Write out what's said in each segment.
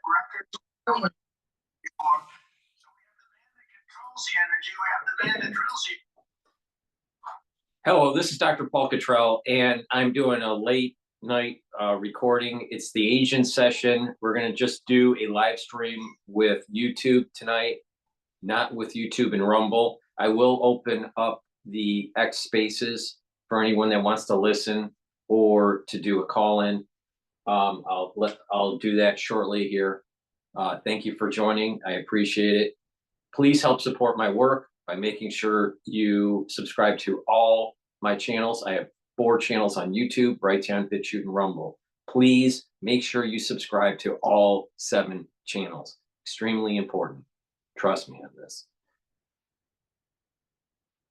records before. So we have the man that controls the energy. We have the man that drills the. Hello, this is Dr. Paul Cottrell, and I'm doing a late night recording. It's the Asian session. We're going to just do a live stream with YouTube tonight, not with YouTube and Rumble. I will open up the X Spaces for anyone that wants to listen or to do a call-in. I'll do that shortly here. Thank you for joining. I appreciate it. Please help support my work by making sure you subscribe to all my channels. I have 4 channels on YouTube: Brighteon, Bitchute, and Rumble. Please make sure you subscribe to all 7 channels. Extremely important. Trust me on this.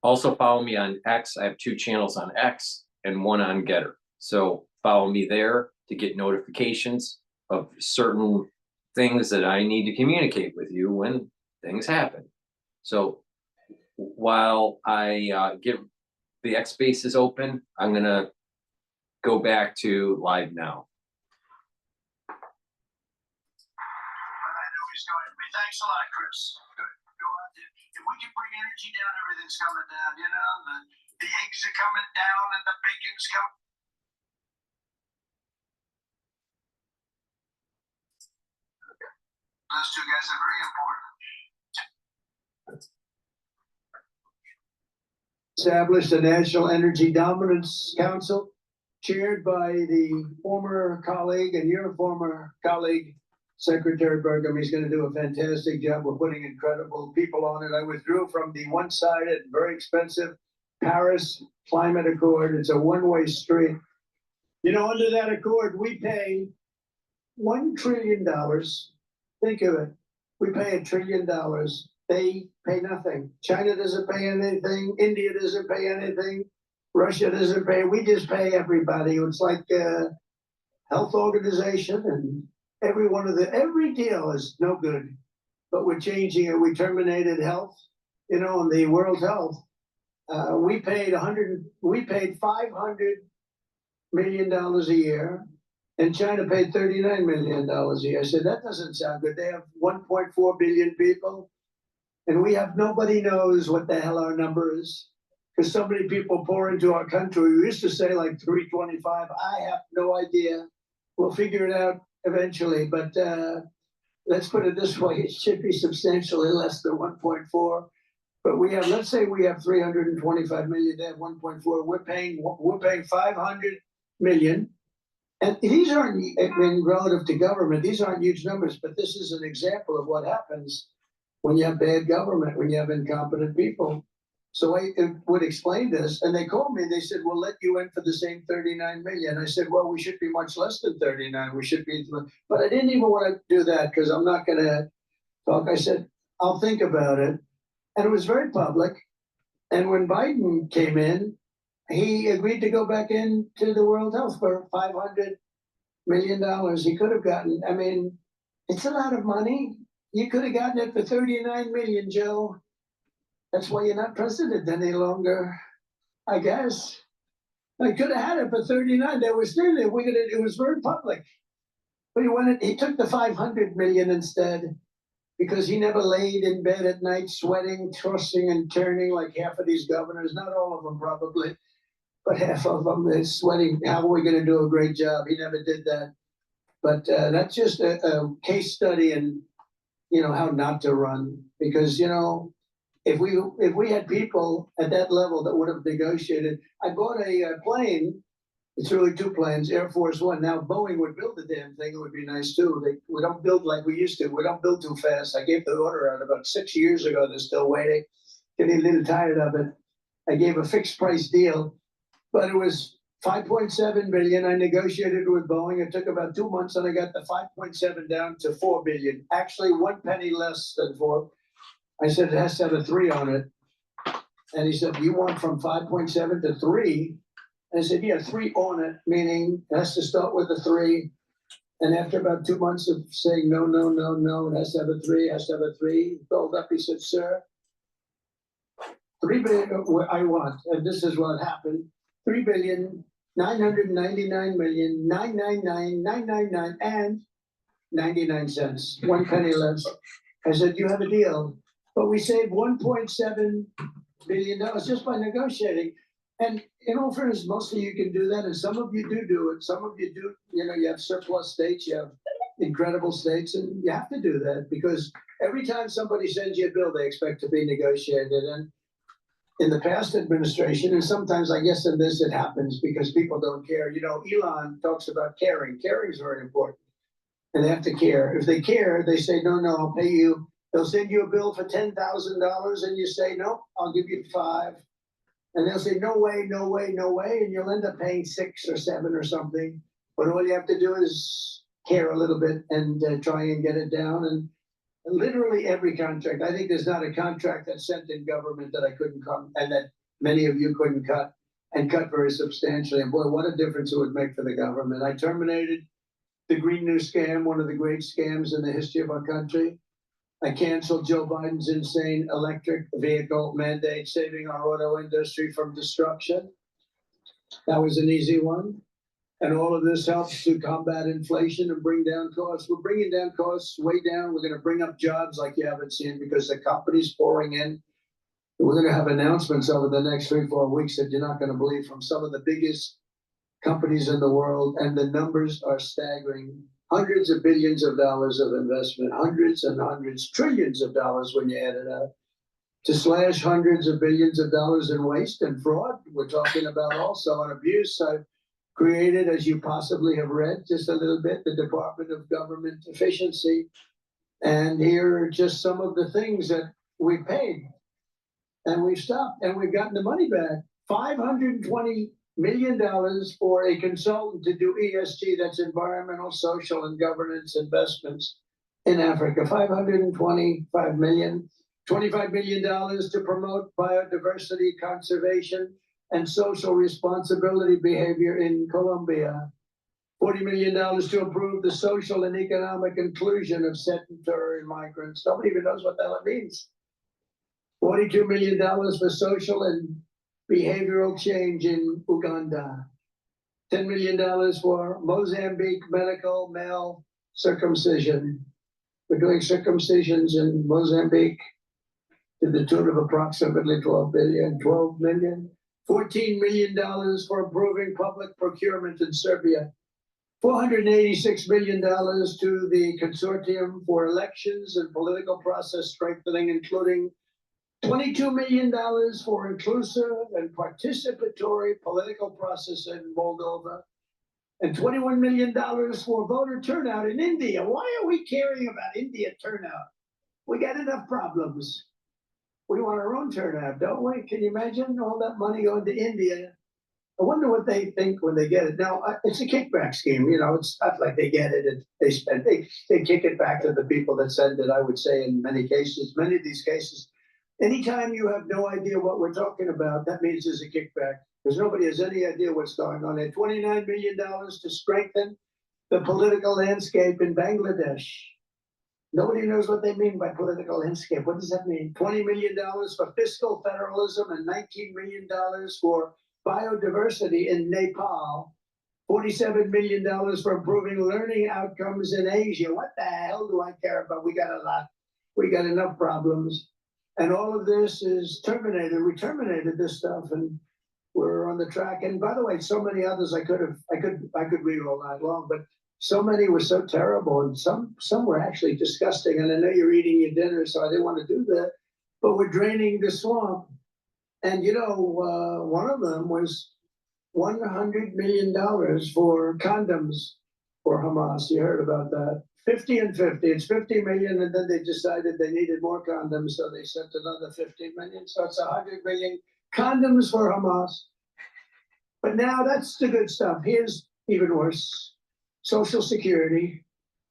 Also follow me on X. I have 2 channels on X and 1 on GETTR. So follow me there to get notifications of certain things that I need to communicate with you when things happen. So while I give the X Spaces open, I'm gonna go back to live now. I know he's going to be. Thanks a lot, Chris. If we can bring energy down, everything's coming down. You know, the eggs are coming down and the bacon's coming. Those 2 guys are very important. Established a National Energy Dominance Council, chaired by the former colleague and your former colleague, Secretary Burgum. He's going to do a fantastic job of putting incredible people on it. I withdrew from the one-sided, very expensive Paris Climate Accord. It's a one-way street. You know, under that accord, we pay $1 trillion. Think of it. We pay $1 trillion. They pay nothing. China doesn't pay anything. India doesn't pay anything. Russia doesn't pay. We just pay everybody. It's like a health organization, and every deal is no good. But we're changing it. We terminated health. You know, in the World Health, we paid $500 million a year. And China paid $39 million a year. I said, that doesn't sound good. They have 1.4 billion people, and we have nobody knows what the hell our number is, because so many people pour into our country. We used to say like 325. I have no idea. We'll figure it out eventually, but let's put it this way. It should be substantially less than 1.4. But we have, let's say we have 325 million, they have 1.4. We're paying 500 million. And these aren't, in relative to government, these aren't huge numbers, but this is an example of what happens when you have bad government, when you have incompetent people. So I would explain this, and they called me and they said, we'll let you in for the same 39 million. I said, well, we should be much less than 39. We should be, but I didn't even want to do that because I'm not going to talk. I said, I'll think about it. And it was very public. And when Biden came in, he agreed to go back into the World Health for $500 million. He could have gotten, I mean, it's a lot of money. You could have gotten it for 39 million, Joe. That's why you're not president any longer, I guess. I could have had it for 39. They were still there. It was very public. But he took the 500 million instead, because he never laid in bed at night sweating, tossing and turning like half of these governors. Not all of them, probably. But half of them is sweating. How are we going to do a great job? He never did that. But that's just a case study in, you know, how not to run. Because, you know, if we had people at that level that would have negotiated. I bought a plane. It's really 2 planes, Air Force One. Now Boeing would build the damn thing. It would be nice too. We don't build like we used to. We don't build too fast. I gave the order out about 6 years ago. They're still waiting. Getting a little tired of it. I gave a fixed price deal. But it was 5.7 billion. I negotiated with Boeing. It took about 2 months, and I got the 5.7 down to 4 billion. Actually, 1 penny less than 4. I said it has to have a 3 on it. And he said, you want from 5.7 to 3? And I said, yeah, 3 on it, meaning it has to start with a 3. And after about 2 months of saying no, no, no, no, it has to have a 3, it has to have a 3, he called up, he said, sir, 3 billion, I want, and this is what happened. 3,999,999,999, and 99 cents, 1 penny less. I said, you have a deal. But we saved $1.7 billion just by negotiating. And in all fairness, mostly you can do that, and some of you do it. Some of you do, you have surplus states, you have incredible states, and you have to do that because every time somebody sends you a bill, they expect to be negotiated. And in the past administration, and sometimes I guess in this it happens because people don't care. Elon talks about caring. Caring is very important, and they have to care. If they care, they say, no, I'll pay you. They'll send you a bill for $10,000, and you say, no, I'll give you 5. And they'll say, no way, no way, no way. And you'll end up paying 6 or 7 or something. But all you have to do is care a little bit and try and get it down. And literally every contract, I think there's not a contract that's sent in government that I couldn't come and that many of you couldn't cut and cut very substantially. And boy, what a difference it would make for the government. I terminated the Green New Scam, one of the great scams in the history of our country. I canceled Joe Biden's insane electric vehicle mandate, saving our auto industry from destruction. That was an easy one. And all of this helps to combat inflation and bring down costs. We're bringing down costs way down. We're going to bring up jobs like you haven't seen because the company's pouring in. We're going to have announcements over the next 3-4 weeks that you're not going to believe from some of the biggest companies in the world. And the numbers are staggering. Hundreds of billions of dollars of investment, hundreds and hundreds, trillions of dollars when you add it up, to slash hundreds of billions of dollars in waste and fraud. We're talking about also on abuse. I've created, as you possibly have read just a little bit, the Department of Government Efficiency. And here are just some of the things that we paid and we've stopped and we've gotten the money back. $520 million for a consultant to do ESG, that's environmental, social, and governance investments in Africa. $525 million. $25 million to promote biodiversity conservation and social responsibility behavior in Colombia. $40 million to improve the social and economic inclusion of sedentary migrants. Nobody even knows what the hell it means. $42 million for social and behavioral change in Uganda. $10 million for Mozambique medical male circumcision. We're doing circumcisions in Mozambique to the tune of approximately 12 million. $14 million for improving public procurement in Serbia. $486 million to the Consortium for Elections and Political Process Strengthening, including $22 million for inclusive and participatory political process in Moldova, and $21 million for voter turnout in India. Why are we caring about India turnout? We got enough problems. We want our own turnout, don't we? Can you imagine all that money going to India? I wonder what they think when they get it. Now, it's a kickback scheme. It's not like they get it and they spend. They kick it back to the people that send it, I would say, in many cases. Many of these cases, anytime you have no idea what we're talking about, that means there's a kickback. Because nobody has any idea what's going on there. $29 million to strengthen the political landscape in Bangladesh. Nobody knows what they mean by political landscape. What does that mean? $20 million for fiscal federalism and $19 million for biodiversity in Nepal. $47 million for improving learning outcomes in Asia. What the hell do I care about? We got a lot. We got enough problems. And all of this is terminated. We terminated this stuff and we're on the track. And by the way, so many others I could read all night long, but so many were so terrible, and some were actually disgusting. And I know you're eating your dinner, so I didn't want to do that. But we're draining the swamp. And one of them was $100 million for condoms for Hamas. You heard about that. 50 and 50. It's 50 million, and then they decided they needed more condoms, so they sent another 50 million. So it's 100 million condoms for Hamas. But now that's the good stuff. Here's even worse. Social Security.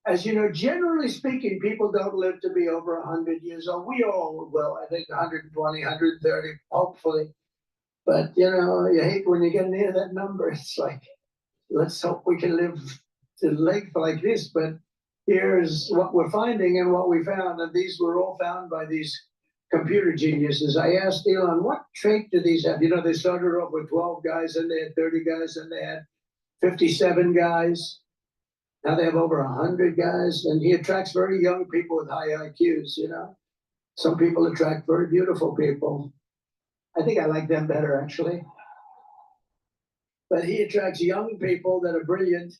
As you know, generally speaking, people don't live to be over 100 years old. We all will, I think 120, 130, hopefully. But, you hate when you get near that number. It's like, let's hope we can live to length like this. But here's what we're finding and what we found. And these were all found by these computer geniuses. I asked Elon, what trait do these have? They started off with 12 guys, and they had 30 guys, and they had 57 guys. Now they have over 100 guys, and he attracts very young people with high IQs, you know. Some people attract very beautiful people. I think I like them better, actually. But he attracts young people that are brilliant,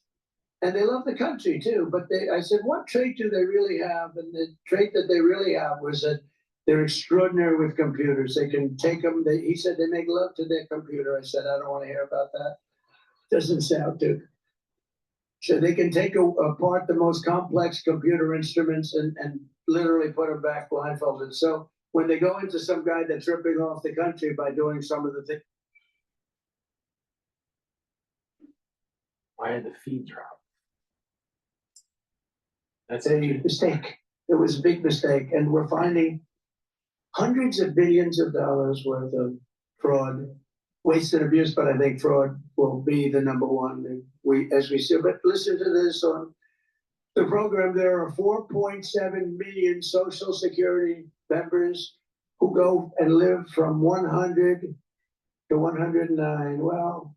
and they love the country too. But I said, what trait do they really have? And the trait that they really have was that they're extraordinary with computers. They can take them. He said they make love to their computer. I said, I don't want to hear about that. Doesn't sound good. So they can take apart the most complex computer instruments and literally put them back blindfolded. So when they go into some guy that's ripping off the country by doing some of the things. Why did the feed drop? That's a mistake. It was a big mistake. And we're finding hundreds of billions of dollars worth of fraud, waste and abuse, but I think fraud will be the number one as we see. But listen to this on the program. There are 4.7 million Social Security members who go and live from 100 to 109. Well,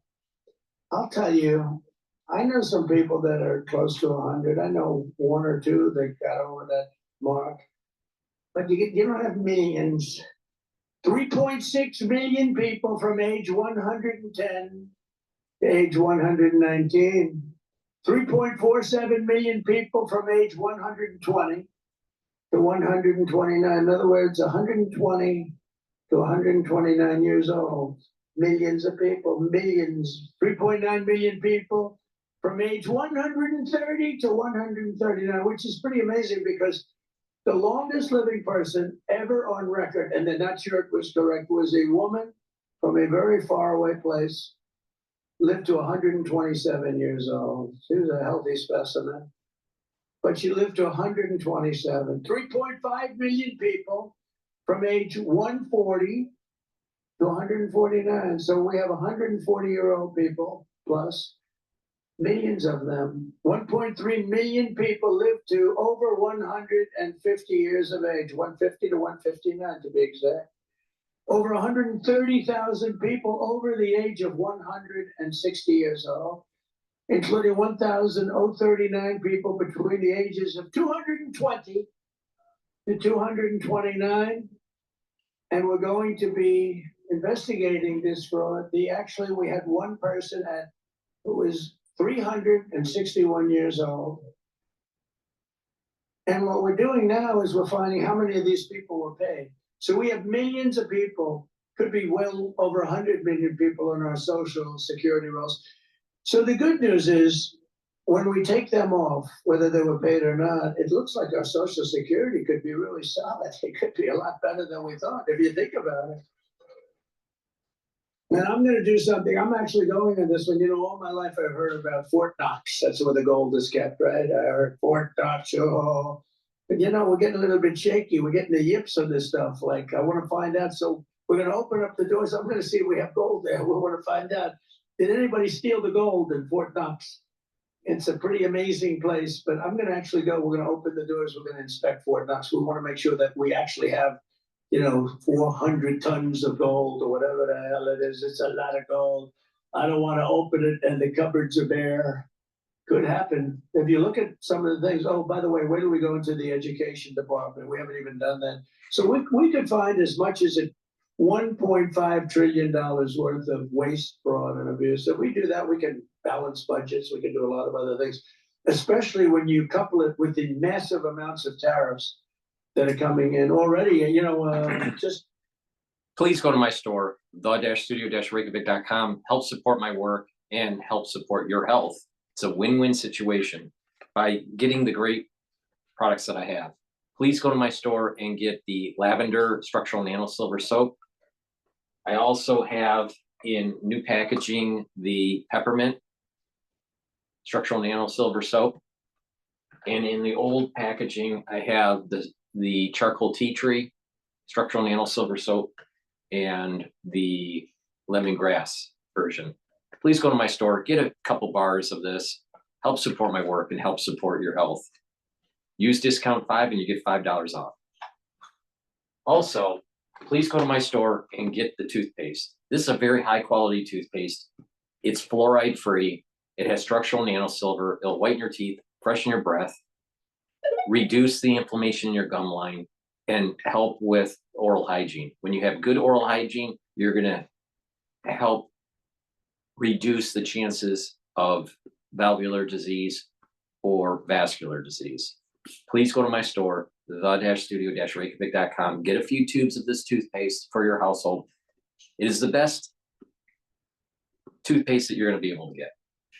I'll tell you, I know some people that are close to 100. I know one or two that got over that mark. But you don't have millions. 3.6 million people from age 110 to age 119. 3.47 million people from age 120 to 129. In other words, 120 to 129 years old. Millions of people, millions. 3.9 million people from age 130 to 139, which is pretty amazing because the longest living person ever on record, and they're not sure it was correct, was a woman from a very far away place, lived to 127 years old. She was a healthy specimen, but she lived to 127. 3.5 million people from age 140 to 149. So we have 140-year-old people plus. Millions of them. 1.3 million people live to over 150 years of age, 150 to 159 to be exact. Over 130,000 people over the age of 160 years old, including 1,039 people between the ages of 220 to 229. And we're going to be investigating this fraud. Actually, we had one person who was 361 years old. And what we're doing now is we're finding how many of these people were paid. So we have millions of people, could be well over 100 million people in our Social Security rolls. So the good news is when we take them off, whether they were paid or not, it looks like our Social Security could be really solid. It could be a lot better than we thought, if you think about it. And I'm going to do something. I'm actually going on this one. You know, all my life I've heard about Fort Knox. That's where the gold is kept, right? I heard Fort Knox. Oh, but you know, we're getting a little bit shaky. We're getting the yips on this stuff. Like, I want to find out. So we're going to open up the doors. I'm going to see if we have gold there. We want to find out. Did anybody steal the gold in Fort Knox? It's a pretty amazing place. But I'm going to actually go. We're going to open the doors. We're going to inspect Fort Knox. We want to make sure that we actually have, you know, 400 tons of gold or whatever the hell it is. It's a lot of gold. I don't want to open it and the cupboards are bare. Could happen. If you look at some of the things, oh, by the way, wait till we go into the education department. We haven't even done that. So we could find as much as $1.5 trillion worth of waste, fraud, and abuse. If we do that, we can balance budgets. We can do a lot of other things, especially when you couple it with the massive amounts of tariffs that are coming in already. You know, just please go to my store, the-studio-reykjavik.com. Help support my work and help support your health. It's a win-win situation by getting the great products that I have. Please go to my store and get the lavender structural nano silver soap. I also have in new packaging the peppermint structural nano silver soap. And in the old packaging, I have the charcoal tea tree structural nano silver soap and the lemongrass version. Please go to my store, get a couple bars of this, help support my work and help support your health. Use discount 5 and you get $5 off. Also, please go to my store and get the toothpaste. This is a very high quality toothpaste. It's fluoride free. It has structural nano silver. It'll whiten your teeth freshen your breath, reduce the inflammation in your gum line, and help with oral hygiene. When you have good oral hygiene, you're gonna help reduce the chances of valvular disease or vascular disease. Please go to my store, the-studio-reykjavik.com. Get a few tubes of this toothpaste for your household. It is the best toothpaste that you're going to be able to get.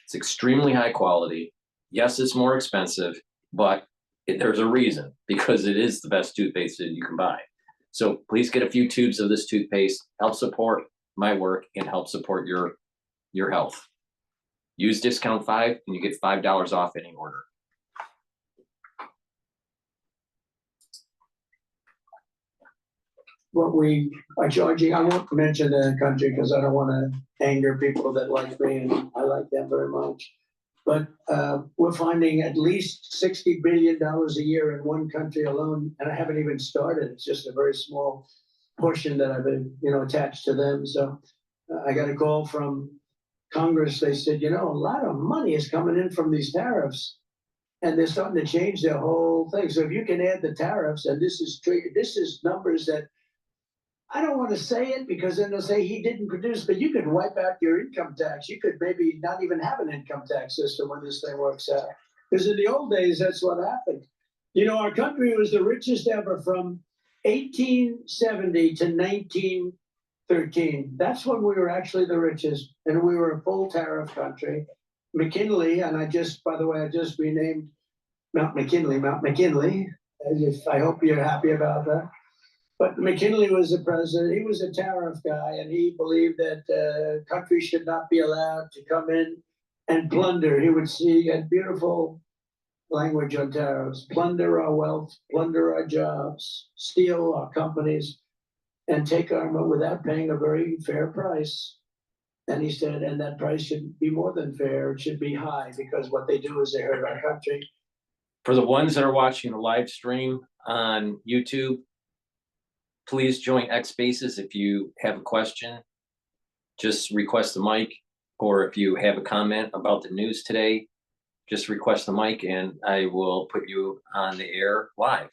It's extremely high quality. Yes, it's more expensive, but there's a reason, because it is the best toothpaste that you can buy. So please get a few tubes of this toothpaste. Help support my work and help support your health. Use discount 5 and you get $5 off any order. What we are charging, I won't mention the country because I don't want to anger people that like me, and I like them very much. But we're finding at least $60 billion a year in one country alone, and I haven't even started. It's just a very small portion that I've been, attached to them. So I got a call from Congress. They said, a lot of money is coming in from these tariffs, and they're starting to change their whole thing. So if you can add the tariffs, and this is numbers that I don't want to say it because then they'll say he didn't produce, but you could wipe out your income tax. You could maybe not even have an income tax system when this thing works out. Because in the old days, that's what happened. Our country was the richest ever from 1870 to 1913. That's when we were actually the richest, and we were a full tariff country. McKinley, and by the way, I just renamed Mount McKinley. I hope you're happy about that. But McKinley was the president. He was a tariff guy, and he believed that countries should not be allowed to come in and plunder. He had beautiful language on tariffs: plunder our wealth, plunder our jobs, steal our companies, and take our money without paying a very fair price. And he said, and that price should be more than fair. It should be high, because what they do is they hurt our country. For the ones that are watching the live stream on YouTube, please join X Spaces if you have a question. Just request the mic, or if you have a comment about the news today, just request the mic and I will put you on the air live.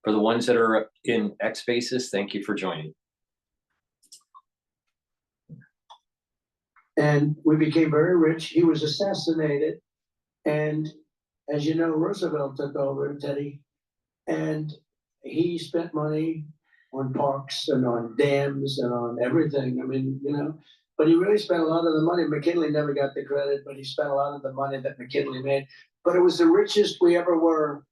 For the ones that are in X Spaces, thank you for joining. And we became very rich. He was assassinated. And as you know, Roosevelt took over, Teddy, and he spent money on parks and on dams and on everything. But he really spent a lot of the money. McKinley never got the credit, but he spent a lot of the money that McKinley made. But it was the richest we ever were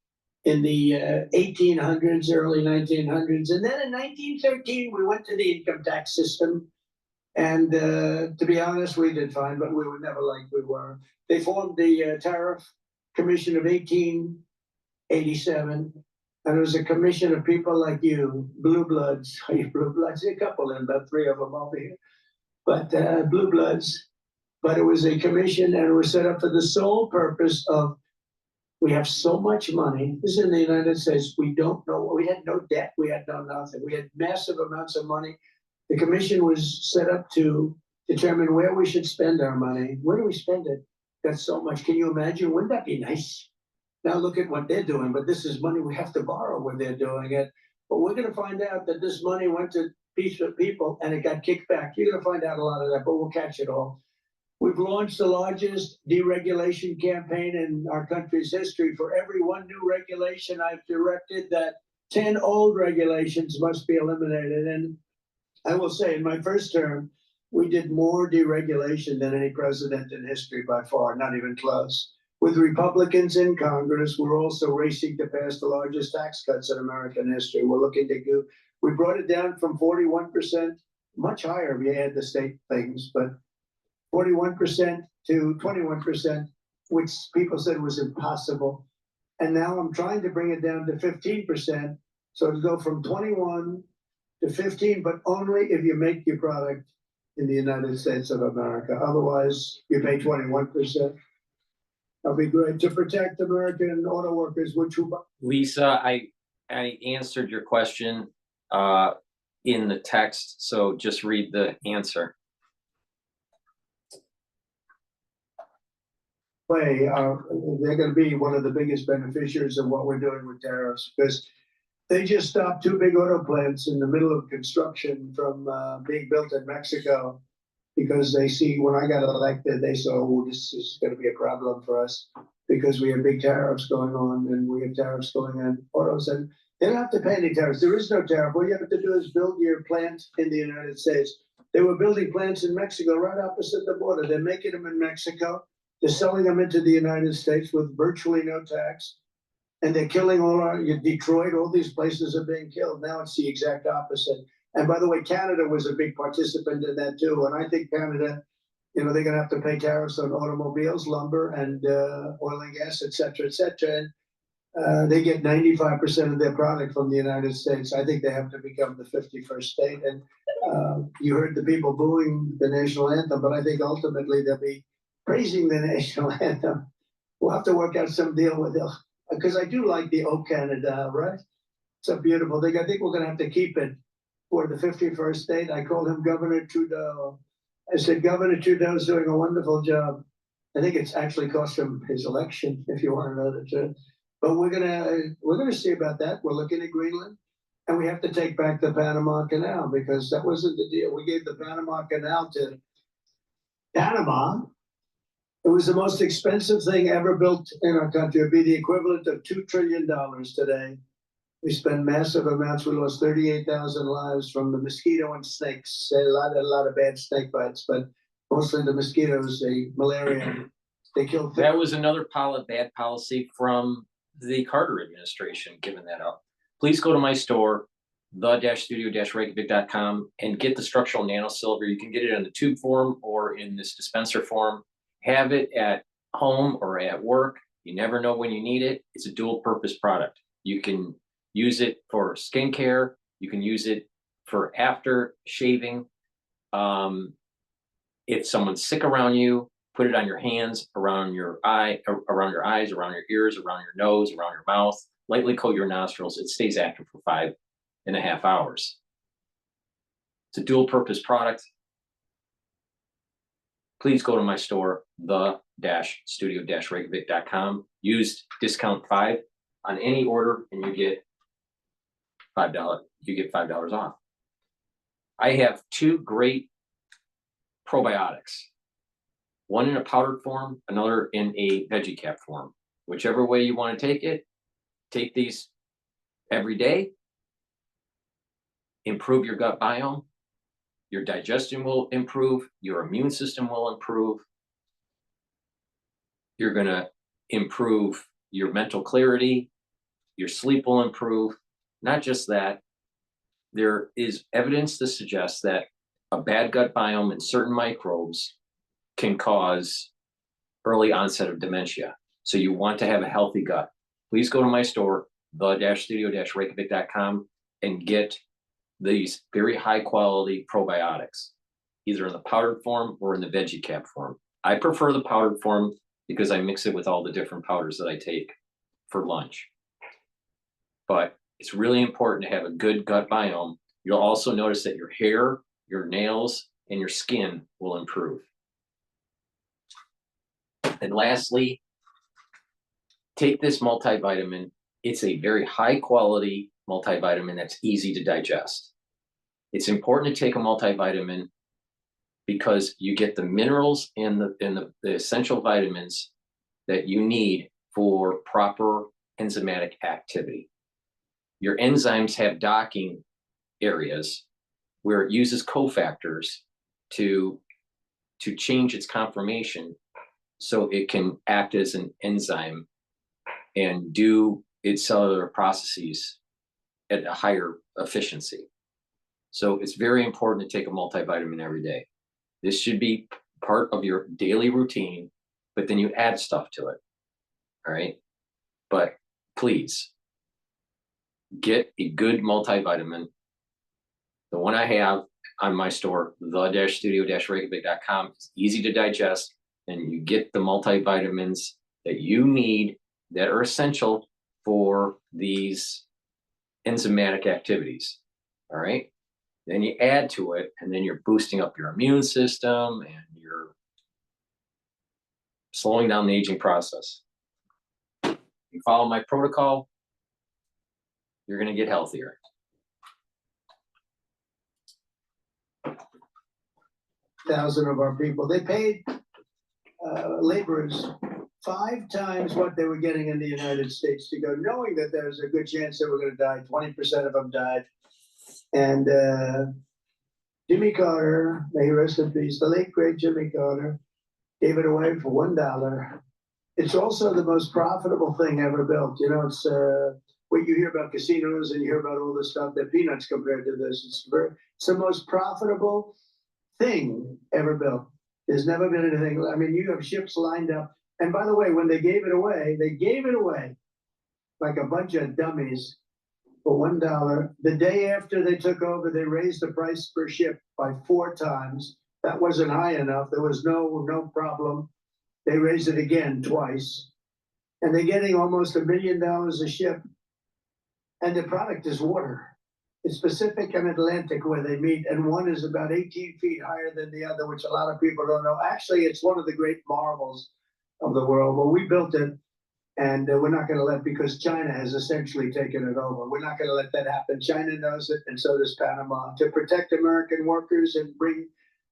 in the 1800s, early 1900s. And then in 1913, we went to the income tax system. And to be honest, we did fine, but we were never like we were. They formed the Tariff Commission of 1887. And it was a commission of people like you, blue bloods. Are you blue bloods? A couple, and about 3 of them over here. But blue bloods. But it was a commission, and it was set up for the sole purpose of, we have so much money. This is in the United States. We don't know. We had no debt. We had no nothing. We had massive amounts of money. The commission was set up to determine where we should spend our money. Where do we spend it? That's so much. Can you imagine? Wouldn't that be nice? Now look at what they're doing, but this is money we have to borrow when they're doing it. But we're going to find out that this money went to people and it got kicked back. You're going to find out a lot of that, but we'll catch it all. We've launched the largest deregulation campaign in our country's history. For every one new regulation, I've directed that 10 old regulations must be eliminated. And I will say, in my first term, we did more deregulation than any president in history by far, not even close. With Republicans in Congress, we're also racing to pass the largest tax cuts in American history. We brought it down from 41%, much higher if you add the state things, but 41% to 21%, which people said was impossible. And now I'm trying to bring it down to 15%. So to go from 21 to 15, but only if you make your product in the United States of America. Otherwise, you pay 21%. That'll be great to protect American auto workers. Lisa, I answered your question in the text, so just read the answer. way, they're going to be one of the biggest beneficiaries of what we're doing with tariffs, because they just stopped two big auto plants in the middle of construction from being built in Mexico, because they see, when I got elected, they saw, oh, this is going to be a problem for us because we have big tariffs going on, and we have tariffs going on autos, and they don't have to pay any tariffs. There is no tariff. All you have to do is build your plant in the United States. They were building plants in Mexico right opposite the border. They're making them in Mexico. They're selling them into the United States with virtually no tax. And they're killing all our, Detroit, all these places are being killed. Now it's the exact opposite. And by the way, Canada was a big participant in that too. And I think Canada, they're going to have to pay tariffs on automobiles, lumber, and oil and gas, et cetera, et cetera. And they get 95% of their product from the United States. I think they have to become the 51st state. And you heard the people booing the national anthem, but I think ultimately they'll be praising the national anthem. We'll have to work out some deal with it, because I do like the "O Canada," right? It's a beautiful thing. I think we're going to have to keep it for the 51st state. I called him Governor Trudeau. I said, Governor Trudeau's doing a wonderful job. I think it's actually cost him his election, if you want to know the truth. But we're gonna see about that. We're looking at Greenland, and we have to take back the Panama Canal, because that wasn't the deal. We gave the Panama Canal to Panama. It was the most expensive thing ever built in our country. It'd be the equivalent of $2 trillion today. We spend massive amounts. We lost 38,000 lives from the mosquito and snakes. A lot of bad snake bites, but mostly the mosquitoes, the malaria. They killed. That was another bad policy from the Carter administration, giving that up. Please go to my store, the-studio-reykjavik.com, and get the structural nanosilver. You can get it in the tube form or in this dispenser form. Have it at home or at work. You never know when you need it. It's a dual purpose product. You can use it for skincare. You can use it for after shaving. If someone's sick around you, put it on your hands, around your eyes, around your ears, around your nose, around your mouth. Lightly coat your nostrils. It stays active for 5.5 hours. It's a dual purpose product. Please go to my store, the-studio-reykjavik.com. Use discount 5 on any order, and you get $5. You get $5 off. I have 2 great probiotics. One in a powdered form, another in a veggie cap form. Whichever way you want to take it, take these every day. Improve your gut biome. Your digestion will improve. Your immune system will improve. You're going to improve your mental clarity. Your sleep will improve. Not just that, there is evidence to suggest that a bad gut biome and certain microbes can cause early onset of dementia. So you want to have a healthy gut. Please go to my store, the-studio-reykjavik.com, and get these very high quality probiotics, either in the powdered form or in the veggie cap form. I prefer the powdered form because I mix it with all the different powders that I take for lunch. But it's really important to have a good gut biome. You'll also notice that your hair, your nails, and your skin will improve. And lastly, take this multivitamin. It's a very high quality multivitamin that's easy to digest. It's important to take a multivitamin because you get the minerals and the essential vitamins that you need for proper enzymatic activity. Your enzymes have docking areas where it uses cofactors to change its conformation so it can act as an enzyme and do its cellular processes at a higher efficiency. So it's very important to take a multivitamin every day. This should be part of your daily routine, but then you add stuff to it. All right. But please get a good multivitamin. The one I have on my store, the-studio-reykjavik.com, is easy to digest, and you get the multivitamins that you need that are essential for these enzymatic activities. All right. Then you add to it, and then you're boosting up your immune system and your slowing down the aging process. You follow my protocol, you're going to get healthier. Thousand of our people, they paid laborers 5 times what they were getting in the United States to go, knowing that there was a good chance they were going to die. 20% of them died. And Jimmy Carter, may he rest in peace, the late great Jimmy Carter, gave it away for $1. It's also the most profitable thing ever built. You know, it's what you hear about casinos and you hear about all this stuff, they're peanuts compared to this. It's the most profitable thing ever built. There's never been anything. I mean, you have ships lined up. And by the way, when they gave it away like a bunch of dummies for $1. The day after they took over, they raised the price per ship by 4 times. That wasn't high enough. There was no problem. They raised it again twice. And they're getting almost $1 million a ship. And the product is water. It's Pacific and Atlantic where they meet, and one is about 18 feet higher than the other, which a lot of people don't know. Actually, it's one of the great marvels of the world. Well, we built it, and we're not going to let, because China has essentially taken it over. We're not going to let that happen. China knows it, and so does Panama. To protect American workers and bring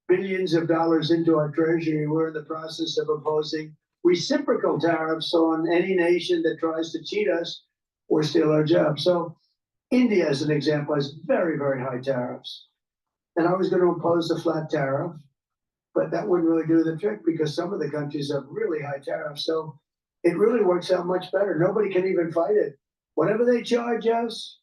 billions of dollars into our treasury, we're in the process of imposing reciprocal tariffs on any nation that tries to cheat us or steal our jobs. So India, as an example, has very, very high tariffs. And I was going to impose a flat tariff, but that wouldn't really do the trick because some of the countries have really high tariffs. So it really works out much better. Nobody can even fight it. Whatever they charge us,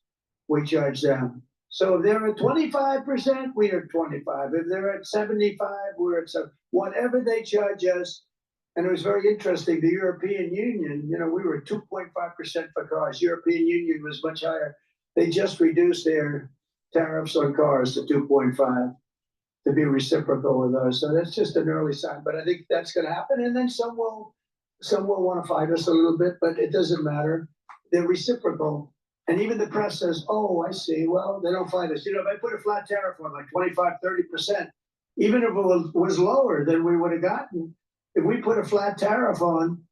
we charge them. So if they're at 25%, we are 25. If they're at 75, we're at 7. Whatever they charge us. And it was very interesting. The European Union, you know, we were 2.5% for cars. European Union was much higher. They just reduced their tariffs on cars to 2.5 to be reciprocal with us. So that's just an early sign. But I think that's going to happen. And then some will want to fight us a little bit, but it doesn't matter. They're reciprocal. And even the press says, oh, I see. Well, they don't fight us. You know, if I put a flat tariff on like 25, 30%, even if it was lower than we would have gotten, if we put a flat tariff on,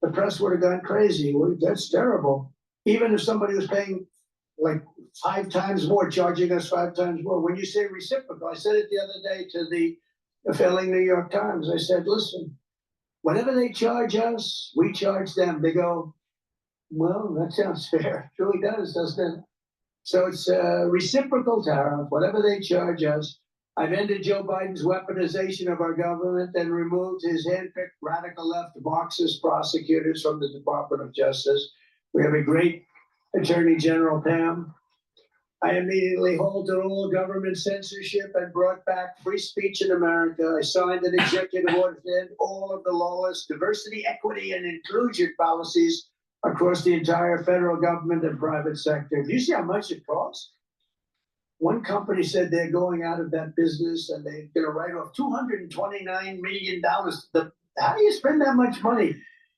the press would have gone crazy. Well, that's terrible. Even if somebody was paying like 5 times more, charging us 5 times more. When you say reciprocal, I said it the other day to the failing New York Times. I said, listen, whatever they charge us, we charge them. They go, well, that sounds fair. It really does, doesn't it? So it's a reciprocal tariff, whatever they charge us. I've ended Joe Biden's weaponization of our government and removed his handpicked radical left Marxist prosecutors from the Department of Justice. We have a great Attorney General Pam. I immediately halted all government censorship and brought back free speech in America. I signed an executive order to end all of the lawless diversity, equity, and inclusion policies across the entire federal government and private sector. Do you see how much it costs? One company said they're going out of that business and they're going to write off $229 million. How do you spend that much money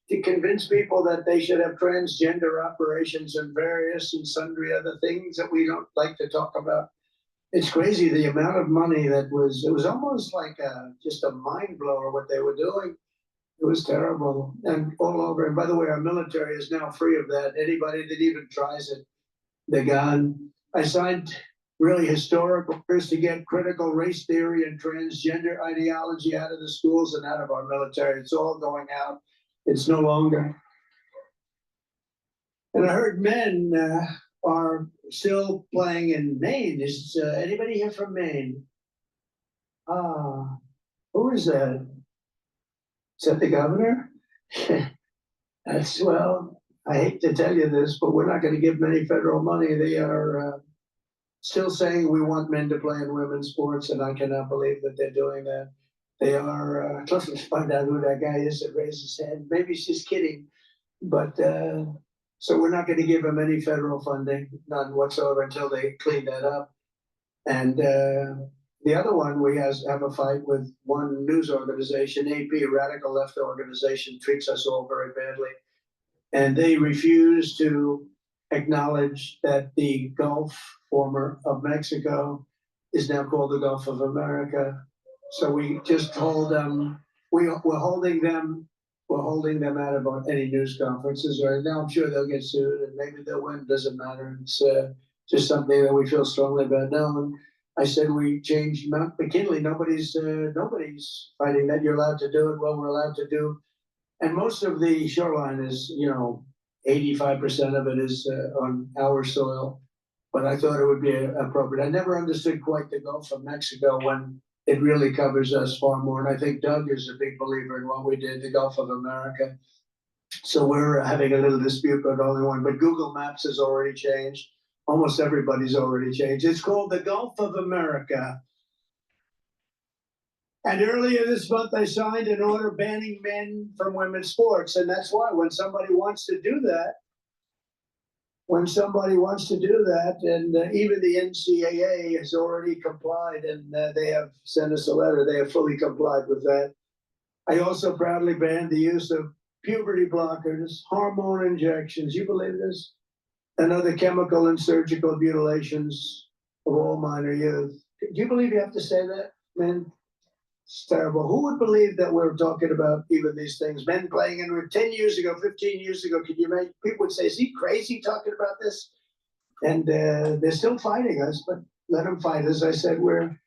to convince people that they should have transgender operations and various and sundry other things that we don't like to talk about? It's crazy the amount of money it was almost like just a mind blower what they were doing. It was terrible and all over. And by the way, our military is now free of that. Anybody that even tries it, they're gone. I signed really historic orders to get critical race theory and transgender ideology out of the schools and out of our military. It's all going out. It's no longer. And I heard men are still playing in Maine. Is anybody here from Maine? Who is that? Is that the governor? That's, well, I hate to tell you this, but we're not going to give them any federal money. They are still saying we want men to play in women's sports, and I cannot believe that they're doing that. They are, let's find out who that guy is that raised his hand. Maybe she's kidding, but so we're not going to give them any federal funding, none whatsoever, until they clean that up. And the other one, we have a fight with one news organization, AP, a radical left organization, treats us all very badly. And they refuse to acknowledge that the Gulf, former of Mexico, is now called the Gulf of America. So we just hold them, we're holding them we're holding them out of any news conferences, or now I'm sure they'll get sued and maybe they'll win, doesn't matter. It's just something that we feel strongly about now. And I said we changed Mount McKinley. Nobody's fighting that. You're allowed to do it. Well, we're allowed to do. And most of the shoreline is, 85% of it is on our soil. But I thought it would be appropriate. I never understood quite the Gulf of Mexico when it really covers us far more. And I think Doug is a big believer in what we did, the Gulf of America. So we're having a little dispute, but only one. But Google Maps has already changed. Almost everybody's already changed. It's called the Gulf of America. And earlier this month, I signed an order banning men from women's sports. And that's why when somebody wants to do that, and even the NCAA has already complied, and they have sent us a letter, they have fully complied with that. I also proudly banned the use of puberty blockers, hormone injections, you believe this? And other chemical and surgical mutilations of all minor youth. Do you believe you have to say that, man? It's terrible. Who would believe that we're talking about even these things? Men playing in 10 years ago, 15 years ago, could you imagine? People would say, is he crazy talking about this? And they're still fighting us, but let them fight. As I said, we're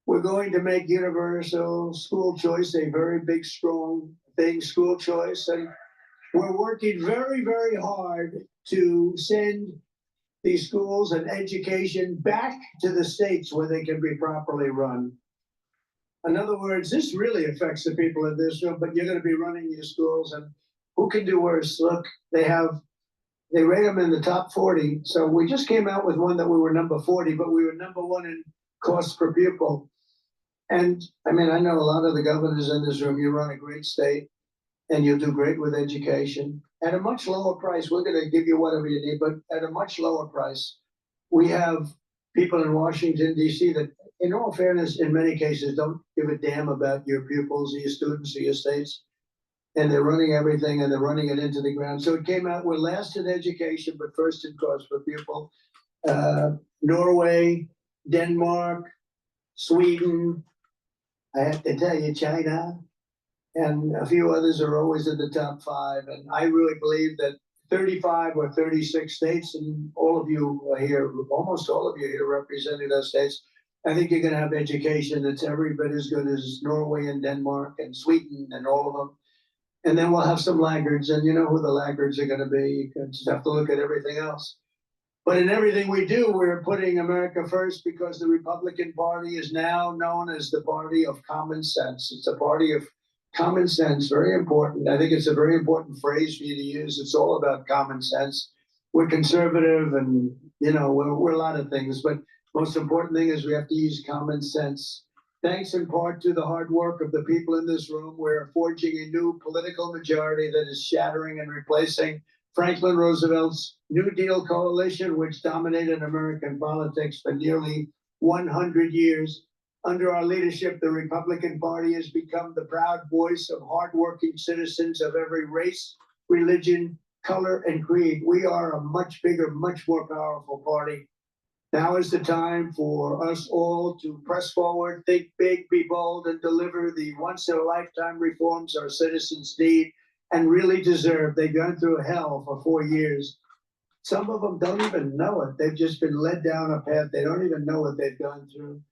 going to make universal school choice a very big, strong thing, school choice. And we're working very, very hard to send these schools and education back to the states where they can be properly run. In other words, this really affects the people in this room, but you're going to be running your schools, and who can do worse? Look, they rate them in the top 40. So we just came out with one that we were number 40, but we were number 1 in cost per pupil. And I mean, I know a lot of the governors in this room, you run a great state and you'll do great with education at a much lower price. We're going to give you whatever you need, but at a much lower price. We have people in Washington, D.C. that, in all fairness, in many cases, don't give a damn about your pupils or your students or your states. And they're running everything, and they're running it into the ground. So it came out, we're last in education, but first in cost per pupil. Norway, Denmark, Sweden, I have to tell you, China, and a few others are always in the top 5. And I really believe that 35 or 36 states, and all of you are here, almost all of you here representing those states, I think you're going to have education that's every bit as good as Norway and Denmark and Sweden and all of them. And then we'll have some laggards, and you know who the laggards are going to be. You just have to look at everything else. But in everything we do, we're putting America first, because the Republican Party is now known as the party of common sense. It's a party of common sense, very important. I think it's a very important phrase for you to use. It's all about common sense. We're conservative, and we're a lot of things, but most important thing is we have to use common sense. Thanks in part to the hard work of the people in this room, we're forging a new political majority that is shattering and replacing Franklin Roosevelt's New Deal coalition, which dominated American politics for nearly 100 years. Under our leadership, the Republican Party has become the proud voice of hardworking citizens of every race, religion, color, and creed. We are a much bigger, much more powerful party. Now is the time for us all to press forward, think big, be bold, and deliver the once-in-a-lifetime reforms our citizens need and really deserve. They've gone through hell for 4 years. Some of them don't even know it. They've just been led down a path. They don't even know what they've gone through.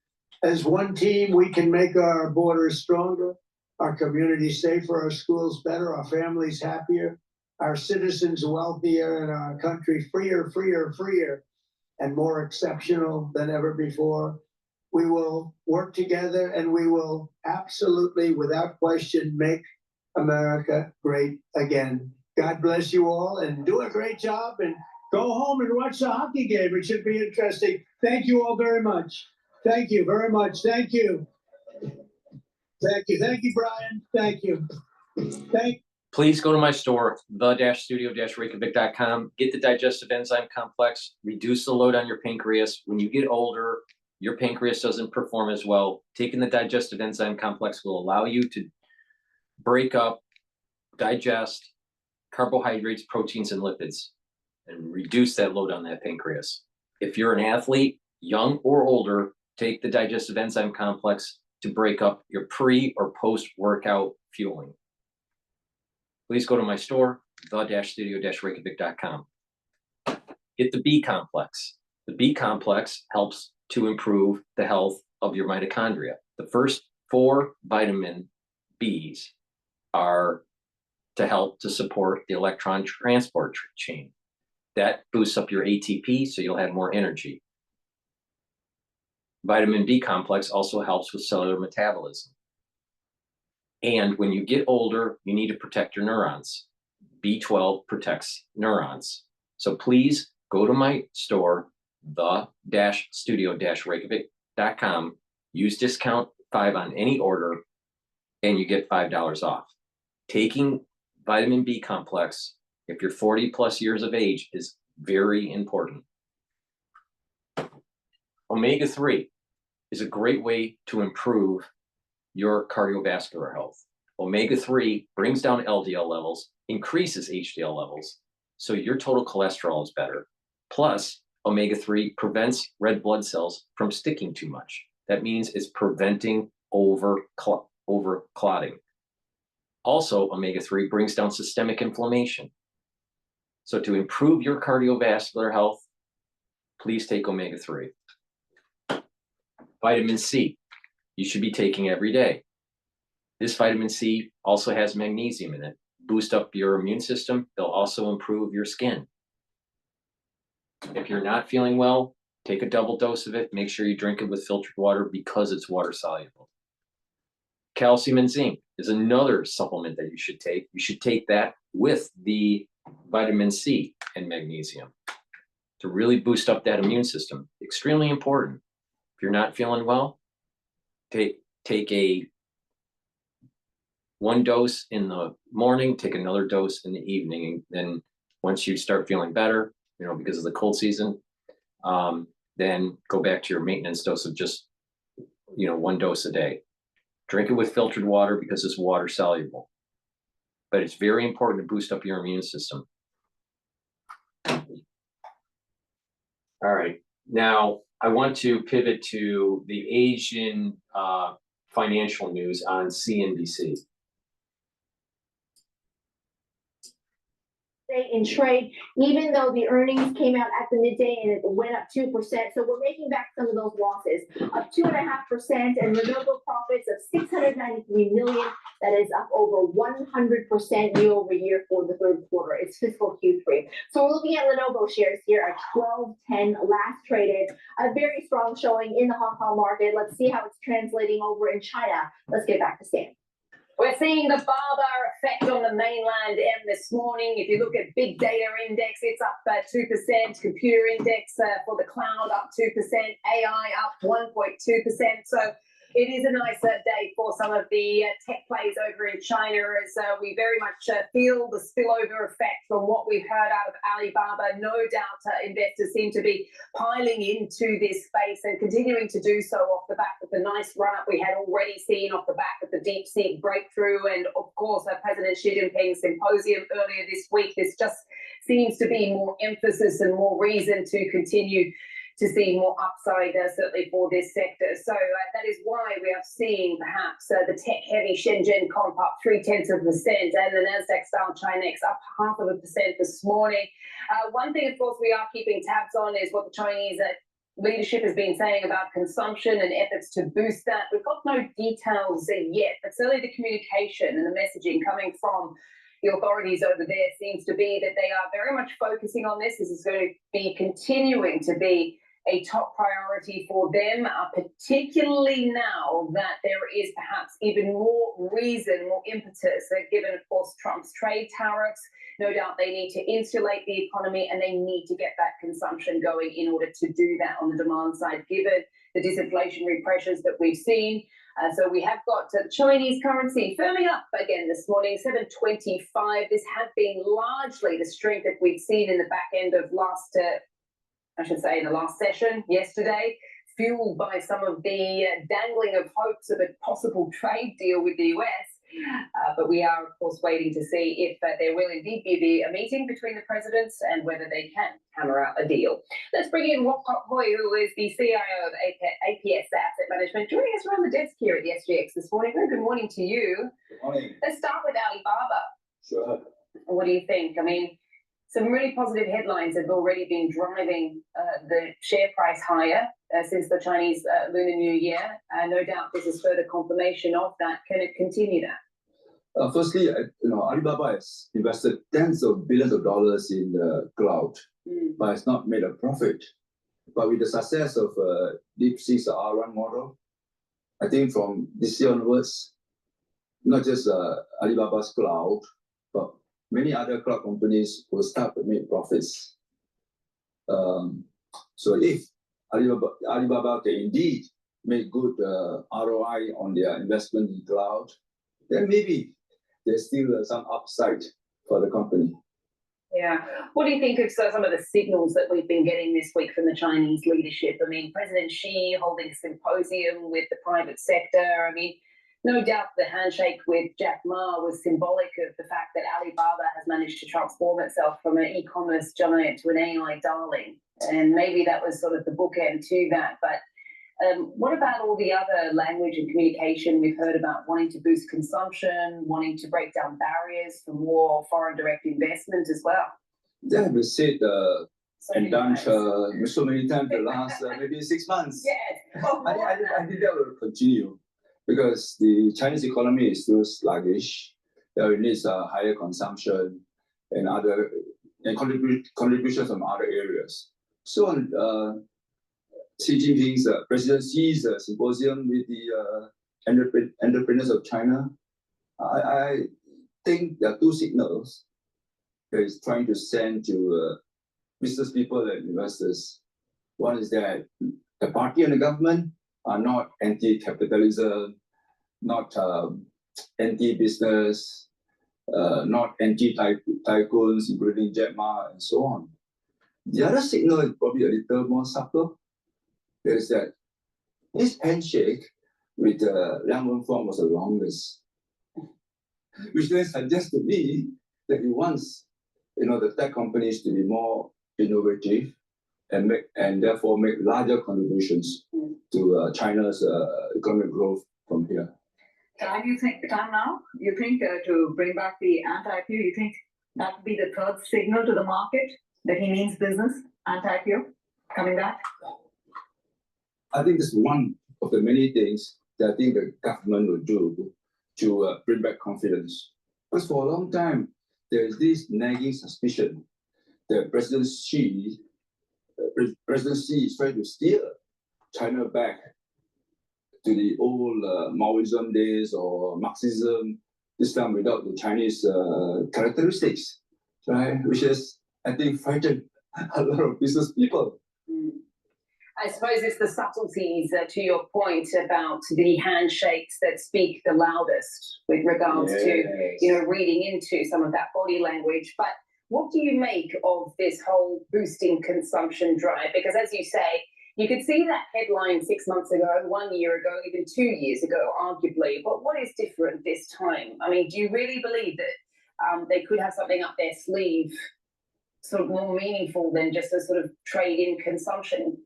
As one team, we can make our borders stronger, our communities safer, our schools better, our families happier, our citizens wealthier, and our country freer, freer, freer, and more exceptional than ever before. We will work together, and we will absolutely, without question, make America great again. God bless you all, and do a great job, and go home and watch the hockey game. It should be interesting. Thank you all very much. Thank you very much. Thank you. Thank you. Thank you, Brian. Thank you. Please go to my store, the-studio-reykjavik.com. Get the digestive enzyme complex. Reduce the load on your pancreas. When you get older, your pancreas doesn't perform as well. Taking the digestive enzyme complex will allow you to break up, digest carbohydrates, proteins, and lipids, and reduce that load on that pancreas. If you're an athlete, young or older, take the digestive enzyme complex to break up your pre or post-workout fueling. please go to my store, the-studio-reykjavik.com. Get the B complex. The B complex helps to improve the health of your mitochondria. The first 4 vitamin Bs are to help to support the electron transport chain. That boosts up your ATP, so you'll have more energy. Vitamin B complex also helps with cellular metabolism. And when you get older, you need to protect your neurons. B12 protects neurons. So please go to my store, the-studio-reykjavik.com, use discount 5 on any order, and you get $5 off. Taking vitamin B complex, if you're 40 plus years of age, is very important. Omega-3 is a great way to improve your cardiovascular health. Omega-3 brings down LDL levels, increases HDL levels, so your total cholesterol is better. Plus, omega-3 prevents red blood cells from sticking too much. That means it's preventing over clotting. Also, omega-3 brings down systemic inflammation. So to improve your cardiovascular health, please take omega-3. Vitamin C, you should be taking every day. This vitamin C also has magnesium in it. Boost up your immune system. They'll also improve your skin. If you're not feeling well, take a double dose of it. Make sure you drink it with filtered water because it's water soluble. Calcium and zinc is another supplement that you should take. You should take that with the vitamin C and magnesium to really boost up that immune system. Extremely important. If you're not feeling well, take a 1 dose in the morning, take another dose in the evening, and then once you start feeling better, because of the cold season, then go back to your maintenance dose of just 1 dose a day. Drink it with filtered water because it's water soluble. But it's very important to boost up your immune system. All right, now I want to pivot to the Asian financial news on CNBC. In trade, even though the earnings came out at the midday and it went up 2%. So we're making back some of those losses, up 2.5%, and renewable profits of 693 million. That is up over 100% year over year for the third quarter. It's fiscal Q3. So we're looking at Lenovo shares here at 12.10 last traded. A very strong showing in the Hong Kong market. Let's see how it's translating over in China. Let's get back to Stan. We're seeing the Baba effect on the mainland this morning. If you look at big data index, it's up 2%. Computer index for the cloud up 2%. AI up 1.2%. So it is a nice day for some of the tech plays over in China as we very much feel the spillover effect from what we've heard out of Alibaba. No doubt investors seem to be piling into this space and continuing to do so off the back of the nice run-up we had already seen off the back of the DeepSeek breakthrough and, of course, President Xi Jinping's symposium earlier this week. This just seems to be more emphasis and more reason to continue to see more upside, certainly for this sector. So that is why we are seeing perhaps the tech-heavy Shenzhen comp up 0.3%, and the Nasdaq style Chinex up 0.5% this morning. One thing, of course, we are keeping tabs on is what the Chinese leadership has been saying about consumption and efforts to boost that. We've got no details yet, but certainly the communication and the messaging coming from the authorities over there seems to be that they are very much focusing on this. This is going to be continuing to be a top priority for them, particularly now that there is perhaps even more reason, more impetus, given, of course, Trump's trade tariffs. No doubt they need to insulate the economy and they need to get that consumption going in order to do that on the demand side, given the disinflationary pressures that we've seen. So we have got Chinese currency firming up again this morning, 7.25. This had been largely the strength that we'd seen in the back end of in the last session yesterday, fueled by some of the dangling of hopes of a possible trade deal with the US. But we are, of course, waiting to see if there will indeed be a meeting between the presidents and whether they can hammer out a deal. Let's bring in Wok Hoi, who is the CIO of APS Asset Management, joining us around the desk here at the SGX this morning. Very good morning to you. Good morning. Let's start with Alibaba. Sure. What do you think? I mean, some really positive headlines have already been driving the share price higher since the Chinese Lunar New Year. No doubt this is further confirmation of that. Can it continue that? Firstly, Alibaba has invested tens of billions of dollars in the cloud, but it's not made a profit. But with the success of DeepSeek's R1 model, I think from this year onwards, not just Alibaba's cloud, but many other cloud companies will start to make profits. So if Alibaba can indeed make good ROI on their investment in cloud, then maybe there's still some upside for the company. Yeah. What do you think of some of the signals that we've been getting this week from the Chinese leadership? I mean, President Xi holding a symposium with the private sector. I mean, no doubt the handshake with Jack Ma was symbolic of the fact that Alibaba has managed to transform itself from an e-commerce giant to an AI darling. And maybe that was sort of the bookend to that. But what about all the other language and communication we've heard about wanting to boost consumption, wanting to break down barriers for more foreign direct investment as well? That have been said and done so many times the last maybe 6 months. Yeah. I think that will continue because the Chinese economy is still sluggish. It needs higher consumption and other contributions from other areas. So Xi Jinping's President Xi's symposium with the entrepreneurs of China, I think there are two signals that he's trying to send to business people and investors. One is that the party and the government are not anti-capitalism, not anti-business, not anti-tycoons, including Jack Ma and so on. The other signal is probably a little more subtle. Is that his handshake with Liang Wenfeng was the longest, which then suggests to me that he wants, the tech companies to be more innovative and therefore make larger contributions to China's economic growth from here. Time now? You think to bring back the anti-IPO, you think that would be the third signal to the market that he means business, anti-IPO, coming back? I think this is one of the many things that I think the government will do to bring back confidence. Because for a long time, there is this nagging suspicion that President Xi is trying to steer China back to the old Maoism days or Marxism, this time without the Chinese characteristics, right? Which is, I think, frightened a lot of business people. I suppose it's the subtleties, to your point about the handshakes that speak the loudest with regards to, reading into some of that body language. But what do you make of this whole boosting consumption drive? Because as you say, you could see that headline 6 months ago, 1 year ago, even 2 years ago, arguably. But what is different this time? I mean, do you really believe that they could have something up their sleeve sort of more meaningful than just a sort of trade-in consumption?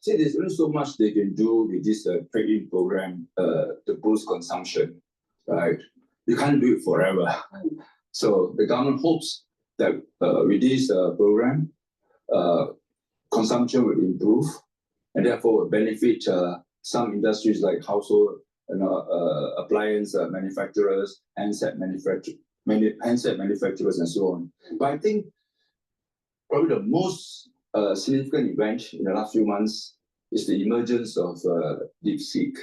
See, there's only so much they can do with this trade-in program to boost consumption, right? You can't do it forever. So the government hopes that with this program, consumption will improve and therefore will benefit some industries like household appliance manufacturers, handset manufacturers, and so on. But I think probably the most significant event in the last few months is the emergence of DeepSeek.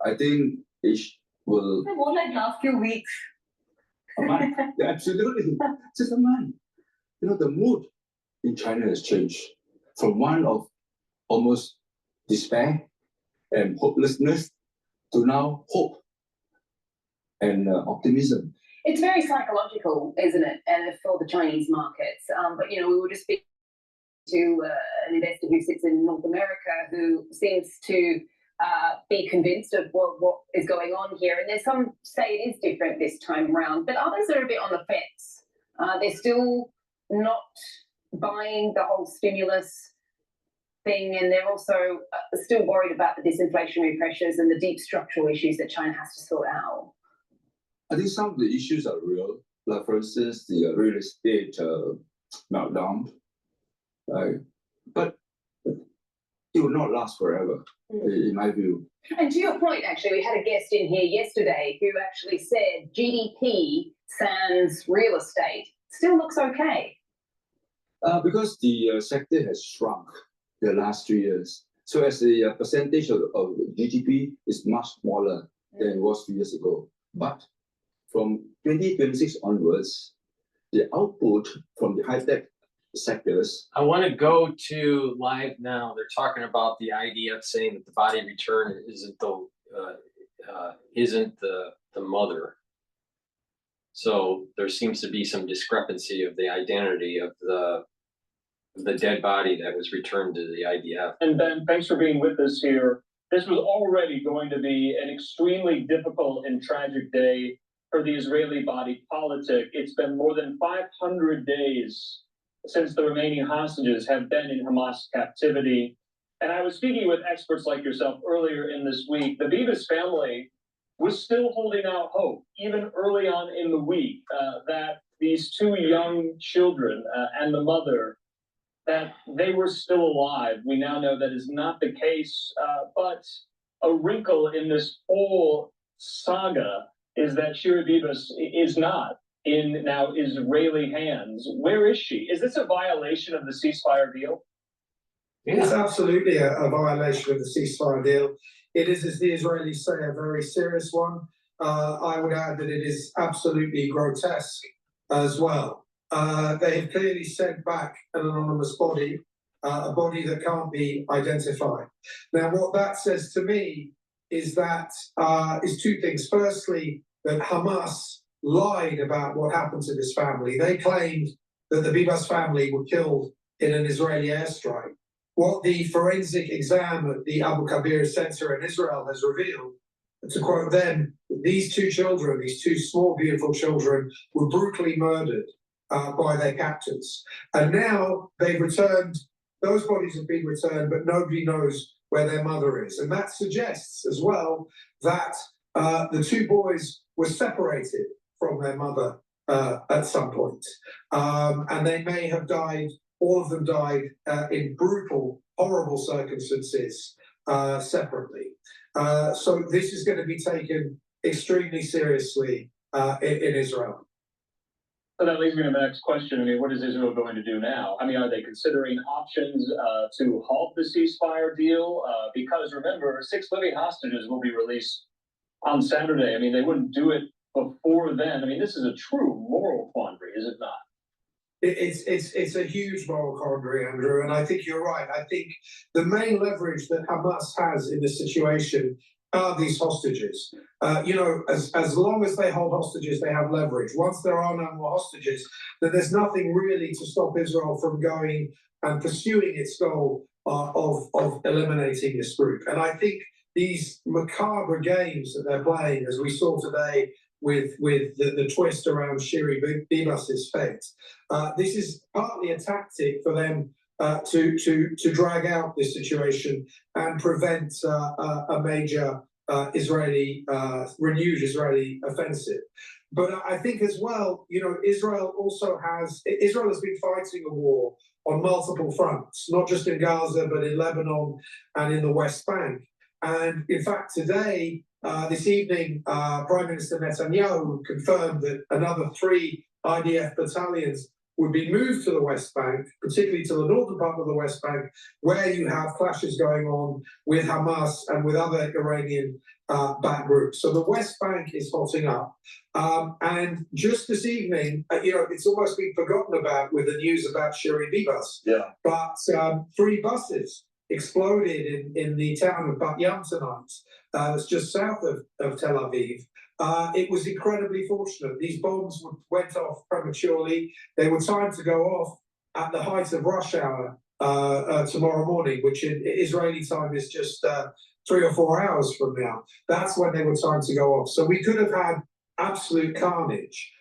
I think it will... More like last few weeks. A month. Yeah, absolutely. Just a month. The mood in China has changed from one of almost despair and hopelessness to now hope and optimism. It's very psychological, isn't it, for the Chinese markets? But, we were just speaking to an investor who sits in North America who seems to be convinced of what is going on here. And there's some say it is different this time around, but others are a bit on the fence. They're still not buying the whole stimulus thing, and they're also still worried about the disinflationary pressures and the deep structural issues that China has to sort out. I think some of the issues are real, like for instance, the real estate meltdown, right? But it will not last forever, in my view. And to your point, actually, we had a guest in here yesterday who actually said GDP sans real estate still looks okay. Because the sector has shrunk the last 3 years. So as the percentage of GDP is much smaller than it was 2 years ago. But from 2026 onwards, the output from the high-tech sectors. I want to go to live now. They're talking about the IDF saying that the body return isn't the mother. So there seems to be some discrepancy of the identity of the dead body that was returned to the IDF. And Ben, thanks for being with us here. This was already going to be an extremely difficult and tragic day for the Israeli body politic. It's been more than 500 days since the remaining hostages have been in Hamas captivity. And I was speaking with experts like yourself earlier in this week. The Bibas family was still holding out hope, even early on in the week, that these two young children and the mother, that they were still alive. We now know that is not the case, but a wrinkle in this whole saga is that Shiri Bibas is not in now Israeli hands. Where is she? Is this a violation of the ceasefire deal? It's absolutely a violation of the ceasefire deal. It is, as the Israelis say, a very serious one. I would add that it is absolutely grotesque as well. They have clearly sent back an anonymous body, a body that can't be identified. Now, what that says to me is that is two things. Firstly, that Hamas lied about what happened to this family. They claimed that the Bibas family were killed in an Israeli airstrike. What the forensic exam at the Abu Kabir Center in Israel has revealed, to quote them, these two children, these two small, beautiful children, were brutally murdered by their captors. And now they've returned, those bodies have been returned, but nobody knows where their mother is. And that suggests as well that the two boys were separated from their mother at some point. And they may have died, all of them died in brutal, horrible circumstances separately. So this is going to be taken extremely seriously in Israel. So that leads me to the next question. I mean, what is Israel going to do now? I mean, are they considering options to halt the ceasefire deal? Because remember, 6 living hostages will be released on Saturday. I mean, they wouldn't do it before then. I mean, this is a true moral quandary, is it not? It's a huge moral quandary, Andrew, and I think you're right. I think the main leverage that Hamas has in this situation are these hostages. You know, as long as they hold hostages, they have leverage. Once there are no more hostages, then there's nothing really to stop Israel from going and pursuing its goal of eliminating this group. And I think these macabre games that they're playing, as we saw today with the twist around Shiri Bibas's fate, this is partly a tactic for them to drag out this situation and prevent a major renewed Israeli offensive. But I think as well, you know, Israel has been fighting a war on multiple fronts, not just in Gaza, but in Lebanon and in the West Bank. And in fact, today, this evening, Prime Minister Netanyahu confirmed that another 3 IDF battalions would be moved to the West Bank, particularly to the northern part of the West Bank, where you have clashes going on with Hamas and with other Iranian-backed groups. So the West Bank is hotting up. And just this evening, you know, it's almost been forgotten about with the news about Shiri Bibas. Yeah. But 3 buses exploded in the town of Brighteon tonight. It's just south of Tel Aviv. It was incredibly fortunate. These bombs went off prematurely. They were timed to go off at the height of rush hour tomorrow morning, which in Israeli time is just 3 or 4 hours from now. That's when they were timed to go off. So we could have had absolute carnage.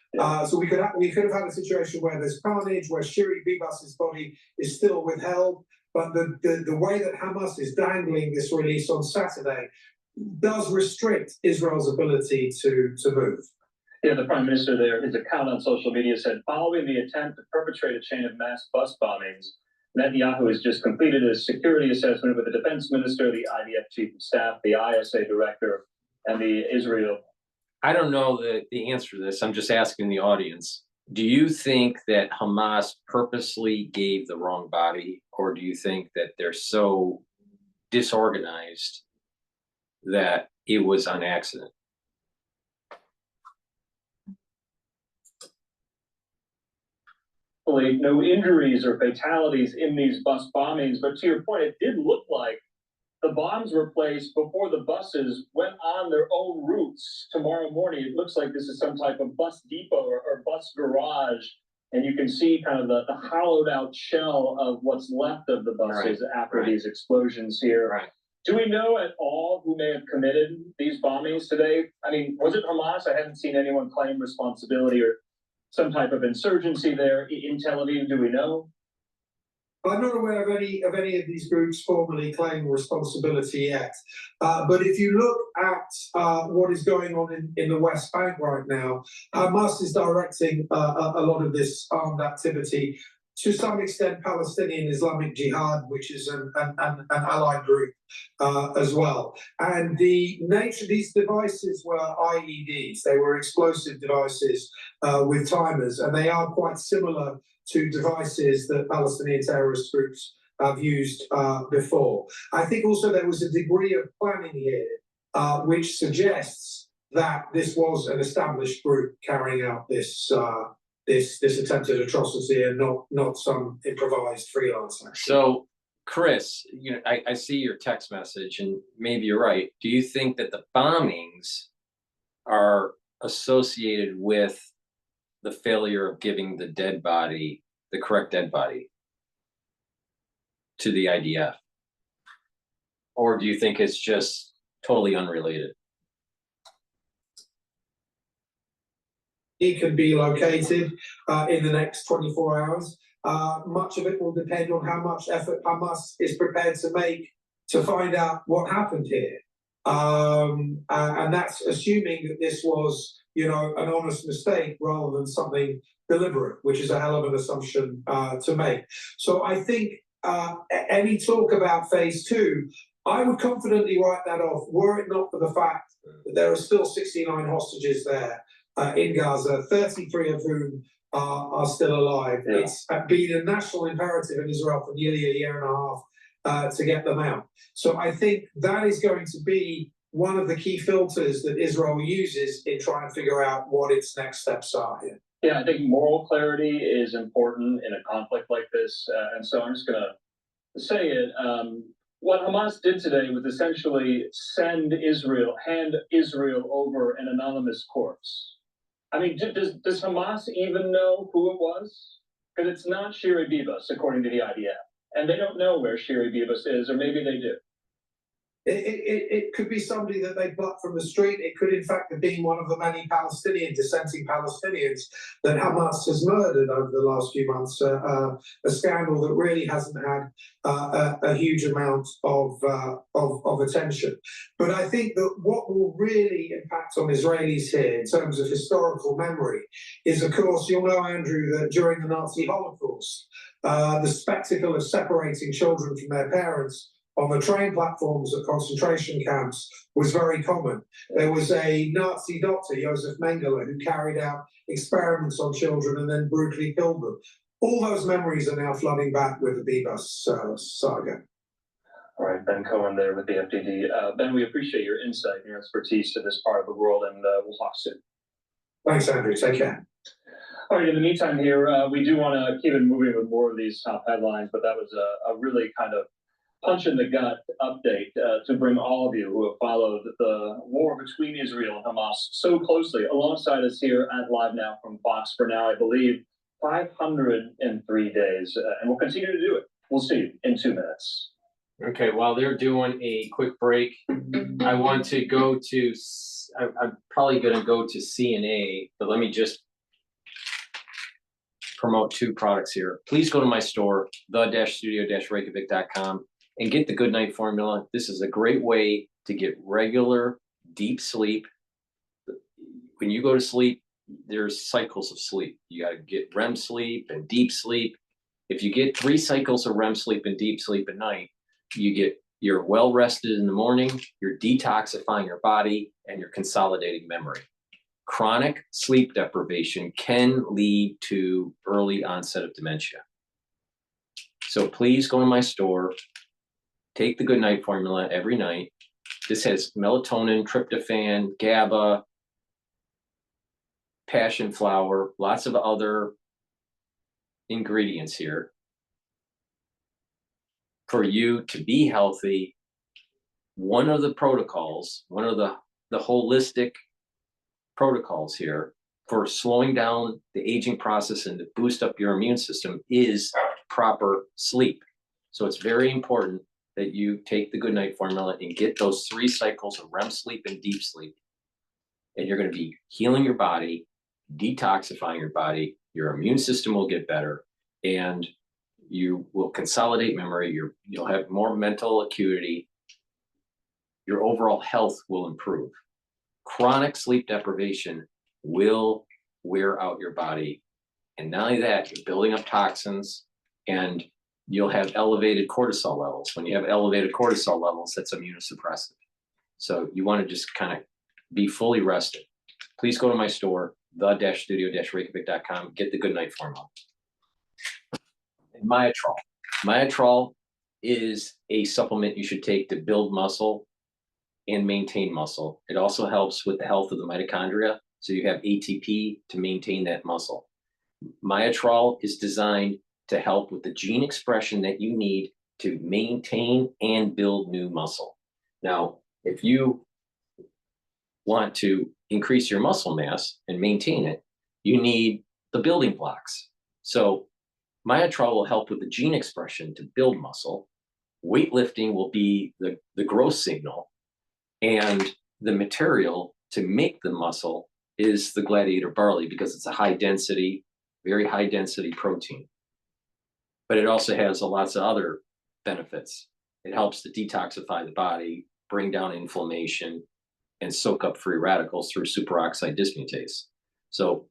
So we could have had a situation where there's carnage, where Shiri Bibas's body is still withheld. But the way that Hamas is dangling this release on Saturday does restrict Israel's ability to move. Yeah, the prime minister there, his account on social media said, following the attempt to perpetrate a chain of mass bus bombings, Netanyahu has just completed a security assessment with the defense minister, the IDF chief of staff, the ISA director, and the Israel. I don't know the answer to this. I'm just asking the audience. Do you think that Hamas purposely gave the wrong body, or do you think that they're so disorganized that it was on accident? No injuries or fatalities in these bus bombings, but to your point, it did look like the bombs were placed before the buses went on their own routes tomorrow morning. It looks like this is some type of bus depot or bus garage, and you can see kind of the hollowed out shell of what's left of the buses after these explosions here. Right. Do we know at all who may have committed these bombings today? I mean, was it Hamas? I haven't seen anyone claim responsibility or some type of insurgency there in Tel Aviv. Do we know? I'm not aware of any of these groups formally claiming responsibility yet. But if you look at what is going on in the West Bank right now, Hamas is directing a lot of this armed activity, to some extent Palestinian Islamic Jihad, which is an allied group as well. And the nature of these devices were IEDs. They were explosive devices with timers, and they are quite similar to devices that Palestinian terrorist groups have used before. I think also there was a degree of planning here, which suggests that this was an established group carrying out this attempted atrocity and not some improvised freelancer. So, Chris, you know, I see your text message, and maybe you're right. Do you think that the bombings are associated with the failure of giving the dead body, the correct dead body, to the IDF? Or do you think it's just totally unrelated? It can be located in the next 24 hours. Much of it will depend on how much effort Hamas is prepared to make to find out what happened here. And that's assuming that this was, you know, an honest mistake rather than something deliberate, which is a hell of an assumption to make. So I think any talk about phase two, I would confidently write that off, were it not for the fact that there are still 69 hostages there in Gaza, 33 of whom are still alive. Yeah. It's been a national imperative in Israel for nearly a year and a half to get them out. So I think that is going to be one of the key filters that Israel uses in trying to figure out what its next steps are here. Yeah, I think moral clarity is important in a conflict like this. And so I'm just going to say it. What Hamas did today was essentially hand Israel over an anonymous corpse. I mean, does Hamas even know who it was? Because it's not Shiri Bibas, according to the IDF. And they don't know where Shiri Bibas is, or maybe they do. It could be somebody that they plucked from the street. It could, in fact, have been one of the many dissenting Palestinians that Hamas has murdered over the last few months. A scandal that really hasn't had a huge amount of attention. But I think that what will really impact on Israelis here in terms of historical memory is, of course, you'll know, Andrew, that during the Nazi Holocaust, the spectacle of separating children from their parents on the train platforms at concentration camps was very common. There was a Nazi doctor, Josef Mengele, who carried out experiments on children and then brutally killed them. All those memories are now flooding back with the Bibas saga. All right, Ben Cohen there with the FDD. Ben, we appreciate your insight and your expertise to this part of the world, and we'll talk soon. Thanks, Andrew. Take care. All right, in the meantime here, we do want to keep it moving with more of these top headlines, but that was a really kind of punch in the gut update to bring all of you who have followed the war between Israel and Hamas so closely. Alongside us here at Live Now from Fox for now, I believe, 503 days, and we'll continue to do it. We'll see you in 2 minutes. Okay, while they're doing a quick break, I want to go to, I'm probably going to go to CNA, but let me just promote 2 products here. Please go to my store, the-studio-reykjavik.com, and get the Good Night Formula. This is a great way to get regular, deep sleep. When you go to sleep, there's cycles of sleep. You got to get REM sleep and deep sleep. If you get 3 cycles of REM sleep and deep sleep at night, you're well rested in the morning, you're detoxifying your body, and you're consolidating memory. Chronic sleep deprivation can lead to early onset of dementia. So please go to my store, take the Good Night formula every night. This has melatonin, tryptophan, GABA, passion flower, lots of other ingredients here for you to be healthy. One of the protocols, one of the holistic protocols here for slowing down the aging process and to boost up your immune system is proper sleep. So it's very important that you take the Good Night formula and get those 3 cycles of REM sleep and deep sleep. And you're going to be healing your body, detoxifying your body, your immune system will get better, and you will consolidate memory, you'll have more mental acuity, your overall health will improve. Chronic sleep deprivation will wear out your body. And not only that, you're building up toxins, and you'll have elevated cortisol levels. When you have elevated cortisol levels, that's immunosuppressive. So you want to just kind of be fully rested. Please go to my store, the-studio-reykjavik.com, get the Good Night formula. And Myotrol. Myotrol is a supplement you should take to build muscle and maintain muscle. It also helps with the health of the mitochondria, so you have ATP to maintain that muscle. Myotrol is designed to help with the gene expression that you need to maintain and build new muscle. Now, if you want to increase your muscle mass and maintain it, you need the building blocks. So Myotrol will help with the gene expression to build muscle. Weightlifting will be the growth signal, and the material to make the muscle is the gladiator barley, because it's a high density, very high density protein. But it also has lots of other benefits. It helps to detoxify the body, bring down inflammation, and soak up free radicals through superoxide dismutase. So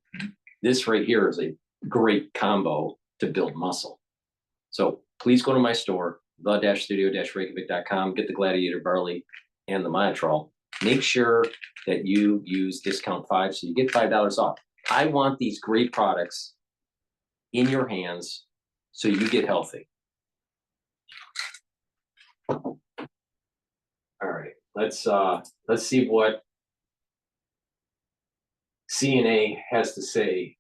this right here is a great combo to build muscle. So please go to my store, the-studio-reykjavik.com, get the gladiator barley and the Myotrol. Make sure that you use discount 5 so you get $5 off. I want these great products in your hands so you get healthy. All right, let's see what CNA has to say,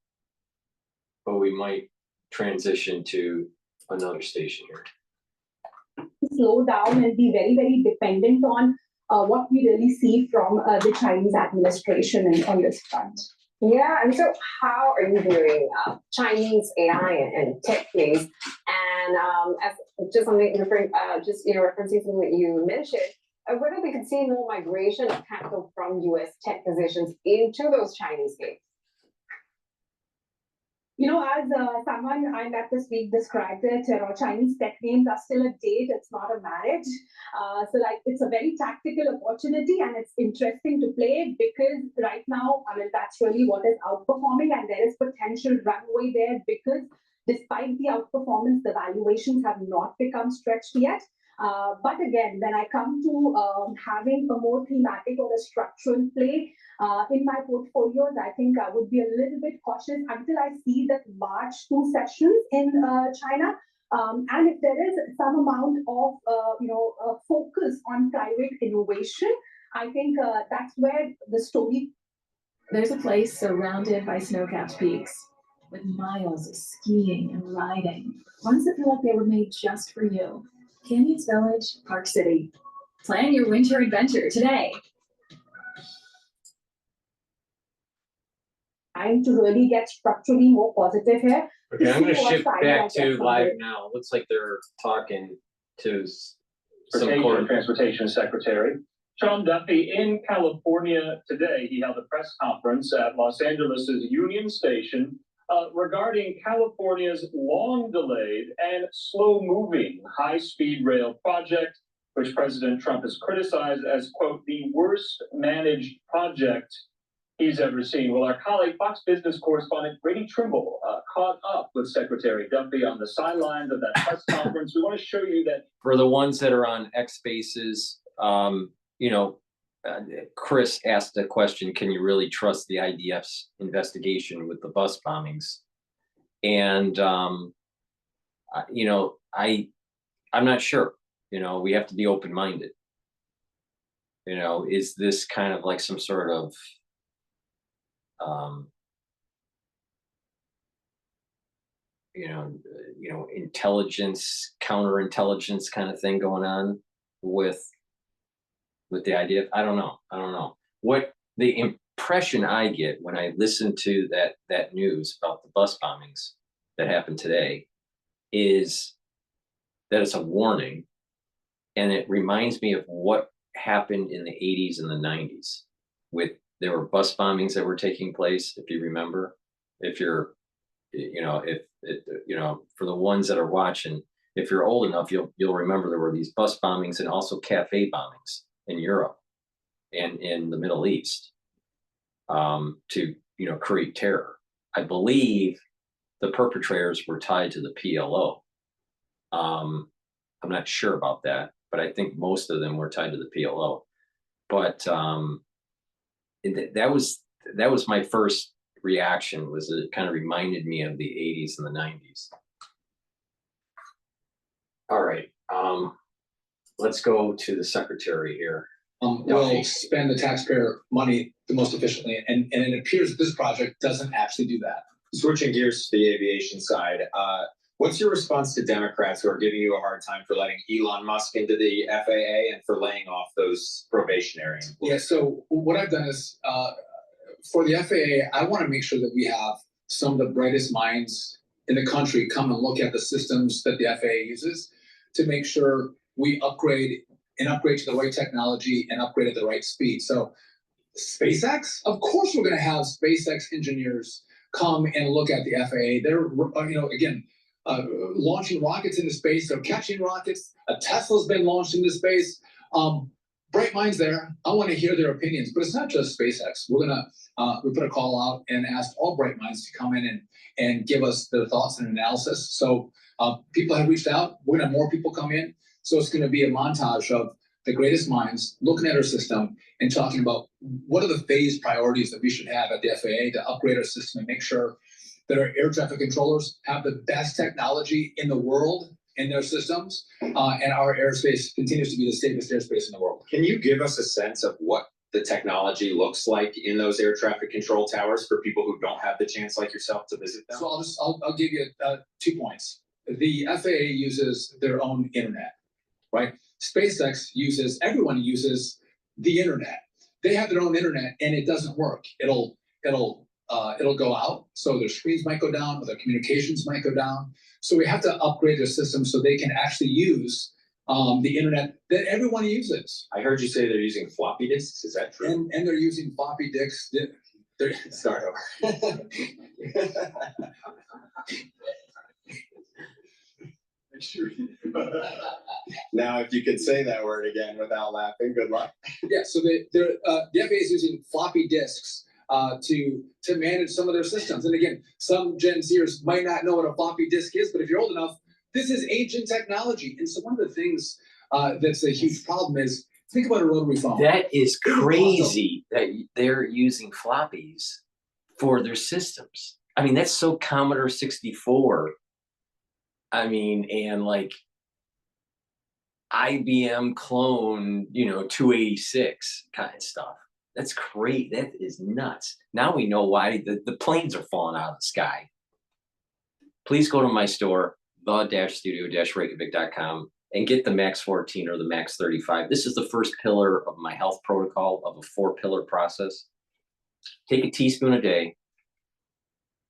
but we might transition to another station here. Slow down and be very, very dependent on what we really see from the Chinese administration on this front. Yeah, and so how are you viewing Chinese AI and tech things? And as just something referencing something that you mentioned, whether we could see more migration of capital from U.S. tech positions into those Chinese gigs. You know, as someone I met this week described it, Chinese tech names are still a date, it's not a marriage. So like, it's a very tactical opportunity, and it's interesting to play it because right now, I mean, that's really what is outperforming, and there is potential runway there because despite the outperformance, the valuations have not become stretched yet. But again, when I come to having a more thematic or a structural play in my portfolios, I think I would be a little bit cautious until I see that March 2 sessions in China. And if there is some amount of focus on private innovation, I think that's where the story. There's a place surrounded by snow-capped peaks with miles of skiing and riding, ones that feel like they were made just for you. Canyons Village, Park City. Plan your winter adventure today. Trying to really get structurally more positive here. Okay, I'm going to shift back to live now. It looks like they're talking to some Transportation Secretary Sean Duffy in California today. He held a press conference at Los Angeles' Union Station regarding California's long-delayed and slow-moving high-speed rail project, which President Trump has criticized as, quote, the worst managed project he's ever seen. Well, our colleague, Fox Business correspondent Brady Trimble, caught up with Secretary Duffy on the sidelines of that press conference. We want to show you that. For the ones that are on X Spaces, you know, Chris asked the question, can you really trust the IDF's investigation with the bus bombings? And, you know, I'm not sure. You know, we have to be open-minded. You know, is this kind of like some sort of you know, intelligence, counterintelligence kind of thing going on with the idea? I don't know. What the impression I get when I listen to that news about the bus bombings that happened today is that it's a warning, and it reminds me of what happened in the 80s and the 90s with there were bus bombings that were taking place, if you remember. If you're, you know, you know, for the ones that are watching, if you're old enough, you'll remember there were these bus bombings and also cafe bombings in Europe and in the Middle East, to, you know, create terror. I believe the perpetrators were tied to the PLO. I'm not sure about that, but I think most of them were tied to the PLO. But that was my first reaction, was it kind of reminded me of the 80s and the 90s. All right, let's go to the secretary here. Will spend the taxpayer money the most efficiently, and it appears that this project doesn't actually do that. Switching gears to the aviation side, what's your response to Democrats who are giving you a hard time for letting Elon Musk into the FAA and for laying off those probationary employees? Yeah, so what I've done is, for the FAA, I want to make sure that we have some of the brightest minds in the country come and look at the systems that the FAA uses to make sure we upgrade to the right technology and upgrade at the right speed. So SpaceX, of course we're going to have SpaceX engineers come and look at the FAA. They're, you know, again, launching rockets into space. They're catching rockets. A Tesla's been launched into space. Bright minds there. I want to hear their opinions, but it's not just SpaceX. We're gonna we put a call out and ask all bright minds to come in and give us their thoughts and analysis. So people have reached out. We're gonna have more people come in. So it's going to be a montage of the greatest minds looking at our system and talking about what are the phase priorities that we should have at the FAA to upgrade our system and make sure that our air traffic controllers have the best technology in the world in their systems, and our airspace continues to be the safest airspace in the world. Can you give us a sense of what the technology looks like in those air traffic control towers for people who don't have the chance like yourself to visit them? So I'll give you 2 points. The FAA uses their own internet, right? SpaceX everyone uses the internet. They have their own internet and it doesn't work. It'll go out. So their screens might go down, or their communications might go down. So we have to upgrade their system so they can actually use the internet that everyone uses. I heard you say they're using floppy disks. Is that true? And they're using floppy disks. Start over. Now, if you could say that word again without laughing, good luck. Yeah, so the FAA is using floppy disks to manage some of their systems. And again, some Gen Zers might not know what a floppy disk is, but if you're old enough, this is ancient technology. And so one of the things that's a huge problem is, think about a rotary phone. That is crazy that they're using floppies for their systems. I mean, that's so Commodore 64. I mean, and like IBM clone, 286 kind of stuff. That's great. That is nuts. Now we know why the planes are falling out of the sky. Please go to my store, the-studio-reykjavik.com, and get the Max 14 or the Max 35. This is the first pillar of my health protocol of a 4-pillar process. Take a teaspoon a day,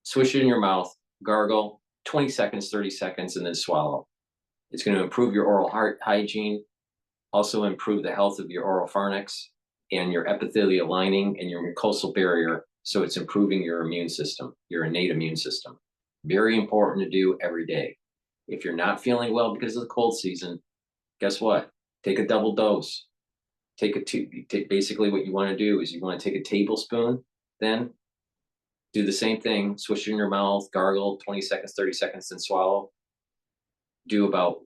swish it in your mouth, gargle, 20 seconds, 30 seconds, and then swallow. It's going to improve your oral hygiene, also improve the health of your oral pharynx and your epithelial lining and your mucosal barrier. So it's improving your immune system, your innate immune system. Very important to do every day. If you're not feeling well because of the cold season, guess what? Take a double dose. Basically what you want to do is you want to take a tablespoon then do the same thing, swish it in your mouth, gargle 20 seconds, 30 seconds, then swallow. Do about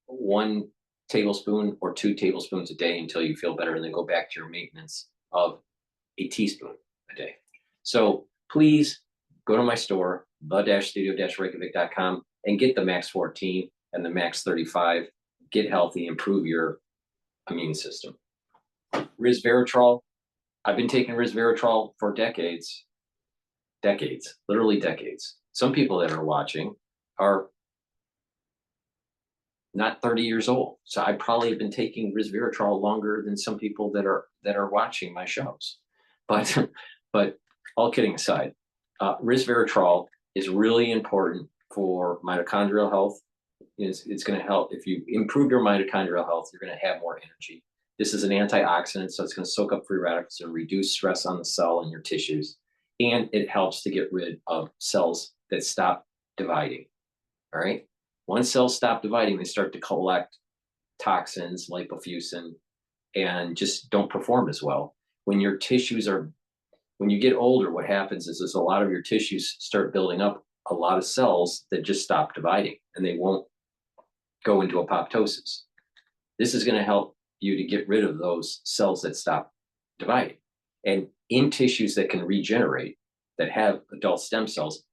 1 tablespoon or 2 tablespoons a day until you feel better, and then go back to your maintenance of a teaspoon a day. So please go to my store, the-studio-reykjavik.com, and get the Max 14 and the Max 35. Get healthy, improve your immune system. Resveratrol. I've been taking resveratrol for decades, literally decades. Some people that are watching are not 30 years old. So I probably have been taking resveratrol longer than some people that are watching my shows. But all kidding aside, resveratrol is really important for mitochondrial health. It's going to help. If you improve your mitochondrial health, you're going to have more energy. This is an antioxidant, so it's going to soak up free radicals and reduce stress on the cell and your tissues. And it helps to get rid of cells that stop dividing. All right. Once cells stop dividing, they start to collect toxins, lipofuscin, and just don't perform as well. When your tissues when you get older, what happens is a lot of your tissues start building up a lot of cells that just stop dividing, and they won't go into apoptosis. This is going to help you to get rid of those cells that stop dividing. And in tissues that can regenerate, that have adult stem cells,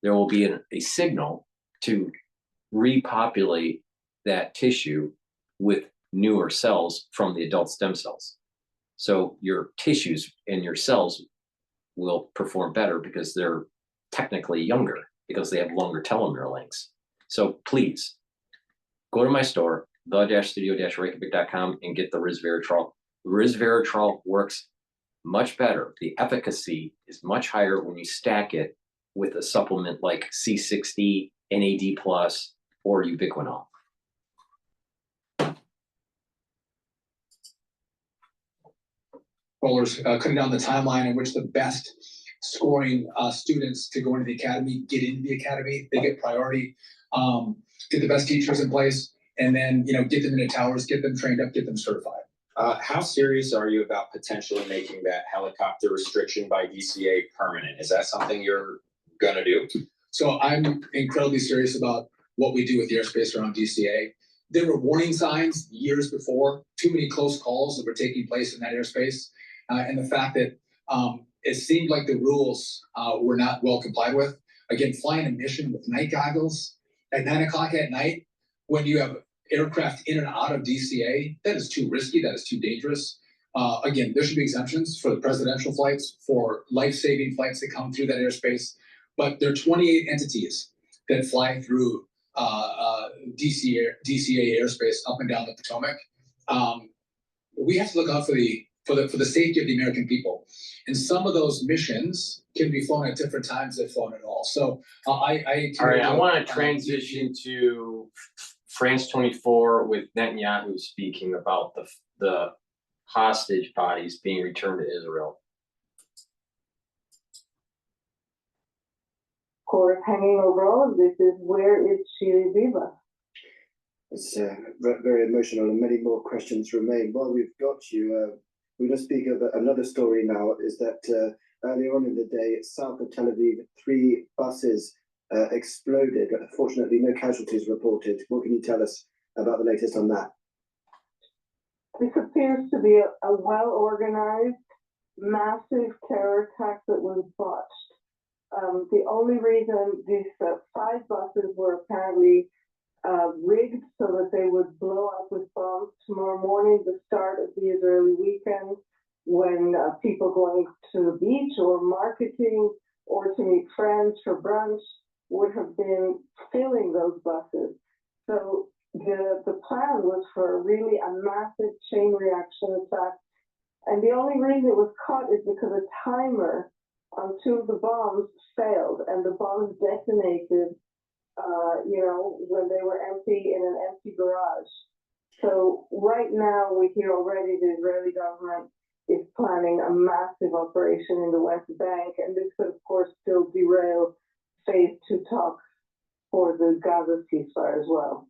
there will be a signal to repopulate that tissue with newer cells from the adult stem cells. So your tissues and your cells will perform better because they're technically younger, because they have longer telomere lengths. So please go to my store, the-studio-reykjavik.com, and get the resveratrol. Resveratrol works much better. The efficacy is much higher when you stack it with a supplement like C60, NAD+, or ubiquinol. Rollers, cutting down the timeline in which the best scoring students to go into the academy get into the academy. They get priority, get the best teachers in place, and then get them into towers, get them trained up, get them certified. How serious are you about potentially making that helicopter restriction by DCA permanent? Is that something you're gonna do? So I'm incredibly serious about what we do with the airspace around DCA. There were warning signs years before, too many close calls that were taking place in that airspace. And the fact that it seemed like the rules were not well complied with. Again, flying a mission with night goggles at 9 o'clock at night when you have aircraft in and out of DCA, that is too risky, that is too dangerous. Again, there should be exemptions for the presidential flights, for life-saving flights that come through that airspace. But there are 28 entities that fly through DCA airspace up and down the Potomac. We have to look out for the safety of the American people. And some of those missions can be flown at different times if flown at all. So all right, I want to transition to France 24 with Netanyahu speaking about the hostage bodies being returned to Israel. Of course, hanging over all of this is, where is Shiri Viva? It's very emotional, and many more questions remain. While we've got you, we're going to speak of another story now, is that earlier on in the day, south of Tel Aviv, 3 buses exploded. Fortunately, no casualties reported. What can you tell us about the latest on that? This appears to be a well-organized, massive terror attack that was botched. The only reason these 5 buses were apparently rigged so that they would blow up with bombs tomorrow morning, the start of the Israeli weekend, when people going to the beach or marketing or to meet friends for brunch would have been filling those buses. So the plan was for really a massive chain reaction attack. And the only reason it was caught is because a timer on 2 of the bombs failed, and the bombs detonated when they were empty in an empty garage. So right now we hear already the Israeli government is planning a massive operation in the West Bank, and this could of course still derail phase 2 talks for the Gaza ceasefire as well.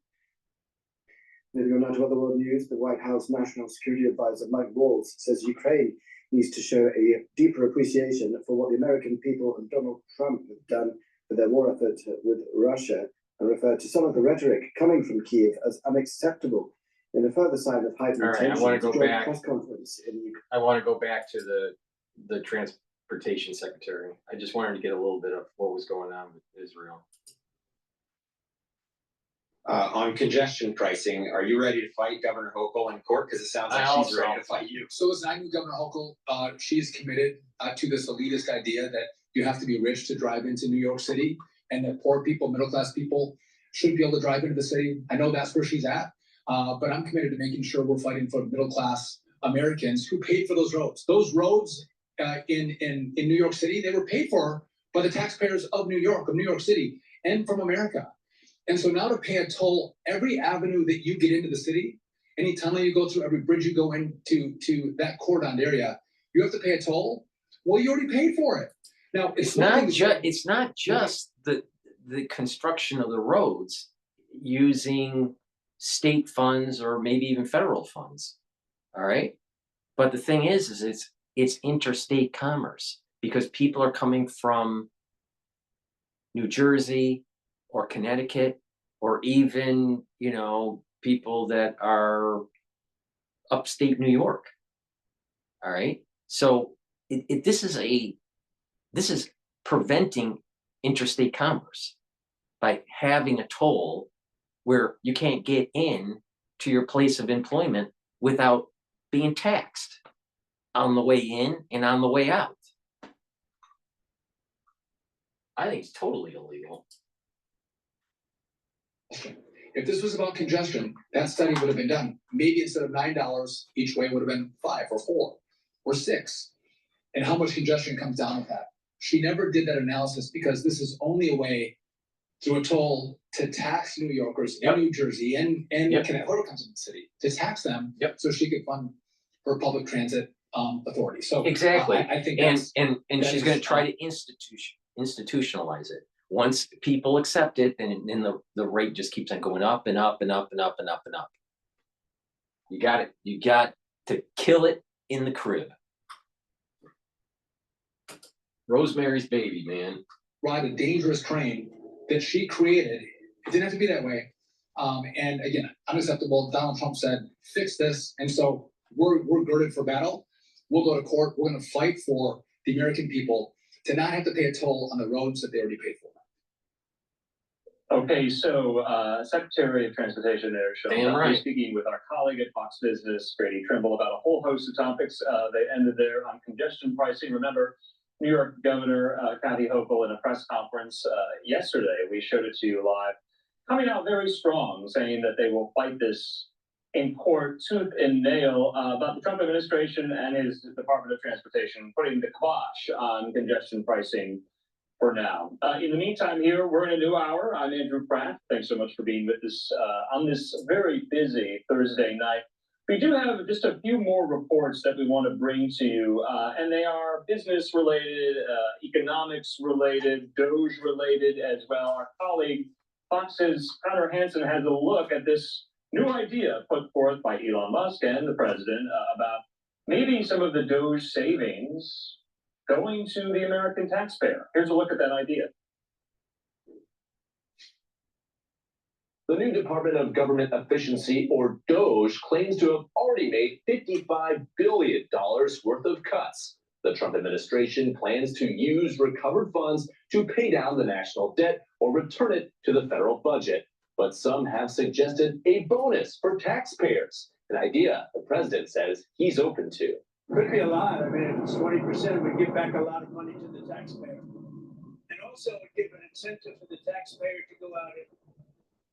Moving on now to other world news, the White House National Security Advisor Mike Waltz says Ukraine needs to show a deeper appreciation for what the American people and Donald Trump have done for their war effort with Russia, and referred to some of the rhetoric coming from Kyiv as unacceptable. In a further sign of heightened All right, I tension, wanna go the joint back. press conference in Ukraine. I want to go back to the transportation secretary. I just wanted to get a little bit of what was going on with Israel. On congestion pricing, are you ready to fight Governor Hochul in court? Because it sounds like I she's also- ready to fight you. So listen, I knew Governor Hochul, she's committed to this elitist idea that you have to be rich to drive into New York City, and that poor people, middle-class people should be able to drive into the city. I know that's where she's at, but I'm committed to making sure we're fighting for middle-class Americans who paid for those roads. Those roads in New York City, they were paid for by the taxpayers of New York City, and from America. And so now to pay a toll every avenue that you get into the city, any tunnel you go through, every bridge you go into that cordoned area, you have to pay a toll. Well, you already paid for it. Now It's not just the construction of the roads using state funds or maybe even federal funds. All right. But the thing is it's interstate commerce, because people are coming from New Jersey or Connecticut, or even, people that are upstate New York. All right. So this is preventing interstate commerce by having a toll where you can't get in to your place of employment without being taxed on the way in and on the way out. I think it's totally illegal. If this was about congestion, that study would have been done. Maybe instead of $9 each way, would have been $5 or $4 or $6. And how much congestion comes down with that? She never did that analysis, because this is only a way through a toll to tax New Yorkers in New Jersey and Connecticut, whoever comes in the city, to tax them, so she could fund her public transit authority. So exactly, I think and that's she's going to try to institutionalize it. Once people accept it, then the rate just keeps on going up and up and up and up and up and up. You got to kill it in the crib. Rosemary's Baby, man. Ride a dangerous train that she created. It didn't have to be that way. And again, unacceptable. Donald Trump said, fix this. And so we're girded for battle. We'll go to court. We're going to fight for the American people to not have to pay a toll on the roads that they already paid for. Okay, so Secretary of Transportation Eric Damn right. Speaking with our colleague at Fox Business, Grady Trimble, about a whole host of topics. They ended there on congestion pricing. Remember, New York Governor Kathy Hochul in a press conference yesterday, we showed it to you live, coming out very strong, saying that they will fight this in court, tooth and nail, about the Trump administration and his Department of Transportation putting the kibosh on congestion pricing for now. In the meantime, here, we're in a new hour. I'm Andrew Pratt. Thanks so much for being with us on this very busy Thursday night. We do have just a few more reports that we want to bring to you, and they are business related, economics related, Doge related as well. Our colleague, Fox's Connor Hansen, has a look at this new idea put forth by Elon Musk and the president about maybe some of the Doge savings going to the American taxpayer. Here's a look at that idea. The new Department of Government Efficiency, or DOGE, claims to have already made $55 billion worth of cuts. The Trump administration plans to use recovered funds to pay down the national debt or return it to the federal budget. But some have suggested a bonus for taxpayers, an idea the president says he's open to. Could be a lot. I mean, if it's 20%, we give back a lot of money to the taxpayer. And also it would give an incentive for the taxpayer to go out and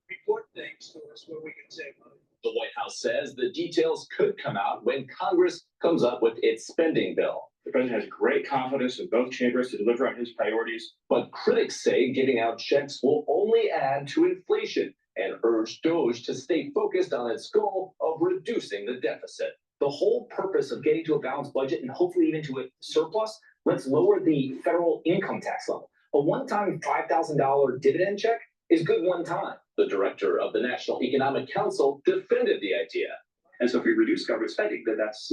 report things to us where we can save money. The White House says the details could come out when Congress comes up with its spending bill. The president has great confidence in both chambers to deliver on his priorities. But critics say giving out checks will only add to inflation and urge DOGE to stay focused on its goal of reducing the deficit. The whole purpose of getting to a balanced budget and hopefully even to a surplus, let's lower the federal income tax level. A one-time $5,000 dividend check is good one time. The director of the National Economic Council defended the idea. And so if you reduce government spending, then that's,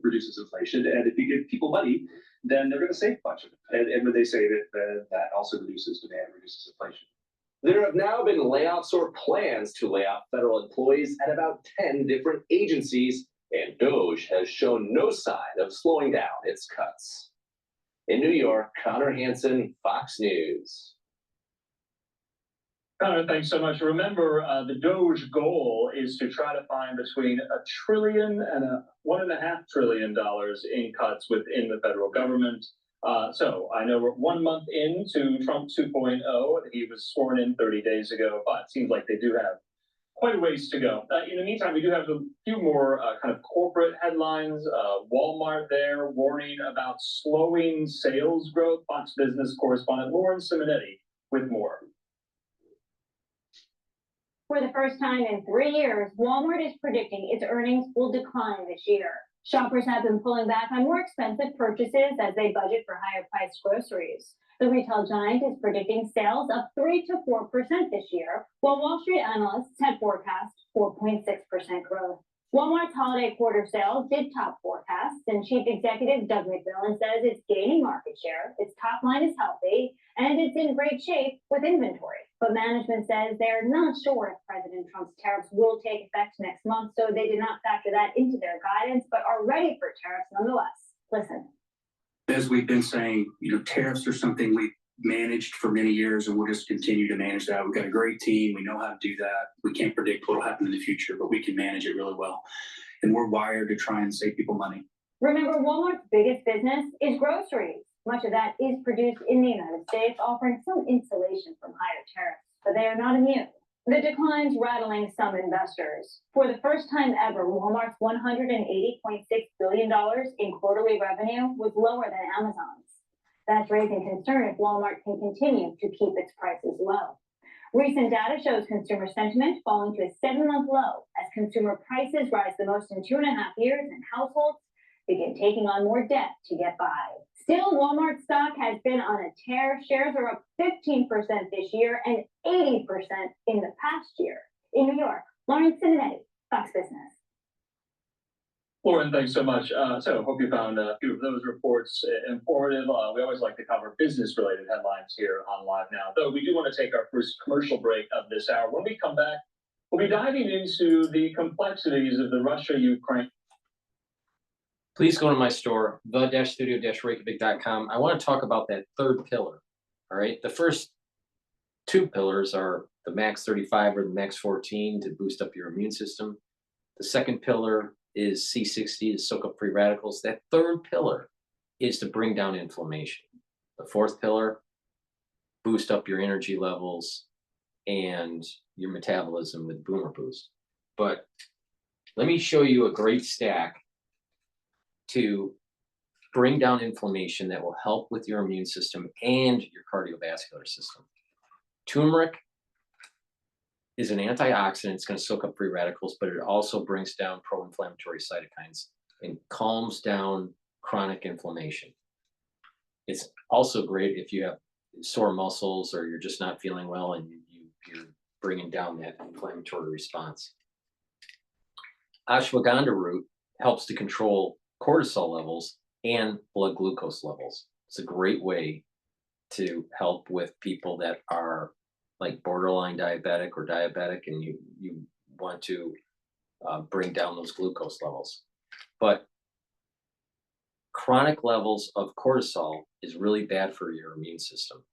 reduces inflation. And if you give people money, then they're going to save a bunch of it. And when they save it, then that also reduces demand, reduces inflation. There have now been layoffs or plans to lay off federal employees at about 10 different agencies, and DOGE has shown no sign of slowing down its cuts. In New York, Connor Hansen, Fox News. Connor, thanks so much. Remember, the DOGE goal is to try to find between $1 trillion and $1.5 trillion in cuts within the federal government. So I know we're 1 month into Trump 2.0. He was sworn in 30 days ago, but it seems like they do have quite a ways to go. In the meantime, we do have a few more kind of corporate headlines. Walmart there warning about slowing sales growth. Fox Business correspondent Lauren Simonetti with more. For the first time in 3 years, Walmart is predicting its earnings will decline this year. Shoppers have been pulling back on more expensive purchases as they budget for higher priced groceries. The retail giant is predicting sales up 3 to 4% this year, while Wall Street analysts had forecast 4.6% growth. Walmart's holiday quarter sales did top forecasts, and Chief Executive Doug McMillon says it's gaining market share, its top line is healthy, and it's in great shape with inventory. But management says they're not sure if President Trump's tariffs will take effect next month, so they did not factor that into their guidance, but are ready for tariffs nonetheless. Listen. As we've been saying, tariffs are something we've managed for many years, and we'll just continue to manage that. We've got a great team. We know how to do that. We can't predict what will happen in the future, but we can manage it really well. And we're wired to try and save people money. Remember, Walmart's biggest business is groceries. Much of that is produced in the United States, offering some insulation from higher tariffs, but they are not immune. The decline's rattling some investors. For the first time ever, Walmart's $180.6 billion in quarterly revenue was lower than Amazon's. That's raising concern if Walmart can continue to keep its prices low. Recent data shows consumer sentiment falling to a 7-month low as consumer prices rise the most in 2.5 years and households begin taking on more debt to get by. Still, Walmart stock has been on a tear. Shares are up 15% this year and 80% in the past year. In New York, Lauren Simonetti, Fox Business. Lauren, thanks so much. So hope you found a few of those reports informative. We always like to cover business-related headlines here on Live Now, though we do want to take our first commercial break of this hour. When we come back, we'll be diving into the complexities of the Russia-Ukraine. Please go to my store, the-studio-reykjavik.com. I want to talk about that third pillar. All right. The first two pillars are the Max 35 or the Max 14 to boost up your immune system. The second pillar is C60 to soak up free radicals. That third pillar is to bring down inflammation. The fourth pillar, boost up your energy levels and your metabolism with Boomer Boost. But let me show you a great stack to bring down inflammation that will help with your immune system and your cardiovascular system. Turmeric is an antioxidant. It's going to soak up free radicals, but it also brings down pro-inflammatory cytokines and calms down chronic inflammation. It's also great if you have sore muscles or you're just not feeling well and you're bringing down that inflammatory response. Ashwagandha root helps to control cortisol levels and blood glucose levels. It's a great way to help with people that are like borderline diabetic or diabetic and you want to bring down those glucose levels. But chronic levels of cortisol is really bad for your immune system.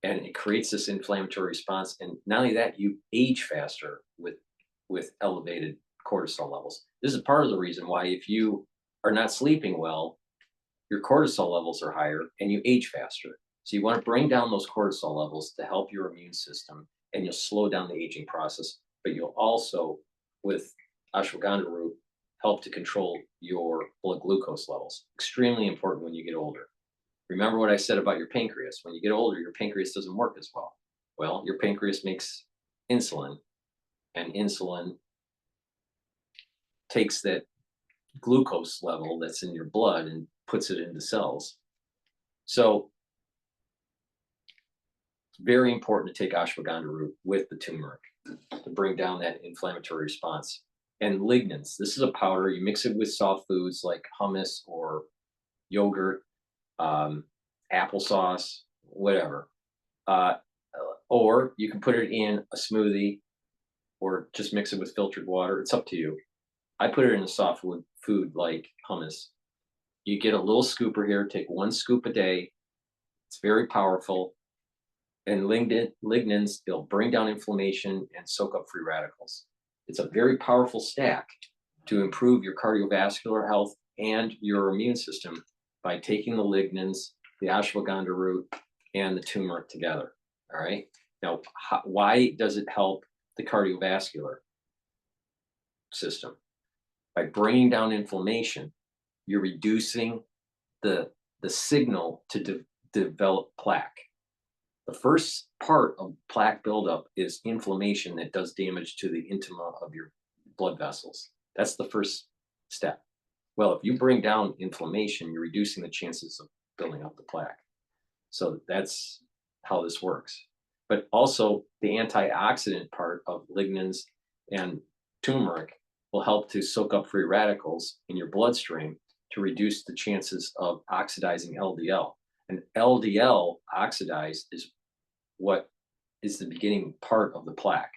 And it creates this inflammatory response. And not only that, you age faster with elevated cortisol levels. This is part of the reason why if you are not sleeping well, your cortisol levels are higher and you age faster. So you want to bring down those cortisol levels to help your immune system and you'll slow down the aging process, but you'll also, with ashwagandha root, help to control your blood glucose levels. Extremely important when you get older. Remember what I said about your pancreas. When you get older, your pancreas doesn't work as well. Well, your pancreas makes insulin, and insulin takes that glucose level that's in your blood and puts it into cells. So it's very important to take ashwagandha root with the turmeric to bring down that inflammatory response. and lignans. This is a powder. You mix it with soft foods like hummus or yogurt, applesauce, whatever. Or you can put it in a smoothie or just mix it with filtered water. It's up to you. I put it in a soft food like hummus. You get a little scooper here, take 1 scoop a day. It's very powerful. And lignans, they'll bring down inflammation and soak up free radicals. It's a very powerful stack to improve your cardiovascular health and your immune system by taking the lignans, the ashwagandha root, and the turmeric together. All right. Now, why does it help the cardiovascular system? By bringing down inflammation, you're reducing the signal to develop plaque. The first part of plaque buildup is inflammation that does damage to the intima of your blood vessels. That's the first step. Well, if you bring down inflammation, you're reducing the chances of building up the plaque. So that's how this works. But also the antioxidant part of lignans and turmeric will help to soak up free radicals in your bloodstream to reduce the chances of oxidizing LDL. And LDL oxidized is what is the beginning part of the plaque.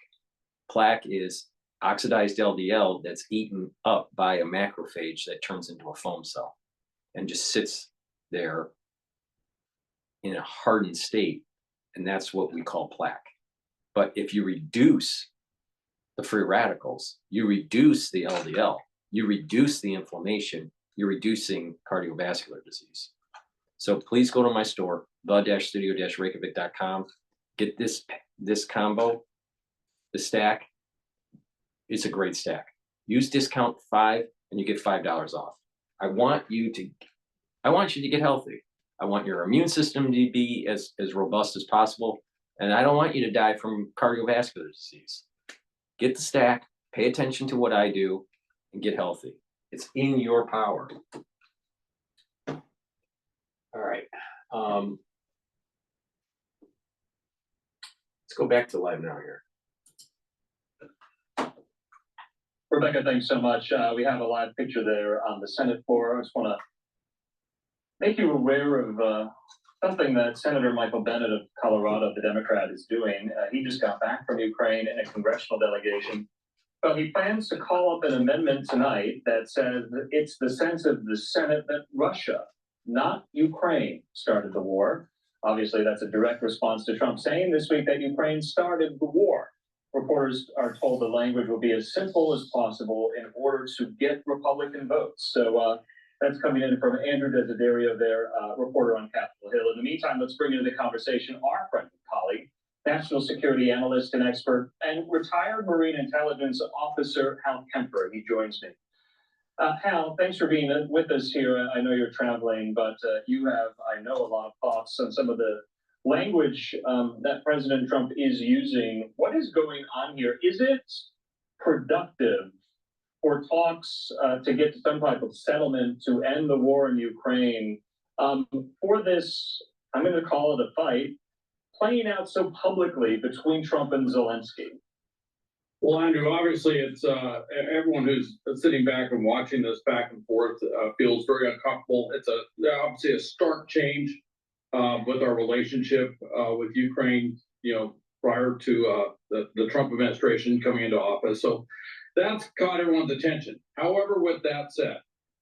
Plaque is oxidized LDL that's eaten up by a macrophage that turns into a foam cell and just sits there in a hardened state. And that's what we call plaque. But if you reduce the free radicals, you reduce the LDL, you reduce the inflammation, you're reducing cardiovascular disease. So please go to my store, the-studio-reykjavik.com. Get this combo, the stack. It's a great stack. Use discount 5 and you get $5 off. I want you to get healthy. I want your immune system to be as robust as possible. And I don't want you to die from cardiovascular disease. Get the stack, pay attention to what I do, and get healthy. It's in your power. All right. Let's go back to live now here. Rebecca, thanks so much. We have a live picture there on the Senate floor. I just want to make you aware of something that Senator Michael Bennet of Colorado, the Democrat, is doing. He just got back from Ukraine in a congressional delegation. But he plans to call up an amendment tonight that says that it's the sense of the Senate that Russia, not Ukraine, started the war. Obviously, that's a direct response to Trump saying this week that Ukraine started the war. Reporters are told the language will be as simple as possible in order to get Republican votes. So that's coming in from Andrew Desiderio there, reporter on Capitol Hill. In the meantime, let's bring into the conversation our friend and colleague, national security analyst and expert, and retired Marine intelligence officer Hal Kemper. He joins me. Hal, thanks for being with us here. I know you're traveling, but you have, I know, a lot of thoughts on some of the language that President Trump is using. What is going on here? Is it productive for talks to get to some type of settlement to end the war in Ukraine for this, I'm going to call it a fight, playing out so publicly between Trump and Zelensky? Well, Andrew, obviously it's everyone who's sitting back and watching this back and forth feels very uncomfortable. It's obviously a stark change with our relationship with Ukraine, prior to the Trump administration coming into office. So that's caught everyone's attention. However, with that said,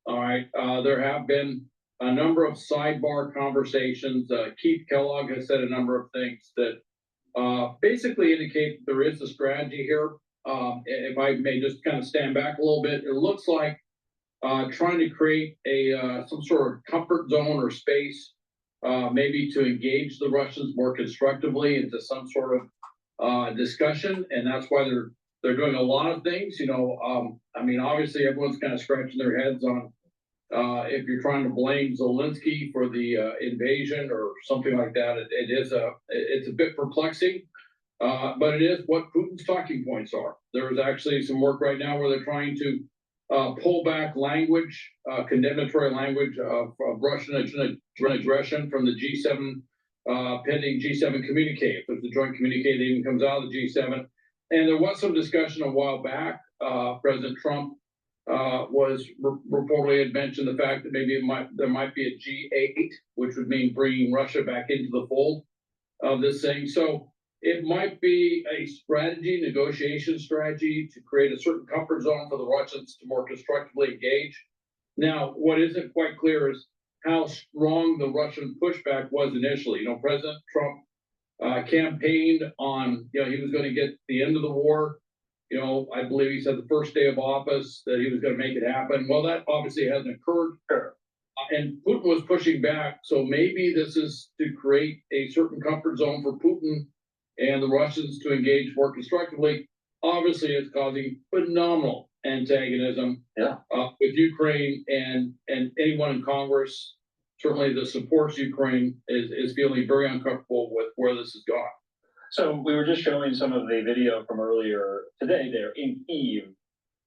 all right, there have been a number of sidebar conversations. Keith Kellogg has said a number of things that basically indicate that there is a strategy here. If I may just kind of stand back a little bit, it looks like trying to create some sort of comfort zone or space, maybe to engage the Russians more constructively into some sort of discussion, and that's why they're doing a lot of things. I mean, obviously everyone's kind of scratching their heads on if you're trying to blame Zelensky for the invasion or something like that. It's a bit perplexing. But it is what Putin's talking points are. There's actually some work right now where they're trying to pull back language, condemnatory language of Russian aggression from the G7, pending G7 communique. There's a joint communique that even comes out of the G7. And there was some discussion a while back President Trump was reportedly had mentioned the fact that maybe there might be a G8, which would mean bringing Russia back into the fold of this thing. So it might be a strategy, negotiation strategy, to create a certain comfort zone for the Russians to more constructively engage. Now, what isn't quite clear is how strong the Russian pushback was initially. You know, President Trump campaigned on, you know, he was going to get the end of the war. You know, I believe he said the first day of office that he was going to make it happen. Well, that obviously hasn't occurred. And Putin was pushing back. So maybe this is to create a certain comfort zone for Putin and the Russians to engage more constructively. Obviously, it's causing phenomenal antagonism with Ukraine, and anyone in Congress, certainly that supports Ukraine, is feeling very uncomfortable with where this has gone. So we were just showing some of the video from earlier today there in Kyiv.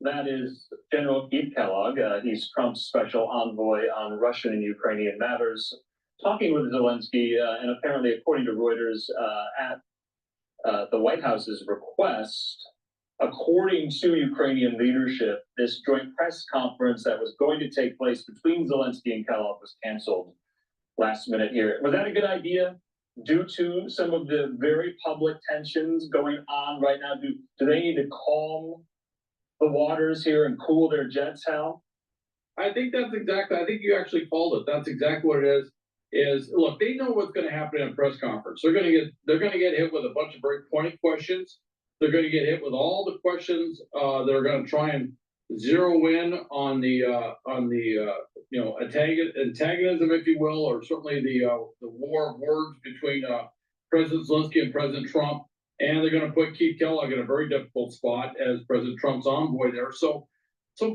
That is General Keith Kellogg. He's Trump's special envoy on Russian and Ukrainian matters, talking with Zelensky, and apparently, according to Reuters, at the White House's request, according to Ukrainian leadership, this joint press conference that was going to take place between Zelensky and Kellogg was canceled last minute here. Was that a good idea? Due to some of the very public tensions going on right now, do they need to calm the waters here and cool their jets, Hal? I think you actually called it. That's exactly what it is look, they know what's going to happen in a press conference. They're going to get hit with a bunch of very pointed questions. They're going to get hit with all the questions that are going to try and zero in on the you know, antagonism, if you will, or certainly the war of words between President Zelensky and President Trump. And they're going to put Keith Kellogg in a very difficult spot as President Trump's envoy there. So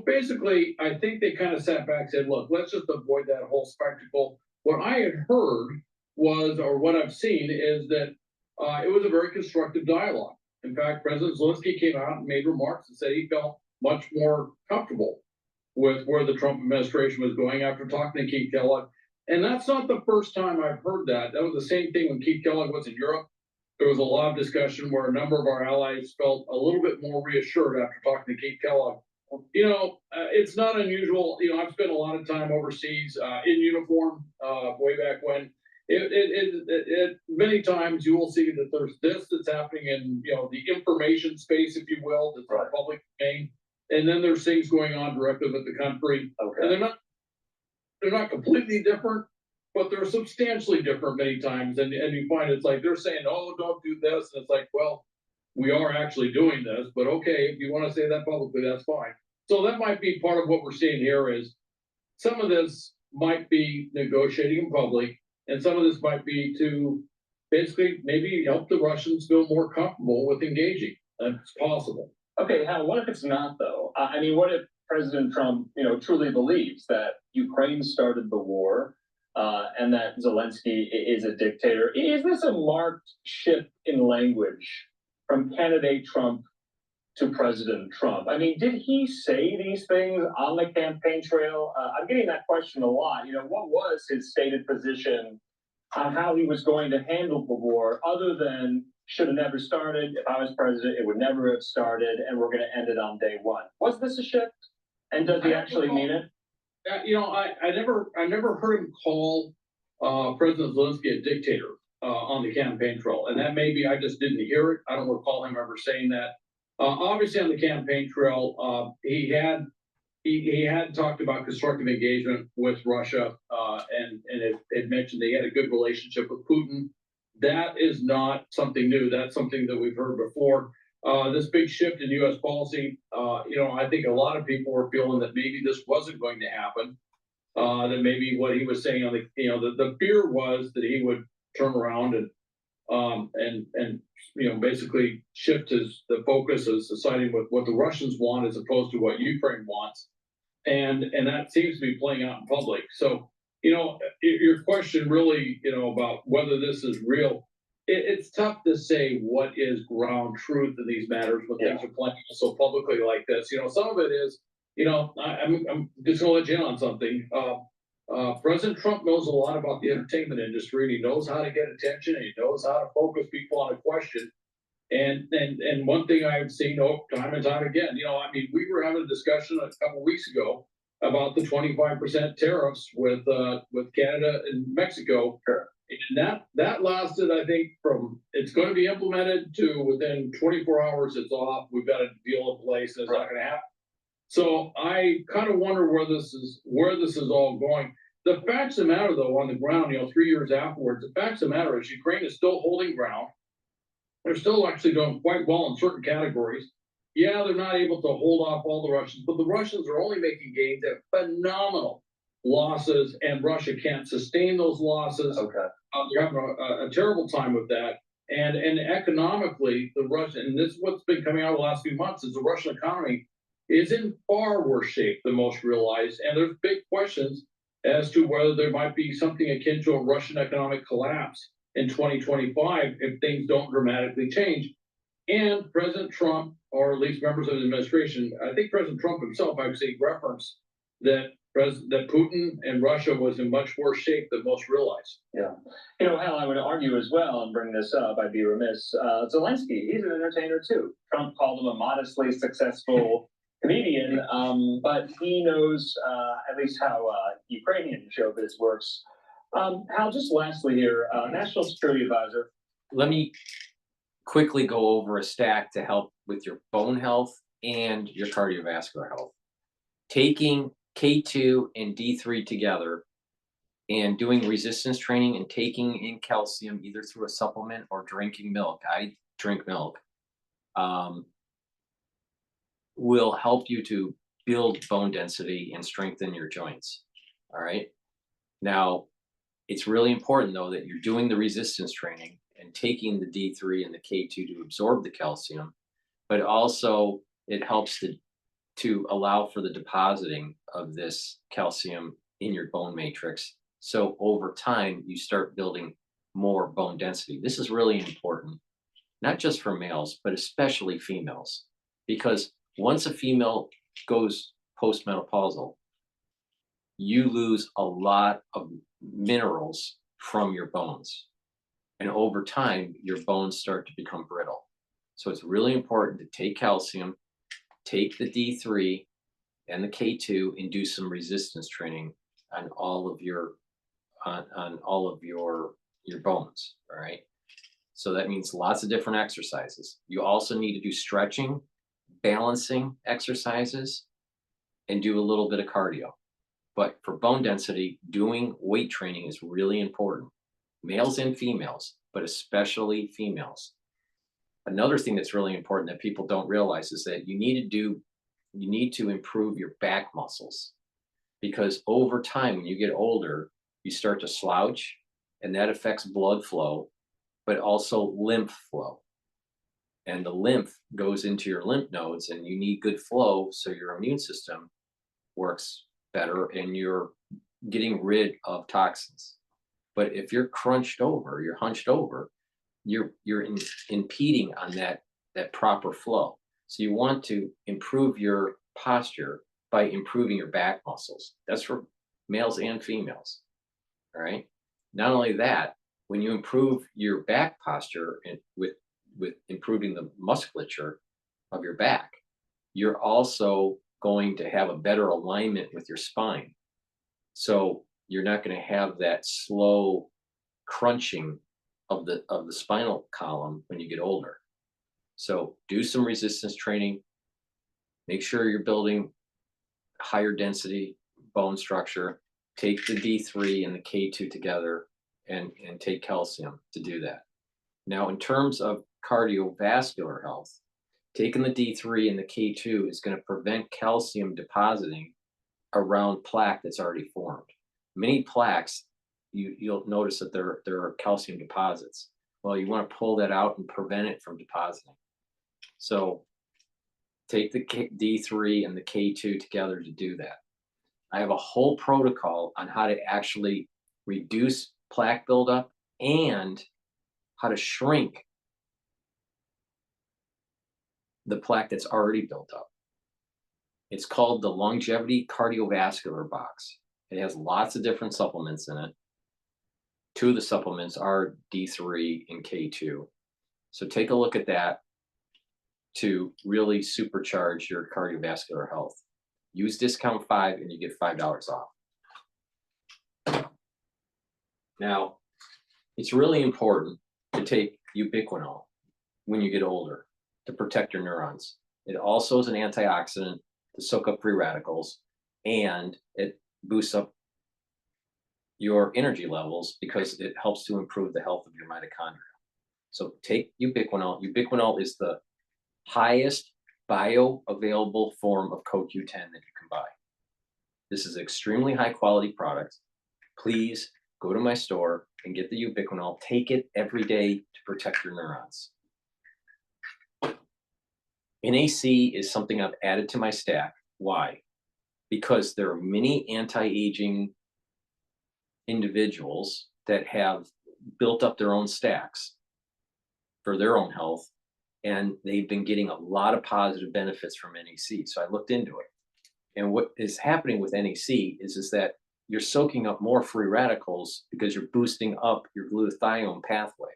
basically, I think they kind of sat back and said, look, let's just avoid that whole spectacle. What I had heard was, or what I've seen, is that it was a very constructive dialogue. In fact, President Zelensky came out and made remarks and said he felt much more comfortable with where the Trump administration was going after talking to Keith Kellogg. And that's not the first time I've heard that. That was the same thing when Keith Kellogg was in Europe. There was a lot of discussion where a number of our allies felt a little bit more reassured after talking to Keith Kellogg. You know, it's not unusual. You know, I've spent a lot of time overseas in uniform way back when. Many times you will see that there's this that's happening in, you know, the information space, if you will, that's the public domain, and then there's things going on directly with the country, and they're not completely different, but they're substantially different many times. And you find it's like they're saying, "Oh, don't do this," and it's like, well, we are actually doing this, but okay, if you want to say that publicly, that's fine. So that might be part of what we're seeing here is some of this might be negotiating in public, and some of this might be to basically maybe help the Russians feel more comfortable with engaging. It's possible. Okay, Hal, what if it's not, though? I mean, what if President Trump, you know, truly believes that Ukraine started the war and that Zelensky is a dictator? Is this a marked shift in language from candidate Trump to President Trump? I mean, did he say these things on the campaign trail? I'm getting that question a lot. You know, what was his stated position on how he was going to handle the war, other than should have never started. If I was president, it would never have started, and we're going to end it on day one. Was this a shift? And does he actually mean it? You know, I never heard him call President Zelensky a dictator on the campaign trail, and that maybe I just didn't hear it. I don't recall him ever saying that. Obviously, on the campaign trail, he had talked about constructive engagement with Russia, and it mentioned they had a good relationship with Putin. That is not something new. That's something that we've heard before. This big shift in U.S. policy, you know, I think a lot of people were feeling that maybe this wasn't going to happen. That maybe what he was saying on the, you know, the fear was that he would turn around and you know, basically shift the focus as deciding what the Russians want as opposed to what Ukraine wants, and that seems to be playing out in public. So, you know, your question really, you know, about whether this is real, it's tough to say what is ground truth in these matters when things are playing so publicly like this. You know, some of it is, you know, I'm just gonna let you in on something. President Trump knows a lot about the entertainment industry, and he knows how to get attention, and he knows how to focus people on a question. And one thing I've seen time and time again, I mean, we were having a discussion a couple weeks ago about the 25% tariffs with Canada and Mexico. Sure. And that lasted, I think, from it's going to be implemented to within 24 hours it's off. We've got a deal in place, and it's not going to happen. So I kind of wonder where this is all going. The facts of the matter, though, on the ground, 3 years afterwards, the facts of the matter is Ukraine is still holding ground. They're still actually doing quite well in certain categories. Yeah, they're not able to hold off all the Russians, but the Russians are only making gains at phenomenal losses, and Russia can't sustain those losses. Okay. They're having a terrible time with that. And economically, and this is what's been coming out the last few months, is the Russian economy is in far worse shape than most realize. And there's big questions as to whether there might be something akin to a Russian economic collapse in 2025 if things don't dramatically change. And President Trump, or at least members of his administration, I think President Trump himself actually referenced that Putin and Russia was in much worse shape than most realize. Yeah. Hal, I would argue as well, and bring this up, I'd be remiss. Zelensky, he's an entertainer too. Trump called him a modestly successful comedian, but he knows at least how Ukrainian showbiz works. Hal, just lastly here, National Security Advisor. Let me quickly go over a stack to help with your bone health and your cardiovascular health. Taking K2 and D3 together and doing resistance training and taking in calcium either through a supplement or drinking milk. I drink milk. Will help you to build bone density and strengthen your joints. All right. Now, it's really important though that you're doing the resistance training and taking the D3 and the K2 to absorb the calcium, but also it helps to allow for the depositing of this calcium in your bone matrix. So over time, you start building more bone density. This is really important, not just for males, but especially females, because once a female goes postmenopausal, you lose a lot of minerals from your bones. And over time, your bones start to become brittle. So it's really important to take calcium, take the D3 and the K2 and do some resistance training on all of your your bones. All right. So that means lots of different exercises. You also need to do stretching, balancing exercises, and do a little bit of cardio. But for bone density, doing weight training is really important. Males and females, but especially females. Another thing that's really important that people don't realize is that you need to improve your back muscles, because over time, when you get older, you start to slouch, and that affects blood flow, but also lymph flow. And the lymph goes into your lymph nodes, and you need good flow so your immune system works better and you're getting rid of toxins. But if you're hunched over, you're impeding on that proper flow. So you want to improve your posture by improving your back muscles. That's for males and females. All right. Not only that, when you improve your back posture and with improving the musculature of your back, you're also going to have a better alignment with your spine. So you're not going to have that slow crunching of the spinal column when you get older. So do some resistance training. Make sure you're building higher density bone structure. Take the D3 and the K2 together and take calcium to do that. Now, in terms of cardiovascular health, taking the D3 and the K2 is going to prevent calcium depositing around plaque that's already formed. Many plaques, you'll notice that there are calcium deposits. Well, you want to pull that out and prevent it from depositing. So take the D3 and the K2 together to do that. I have a whole protocol on how to actually reduce plaque buildup and how to shrink the plaque that's already built up. It's called the Longevity Cardiovascular Box. It has lots of different supplements in it. Two of the supplements are D3 and K2. So take a look at that to really supercharge your cardiovascular health. Use discount 5 and you get $5 off. Now, it's really important to take ubiquinol when you get older to protect your neurons. It also is an antioxidant to soak up free radicals, and it boosts up your energy levels because it helps to improve the health of your mitochondria. So take ubiquinol. Ubiquinol is the highest bioavailable form of CoQ10 that you can buy. This is extremely high quality product. Please go to my store and get the ubiquinol. Take it every day to protect your neurons. NAC is something I've added to my stack. Why? Because there are many anti-aging individuals that have built up their own stacks for their own health, and they've been getting a lot of positive benefits from NAC. So I looked into it. And what is happening with NAC is that you're soaking up more free radicals because you're boosting up your glutathione pathway.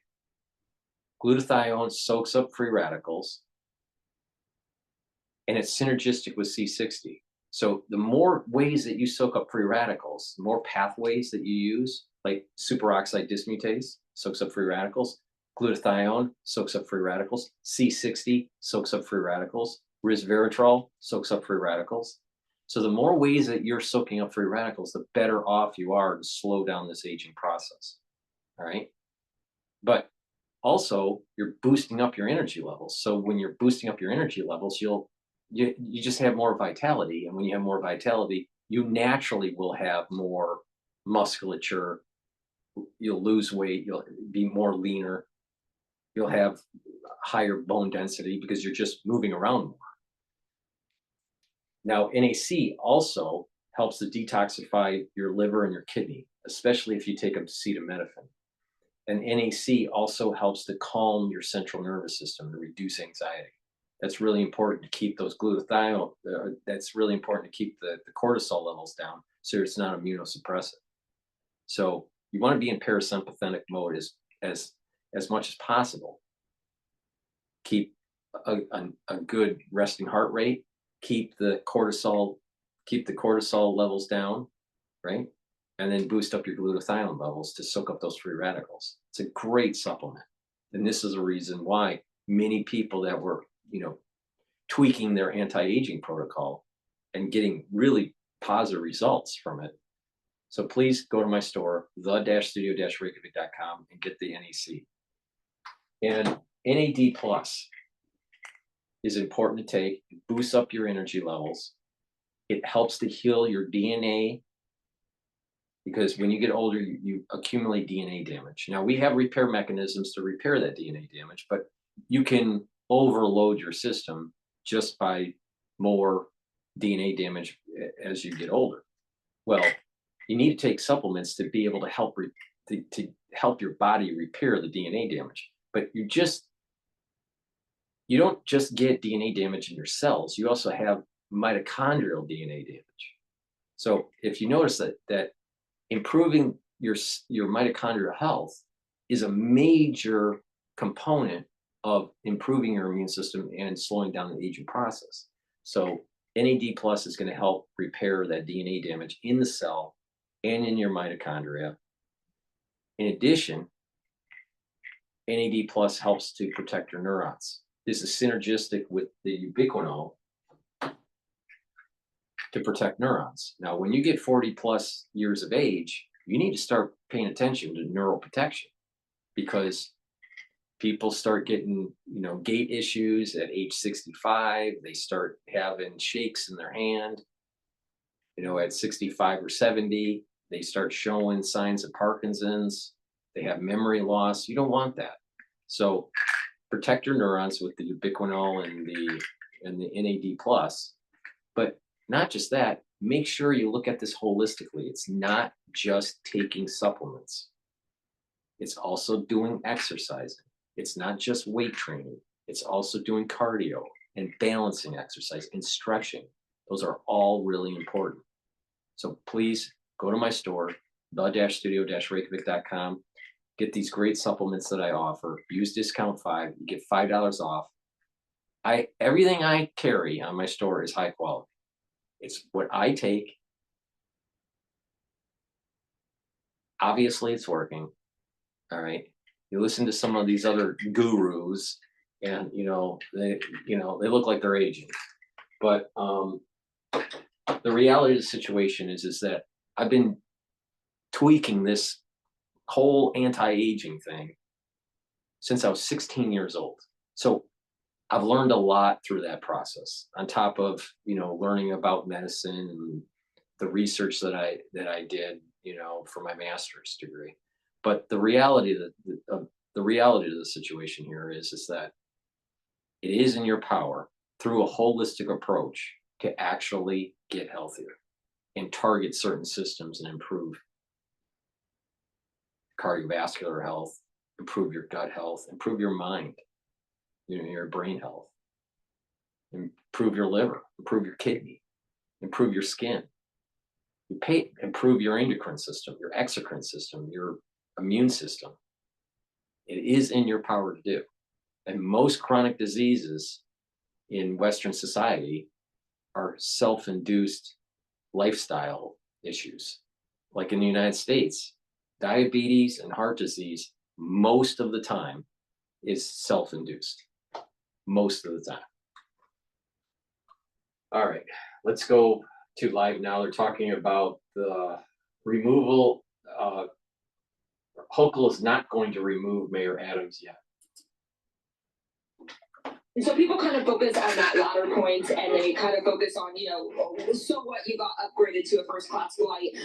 Glutathione soaks up free radicals, and it's synergistic with C60. So the more ways that you soak up free radicals, the more pathways that you use, like superoxide dismutase soaks up free radicals, glutathione soaks up free radicals, C60 soaks up free radicals, resveratrol soaks up free radicals. So the more ways that you're soaking up free radicals, the better off you are to slow down this aging process. All right. But also you're boosting up your energy levels. So when you're boosting up your energy levels, you just have more vitality. And when you have more vitality, you naturally will have more musculature. You'll lose weight. You'll be more leaner. You'll have higher bone density because you're just moving around more. Now, NAC also helps to detoxify your liver and your kidney, especially if you take acetaminophen. And NAC also helps to calm your central nervous system and reduce anxiety. That's really important to keep those glutathione, that's really important to keep the cortisol levels down so it's not immunosuppressive. So you want to be in parasympathetic mode as much as possible. Keep a good resting heart rate, keep the cortisol levels down, right? And then boost up your glutathione levels to soak up those free radicals. It's a great supplement. And this is a reason why many people that were, tweaking their anti-aging protocol and getting really positive results from it. So please go to my store, the-studio-reykjavik.com, and get the NAC. And NAD plus is important to take. It boosts up your energy levels. It helps to heal your DNA, because when you get older, you accumulate DNA damage. Now, we have repair mechanisms to repair that DNA damage, but you can overload your system just by more DNA damage as you get older. Well, you need to take supplements to be able to help to help your body repair the DNA damage. But you don't just get DNA damage in your cells. You also have mitochondrial DNA damage. So if you notice that improving your mitochondrial health is a major component of improving your immune system and slowing down the aging process. So NAD plus is going to help repair that DNA damage in the cell and in your mitochondria. In addition, NAD plus helps to protect your neurons. This is synergistic with the ubiquinol to protect neurons. Now, when you get 40 plus years of age, you need to start paying attention to neural protection, because people start getting, gait issues at age 65. They start having shakes in their hand. At 65 or 70, they start showing signs of Parkinson's. They have memory loss. You don't want that. So protect your neurons with the ubiquinol and the NAD plus. But not just that, make sure you look at this holistically. It's not just taking supplements. It's also doing exercising. It's not just weight training. It's also doing cardio and balancing exercise and stretching. Those are all really important. So please go to my store, the-studio-reykjavik.com. get these great supplements that I offer. Use discount 5, you get $5 off. Everything I carry on my store is high quality. It's what I take. Obviously, it's working. All right. You listen to some of these other gurus, and they look like they're aging. But the reality of the situation is that I've been tweaking this whole anti-aging thing since I was 16 years old. So I've learned a lot through that process, on top of learning about medicine and the research that I did for my master's degree. But the reality of the situation here is that it is in your power through a holistic approach to actually get healthier and target certain systems and improve cardiovascular health, improve your gut health, improve your mind, your brain health, improve your liver, improve your kidney, improve your skin, improve your endocrine system, your exocrine system, your immune system. It is in your power to do. And most chronic diseases in Western society are self-induced lifestyle issues. Like in the United States, diabetes and heart disease, most of the time, is self-induced. Most of the time. All right, let's go to live now. They're talking about the removal. Hochul is not going to remove Mayor Adams yet. And so people kind of focus on that latter point, and they kind of focus on, so what, you got upgraded to a first class flight,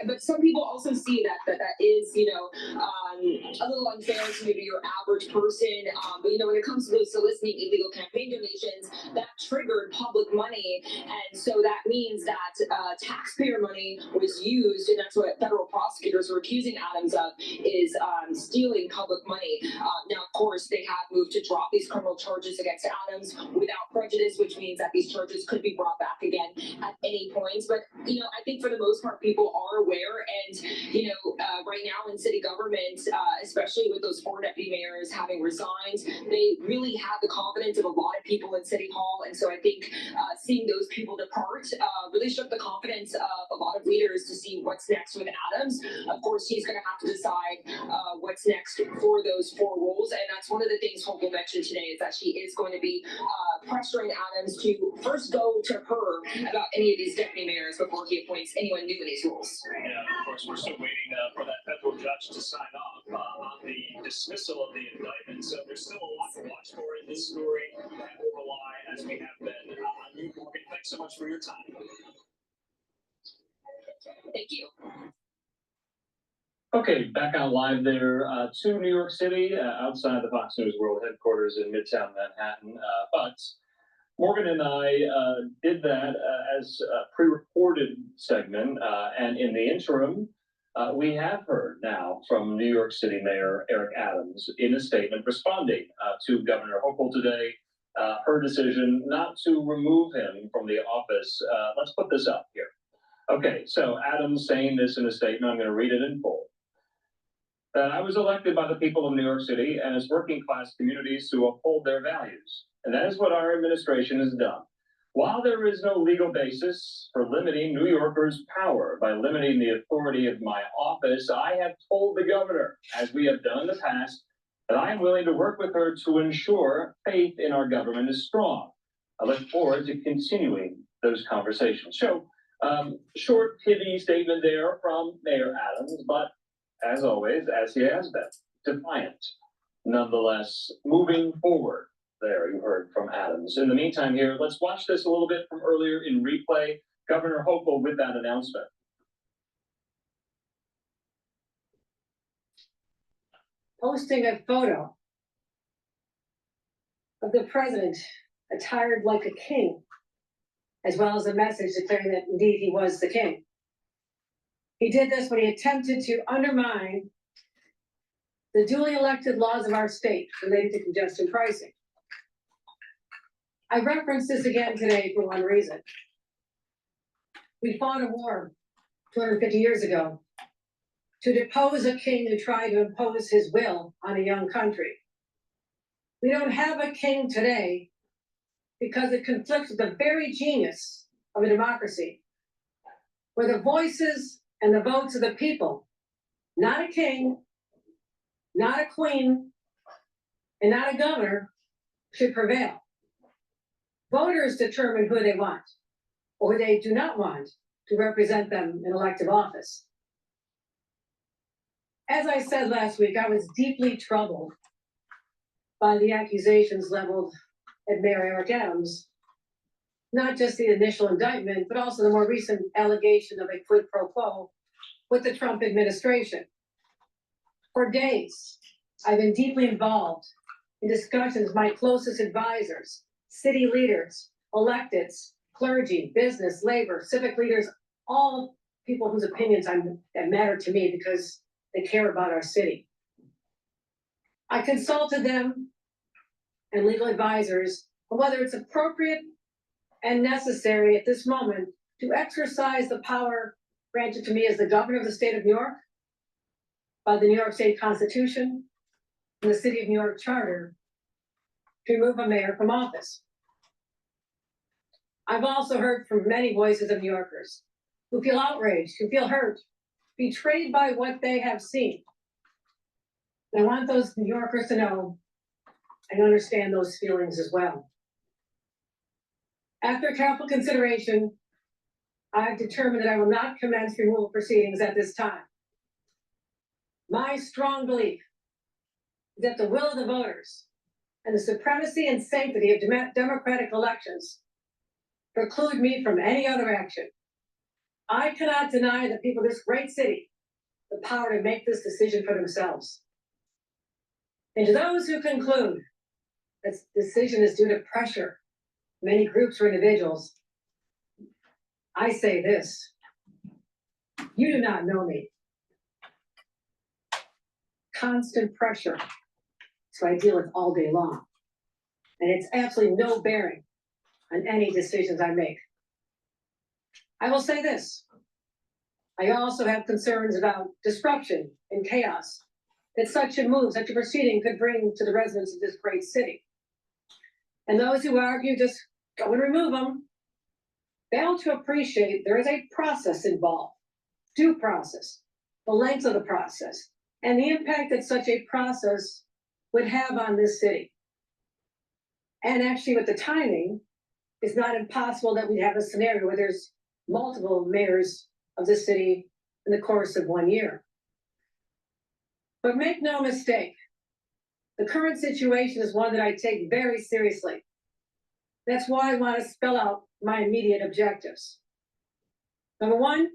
but some people also see that is, a little unfair to maybe your average person. But when it comes to those soliciting illegal campaign donations, that triggered public money. And so that means that taxpayer money was used, and that's what federal prosecutors were accusing Adams of, is stealing public money. Now, of course, they have moved to drop these criminal charges against Adams without prejudice, which means that these charges could be brought back again at any point. But, I think for the most part, people are aware. And, right now in city government, especially with those 4 deputy mayors having resigned, they really have the confidence of a lot of people in City Hall. And so I think seeing those people depart really shook the confidence of a lot of leaders to see what's next with Adams. Of course, he's going to have to decide what's next for those 4 roles. And that's one of the things Hochul mentioned today, is that she is going to be pressuring Adams to first go to her about any of these deputy mayors before he appoints anyone new in these roles. Yeah, of course, we're still waiting for that federal judge to sign off on the dismissal of the indictment. So there's still a lot to watch for in this story. And we'll rely, as we have been, on you, Morgan. Thanks so much for your time. Thank you. Okay, back on live there to New York City, outside the Fox News World headquarters in Midtown Manhattan. But Morgan and I did that as a pre-recorded segment, and in the interim, we have heard now from New York City Mayor Eric Adams in a statement responding to Governor Hochul today, her decision not to remove him from the office. Let's put this up here. Okay, so Adams saying this in a statement, I'm going to read it in full. I was elected by the people of New York City and its working class communities to uphold their values. And that is what our administration has done. While there is no legal basis for limiting New Yorkers' power by limiting the authority of my office, I have told the governor, as we have done in the past, that I am willing to work with her to ensure faith in our government is strong. I look forward to continuing those conversations. So, short, pithy statement there from Mayor Adams, but as always, as he has been, defiant. Nonetheless, moving forward, there you heard from Adams. In the meantime here, let's watch this a little bit from earlier in replay. Governor Hochul with that announcement. Posting a photo of the president attired like a king, as well as a message declaring that indeed he was the king. He did this when he attempted to undermine the duly elected laws of our state related to congestion pricing. I reference this again today for one reason. We fought a war 250 years ago to depose a king who tried to impose his will on a young country. We don't have a king today because it conflicts with the very genius of a democracy, where the voices and the votes of the people, not a king, not a queen, and not a governor, should prevail. Voters determine who they want or who they do not want to represent them in elective office. As I said last week, I was deeply troubled by the accusations leveled at Mayor Eric Adams, not just the initial indictment, but also the more recent allegation of a quid pro quo with the Trump administration. For days, I've been deeply involved in discussions with my closest advisors, city leaders, electeds, clergy, business, labor, civic leaders, all people whose opinions that matter to me because they care about our city. I consulted them and legal advisors on whether it's appropriate and necessary at this moment to exercise the power granted to me as the governor of the state of New York by the New York State Constitution and the City of New York Charter to remove a mayor from office. I've also heard from many voices of New Yorkers who feel outraged, who feel hurt, betrayed by what they have seen. And I want those New Yorkers to know and understand those feelings as well. After careful consideration, I've determined that I will not commence removal proceedings at this time. My strong belief is that the will of the voters and the supremacy and sanctity of democratic elections preclude me from any other action. I cannot deny the people of this great city the power to make this decision for themselves. And to those who conclude this decision is due to pressure, many groups or individuals, I say this: you do not know me. Constant pressure, so I deal with all day long. And it's absolutely no bearing on any decisions I make. I will say this: I also have concerns about disruption and chaos that such a move, such a proceeding could bring to the residents of this great city. And those who argue just go and remove them fail to appreciate there is a process involved, due process, the length of the process, and the impact that such a process would have on this city. And actually with the timing, it's not impossible that we have a scenario where there's multiple mayors of the city in the course of 1 year. But make no mistake, the current situation is one that I take very seriously. That's why I want to spell out my immediate objectives. Number one,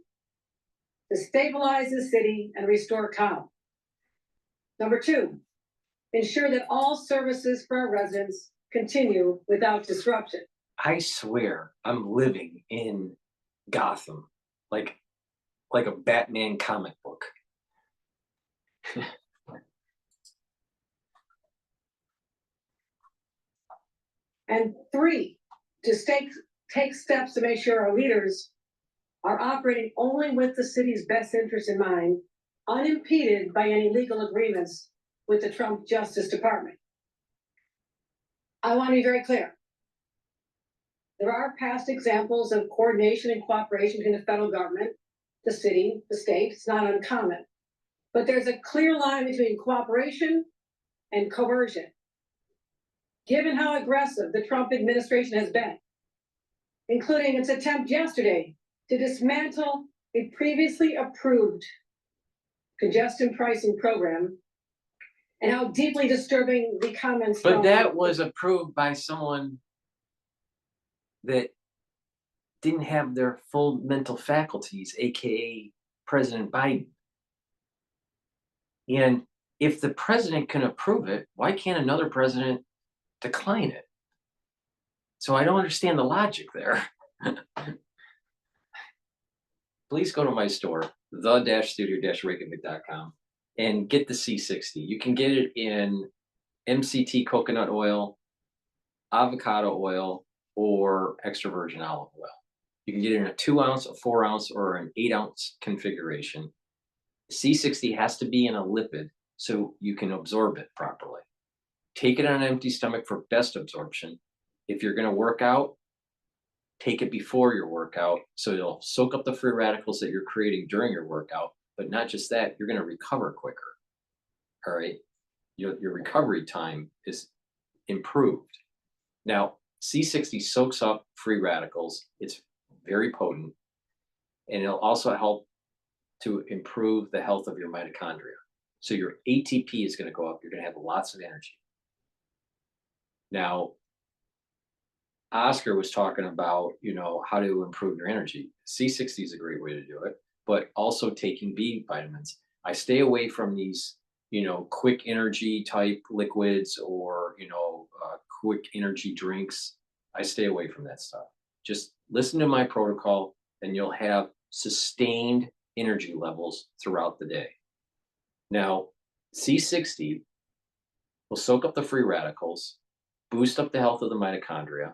to stabilize the city and restore calm. Number two, ensure that all services for our residents continue without disruption. I swear I'm living in Gotham, like a Batman comic book. And three, to take steps to make sure our leaders are operating only with the city's best interest in mind, unimpeded by any legal agreements with the Trump Justice Department. I want to be very clear. There are past examples of coordination and cooperation between the federal government, the city, the state. It's not uncommon. But there's a clear line between cooperation and coercion. Given how aggressive the Trump administration has been, including its attempt yesterday to dismantle a previously approved congestion pricing program, and how deeply disturbing the comments. But that was approved by someone that didn't have their full mental faculties, aka President Biden. And if the president can approve it, why can't another president decline it? So I don't understand the logic there. Please go to my store, the-studio-reykjavik.com, and get the C60. You can get it in MCT coconut oil, avocado oil, or extra virgin olive oil. You can get it in a 2 ounce, a 4 ounce, or an 8 ounce configuration. C60 has to be in a lipid so you can absorb it properly. Take it on an empty stomach for best absorption. If you're going to work out, take it before your workout so you'll soak up the free radicals that you're creating during your workout. But not just that, you're going to recover quicker. All right. Your recovery time is improved. Now, C60 soaks up free radicals. It's very potent. And it'll also help to improve the health of your mitochondria. So your ATP is going to go up. You're going to have lots of energy. Now, Oscar was talking about, how to improve your energy. C60 is a great way to do it, but also taking B vitamins. I stay away from these, quick energy type liquids or, quick energy drinks. I stay away from that stuff. Just listen to my protocol and you'll have sustained energy levels throughout the day. Now, C60 will soak up the free radicals, boost up the health of the mitochondria.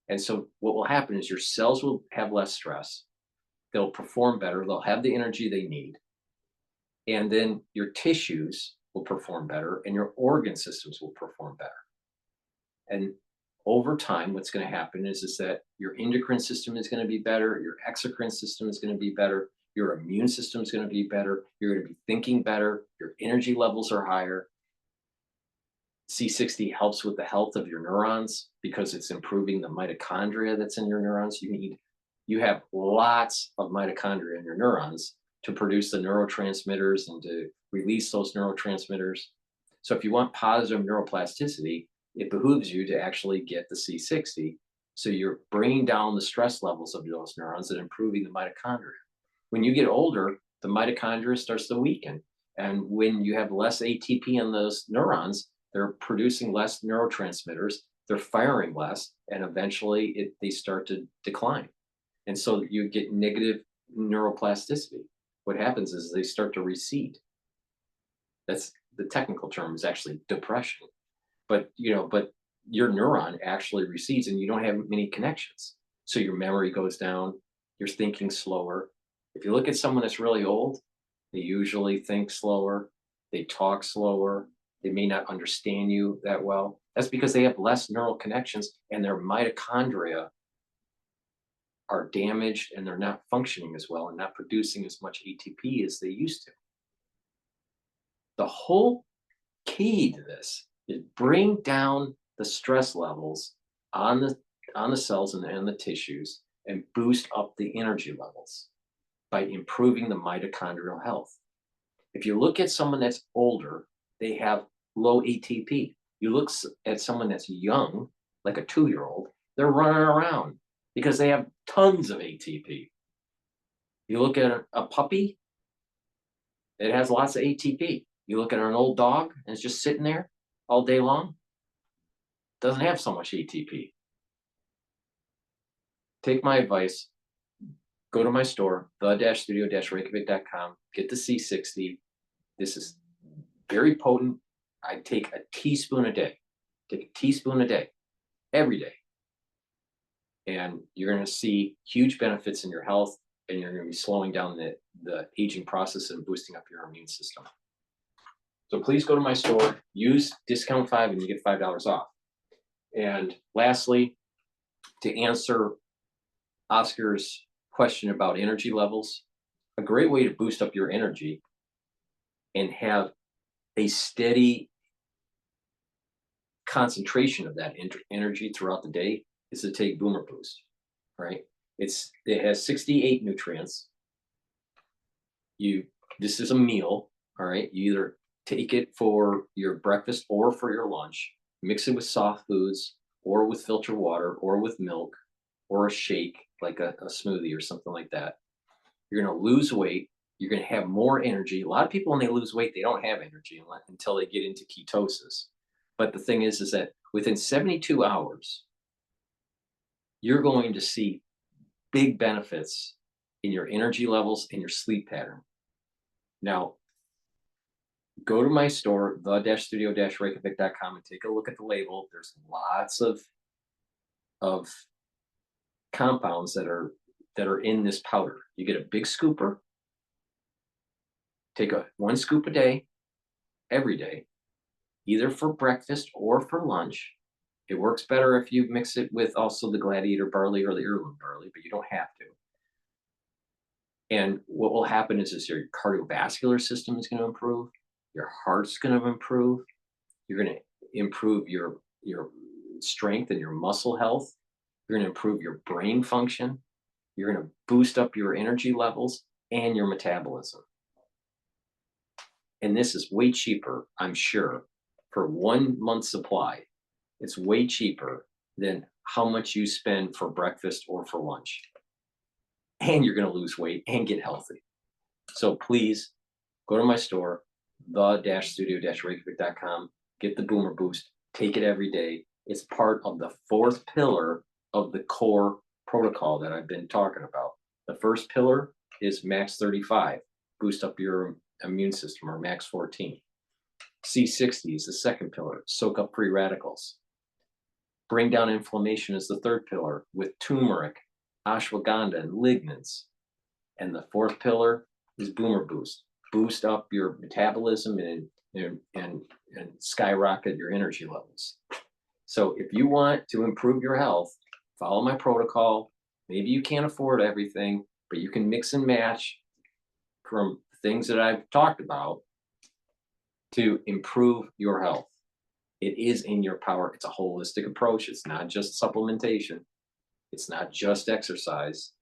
And so what will happen is your cells will have less stress. They'll perform better. They'll have the energy they need. And then your tissues will perform better and your organ systems will perform better. And over time, what's going to happen is that your endocrine system is going to be better. Your exocrine system is going to be better. Your immune system is going to be better. You're going to be thinking better. Your energy levels are higher. C60 helps with the health of your neurons because it's improving the mitochondria that's in your neurons. You have lots of mitochondria in your neurons to produce the neurotransmitters and to release those neurotransmitters. So if you want positive neuroplasticity, it behooves you to actually get the C60. So you're bringing down the stress levels of those neurons and improving the mitochondria. When you get older, the mitochondria starts to weaken. And when you have less ATP in those neurons, they're producing less neurotransmitters, they're firing less, and eventually they start to decline. And so you get negative neuroplasticity. What happens is they start to recede. That's the technical term is actually depression. But your neuron actually recedes and you don't have many connections. So your memory goes down, you're thinking slower. If you look at someone that's really old, they usually think slower, they talk slower, they may not understand you that well. That's because they have less neural connections and their mitochondria are damaged and they're not functioning as well and not producing as much ATP as they used to. The whole key to this is bring down the stress levels on the cells and the tissues and boost up the energy levels by improving the mitochondrial health. If you look at someone that's older, they have low ATP. You look at someone that's young, like a 2-year-old, they're running around because they have tons of ATP. You look at a puppy, it has lots of ATP. You look at an old dog and it's just sitting there all day long, doesn't have so much ATP. Take my advice, go to my store, the-studio-reykjavik.com, get the C60. This is very potent. I take a teaspoon a day. Take a teaspoon a day, every day. And you're going to see huge benefits in your health, and you're going to be slowing down the aging process and boosting up your immune system. So please go to my store, use discount 5 and you get $5 off. And lastly, to answer Oscar's question about energy levels, a great way to boost up your energy and have a steady concentration of that energy throughout the day is to take Boomer Boost, right? It has 68 nutrients. This is a meal, all right? You either take it for your breakfast or for your lunch, mix it with soft foods or with filtered water or with milk or a shake, like a smoothie or something like that. You're going to lose weight. You're going to have more energy. A lot of people, when they lose weight, they don't have energy until they get into ketosis. But the thing is that within 72 hours, you're going to see big benefits in your energy levels and your sleep pattern. Now, go to my store, the-studio-reykjavik.com, and take a look at the label. There's lots of compounds that are in this powder. You get a big scooper, Take one scoop a day, every day, either for breakfast or for lunch. It works better if you mix it with also the Gladiator barley or the heirloom barley, but you don't have to. And what will happen is your cardiovascular system is going to improve, your heart's going to improve, you're going to improve your strength and your muscle health, you're going to improve your brain function, you're going to boost up your energy levels and your metabolism. And this is way cheaper, I'm sure, for 1 month's supply. It's way cheaper than how much you spend for breakfast or for lunch. And you're going to lose weight and get healthy. So please go to my store, the-studio-reykjavik.com, get the Boomer Boost, take it every day. It's part of the 4th pillar of the core protocol that I've been talking about. The first pillar is max 35, boost up your immune system, or max 14. C60 is the second pillar, soak up free radicals. Bring down inflammation is the third pillar with turmeric, ashwagandha, and lignans. And the 4th pillar is Boomer Boost. Boost up your metabolism and skyrocket your energy levels. So if you want to improve your health, follow my protocol. Maybe you can't afford everything, but you can mix and match from things that I've talked about to improve your health. It is in your power. It's a holistic approach. It's not just supplementation. It's not just exercise.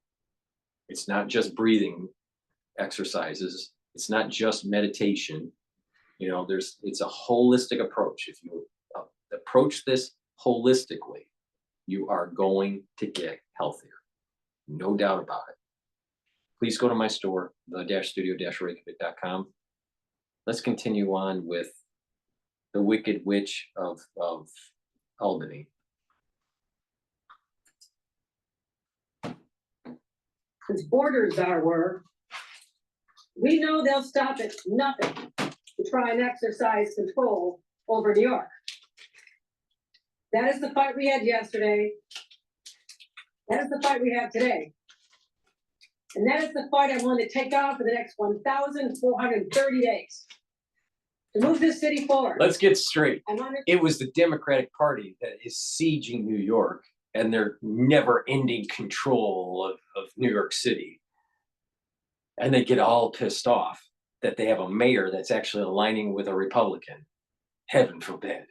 It's not just breathing exercises. It's not just meditation. You know, it's a holistic approach. If you approach this holistically, you are going to get healthier. No doubt about it. Please go to my store, the-studio-reykjavik.com. Let's continue on with the Wicked Witch of Albany. Since borders were, we know they'll stop at nothing to try and exercise control over New York. That is the fight we had yesterday. That is the fight we have today. And that is the fight I want to take on for the next 1,430 days. To move this city forward. Let's get straight. It was the Democratic Party that is sieging New York and their never-ending control of New York City. And they get all pissed off that they have a mayor that's actually aligning with a Republican. Heaven forbid.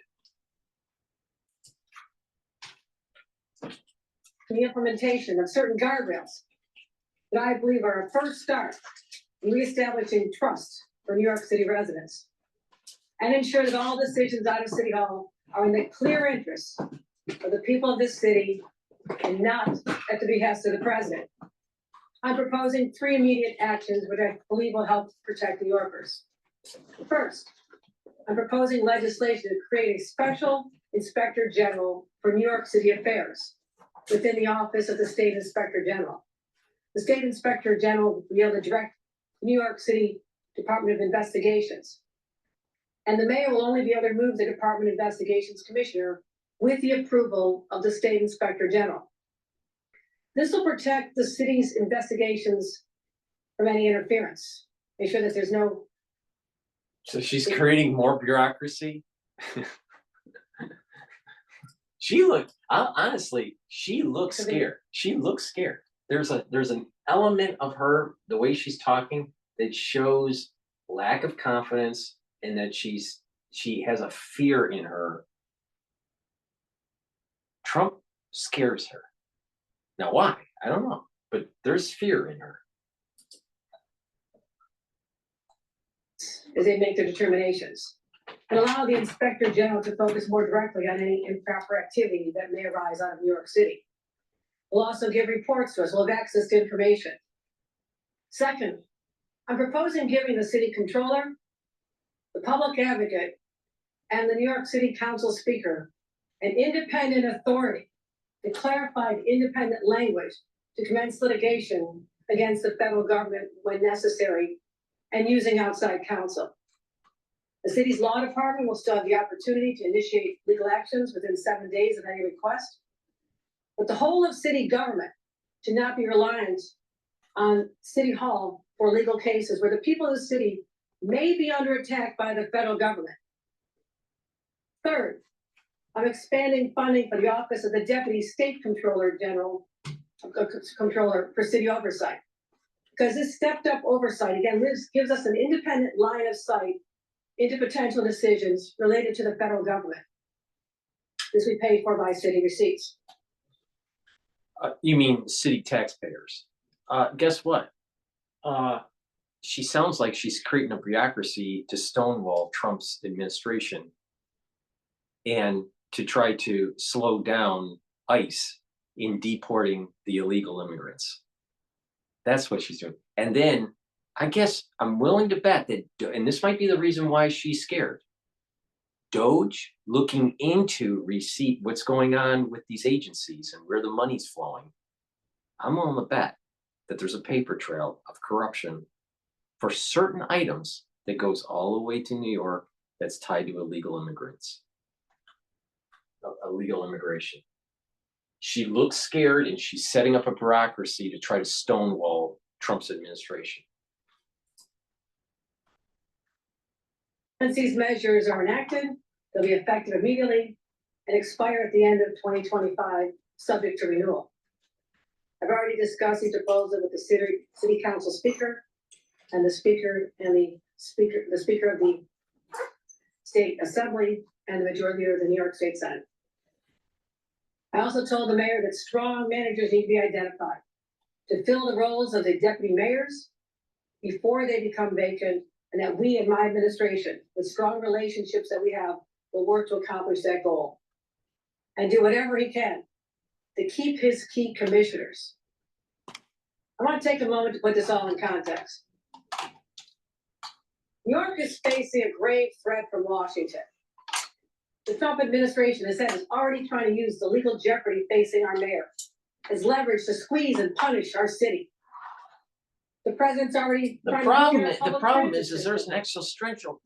The implementation of certain guardrails that I believe are a first start in reestablishing trust for New York City residents, and ensure that all decisions out of City Hall are in the clear interest of the people of this city and not at the behest of the president. I'm proposing 3 immediate actions which I believe will help protect New Yorkers. First, I'm proposing legislation to create a special Inspector General for New York City affairs within the office of the State Inspector General. The State Inspector General will be able to direct New York City Department of Investigations. And the mayor will only be able to remove the Department of Investigations Commissioner with the approval of the State Inspector General. This will protect the city's investigations from any interference. Make sure that there's no. So she's creating more bureaucracy. Honestly, she looks scared. She looks scared. There's an element of her, the way she's talking, that shows lack of confidence and that she has a fear in her. Trump scares her. Now why? I don't know, but there's fear in her. As they make their determinations, and allow the Inspector General to focus more directly on any improper activity that may arise out of New York City. We'll also give reports to us. We'll have access to information. Second, I'm proposing giving the city controller, the public advocate, and the New York City Council Speaker an independent authority, the clarified independent language to commence litigation against the federal government when necessary and using outside counsel. The city's law department will still have the opportunity to initiate legal actions within 7 days of any request. But the whole of city government should not be reliant on City Hall for legal cases where the people of the city may be under attack by the federal government. Third, I'm expanding funding for the Office of the Deputy State Controller General, Controller for City Oversight. Because this stepped up oversight, again, gives us an independent line of sight into potential decisions related to the federal government. This we paid for by city receipts. You mean city taxpayers? Guess what? She sounds like she's creating a bureaucracy to stonewall Trump's administration and to try to slow down ICE in deporting the illegal immigrants. That's what she's doing. And then I guess I'm willing to bet that, and this might be the reason why she's scared, Doge looking into what's going on with these agencies and where the money's flowing. I'm willing to bet that there's a paper trail of corruption for certain items that goes all the way to New York that's tied to illegal immigrants. Illegal immigration. She looks scared and she's setting up a bureaucracy to try to stonewall Trump's administration. Once these measures are enacted, they'll be effective immediately and expire at the end of 2025, subject to renewal. I've already discussed these proposals with the city council speaker and the speaker of the state assembly and the majority leader of the New York State Senate. I also told the mayor that strong managers need to be identified to fill the roles of the deputy mayors before they become vacant, and that we in my administration, with strong relationships that we have, will work to accomplish that goal and do whatever he can to keep his key commissioners. I want to take a moment to put this all in context. New York is facing a grave threat from Washington. The Trump administration has said it's already trying to use the legal jeopardy facing our mayor as leverage to squeeze and punish our city. The president's already. The problem is there's an existential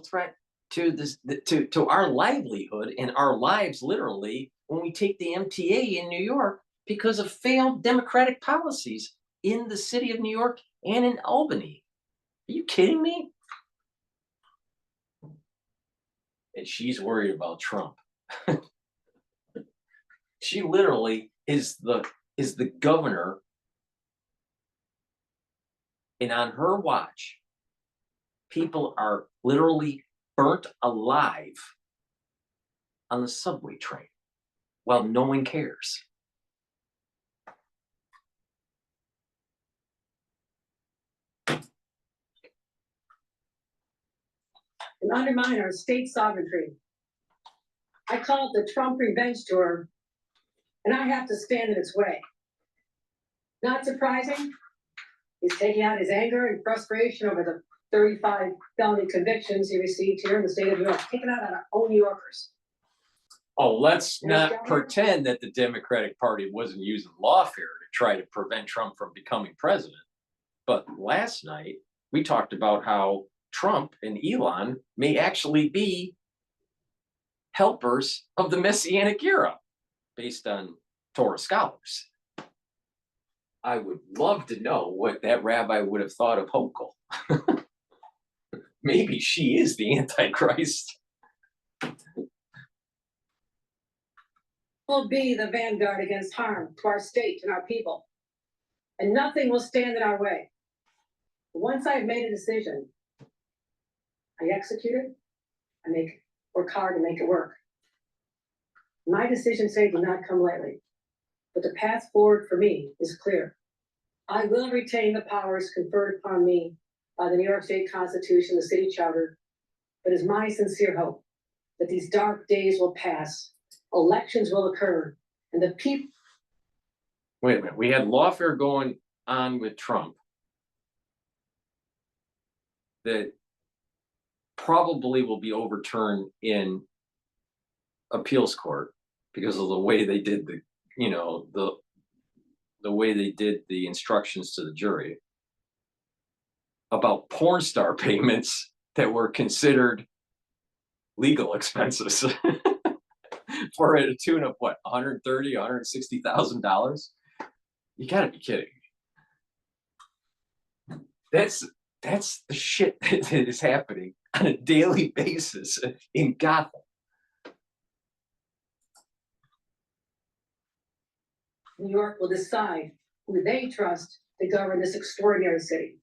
threat to this, to our livelihood and our lives, literally, when we take the MTA in New York because of failed Democratic policies in the city of New York and in Albany. Are you kidding me? And she's worried about Trump. She literally is the governor, and on her watch, people are literally burnt alive on the subway train while no one cares. And undermine our state sovereignty. I call it the Trump revenge tour, and I have to stand in its way. Not surprising, he's taking out his anger and frustration over the 35 felony convictions he received here in the state of New York, taking out on our own New Yorkers. Oh, let's not pretend that the Democratic Party wasn't using lawfare to try to prevent Trump from becoming president. But last night, we talked about how Trump and Elon may actually be helpers of the Messianic era, based on Torah scholars. I would love to know what that rabbi would have thought of Hochul. Maybe she is the Antichrist. Will be the vanguard against harm to our state and our people, and nothing will stand in our way. Once I've made a decision, I execute it. Work hard to make it work. My decisions say do not come lightly, but the path forward for me is clear. I will retain the powers conferred upon me by the New York State Constitution, the city charter, but it's my sincere hope that these dark days will pass, elections will occur, and the people. Wait a minute, we had lawfare going on with Trump that probably will be overturned in appeals court because of the way they did the way they did the instructions to the jury about porn star payments that were considered legal expenses for a tune of what, $130,000, $160,000? You gotta be kidding. That's That's the shit that is happening on a daily basis in Gotham. New York will decide who they trust to govern this extraordinary city.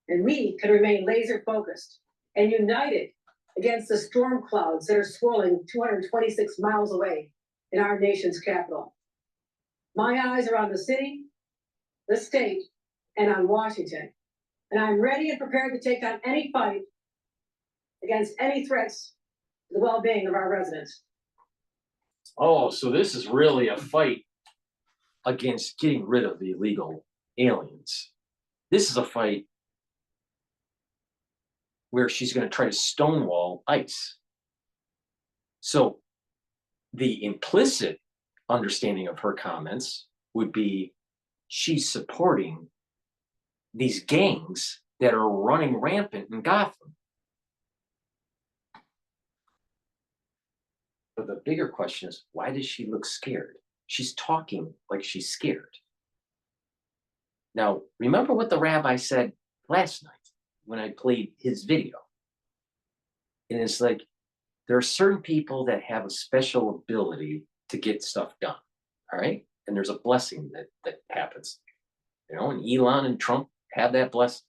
And we can remain laser focused and united against the storm clouds that are swirling 226 miles away in our nation's capital. My eyes are on the city, the state, and on Washington. And I'm ready and prepared to take on any fight against any threats to the well-being of our residents. Oh, so this is really a fight against getting rid of the illegal aliens. This is a fight where she's going to try to stonewall ICE. So the implicit understanding of her comments would be she's supporting these gangs that are running rampant in Gotham. But the bigger question is, why does she look scared? She's talking like she's scared. Now, remember what the rabbi said last night when I played his video. And it's like, there are certain people that have a special ability to get stuff done, all right? And there's a blessing that happens. You know, and Elon and Trump have that blessing.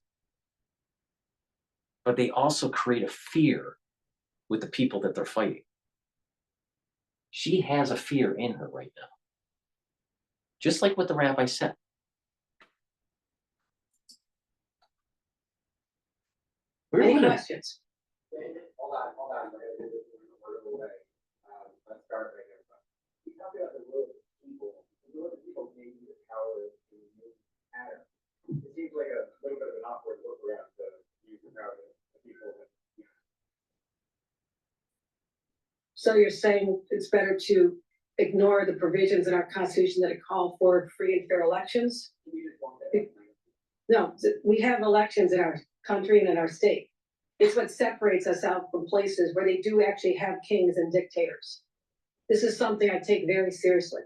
But they also create a fear with the people that they're fighting. She has a fear in her right now. Just like what the rabbi said. Any questions? Hold on. Let's start right here. You talk about the will of the people. The will of the people gave you the power to move atoms. It seems like a little bit of an awkward look around to use the power of the people. So you're saying it's better to ignore the provisions in our Constitution that call for free and fair elections? No, we have elections in our country and in our state. It's what separates us out from places where they do actually have kings and dictators. This is something I take very seriously.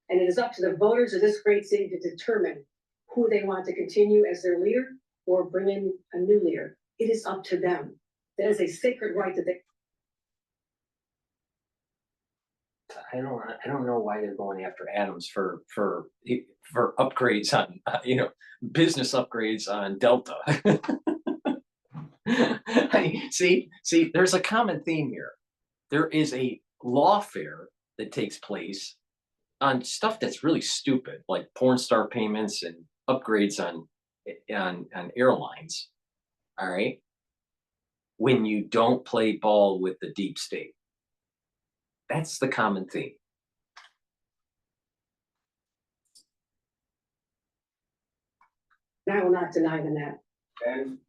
And it is up to the voters of this great city to determine who they want to continue as their leader or bring in a new leader. It is up to them. That is a sacred right that they. I don't know why they're going after Adams for upgrades on business upgrades on Delta. See, there's a common theme here. There is a lawfare that takes place on stuff that's really stupid, like porn star payments and upgrades on airlines. All right, when you don't play ball with the deep state. That's the common theme. I will not deny them that. And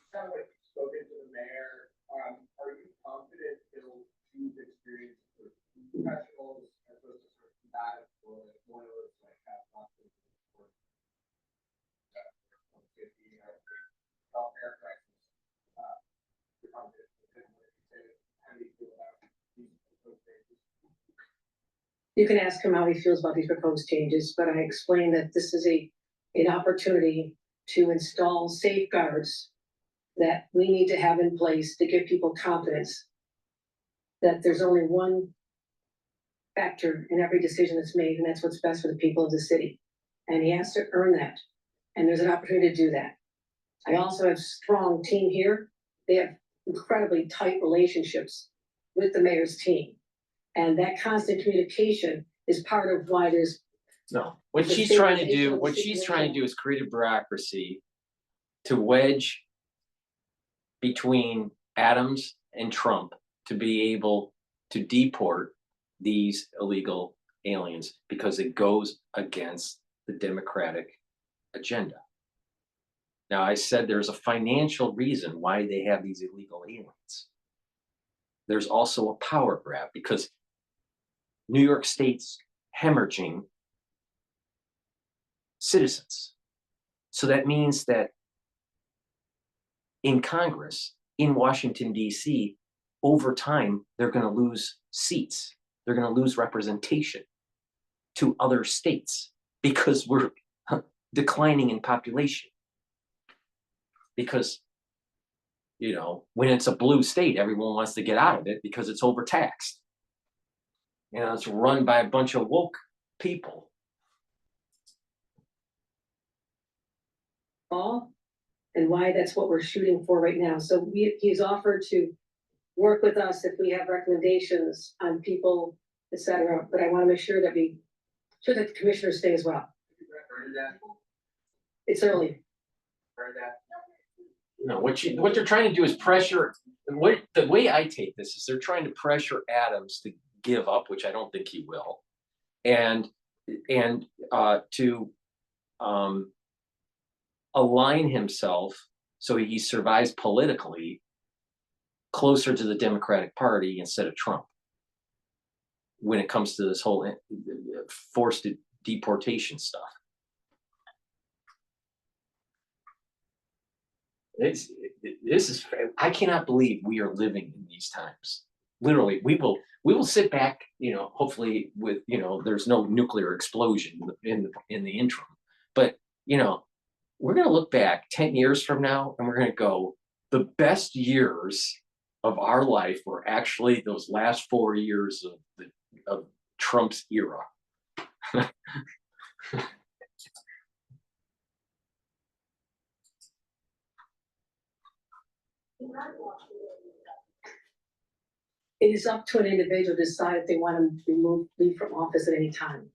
kind of like spoken to the mayor, are you confident he'll choose experience with professionals as opposed to sort of combative or one of those like have nothing for healthcare crisis? You're confident with him, what you say, how do you feel about these proposed changes? You can ask him how he feels about these proposed changes, but I explained that this is an opportunity to install safeguards that we need to have in place to give people confidence that there's only one factor in every decision that's made, and that's what's best for the people of the city. And he has to earn that. And there's an opportunity to do that. I also have a strong team here. They have incredibly tight relationships with the mayor's team. And that constant communication is part of why there's no. What she's trying to do is create a bureaucracy to wedge between Adams and Trump to be able to deport these illegal aliens because it goes against the Democratic agenda. Now, I said there's a financial reason why they have these illegal aliens. There's also a power grab because New York State's hemorrhaging citizens. So that means that in Congress, in Washington, D.C., over time, they're going to lose seats. They're going to lose representation to other states because we're declining in population. because, you know, when it's a blue state, everyone wants to get out of it because it's overtaxed. You know, it's run by a bunch of woke people. All, and why that's what we're shooting for right now. So he's offered to work with us if we have recommendations on people, et cetera. But I want to make sure that the commissioners stay as well. It's early. No, what they're trying to do is pressure. The way I take this is they're trying to pressure Adams to give up, which I don't think he will, and to align himself so he survives politically closer to the Democratic Party instead of Trump when it comes to this whole forced deportation stuff. This is, I cannot believe we are living in these times. Literally, we will sit back, you know, hopefully with, you know, there's no nuclear explosion in the interim, but, you know, we're going to look back 10 years from now and we're going to go, the best years of our life were actually those last 4 years of Trump's era. It is up to an individual to decide if they want to leave from office at any time.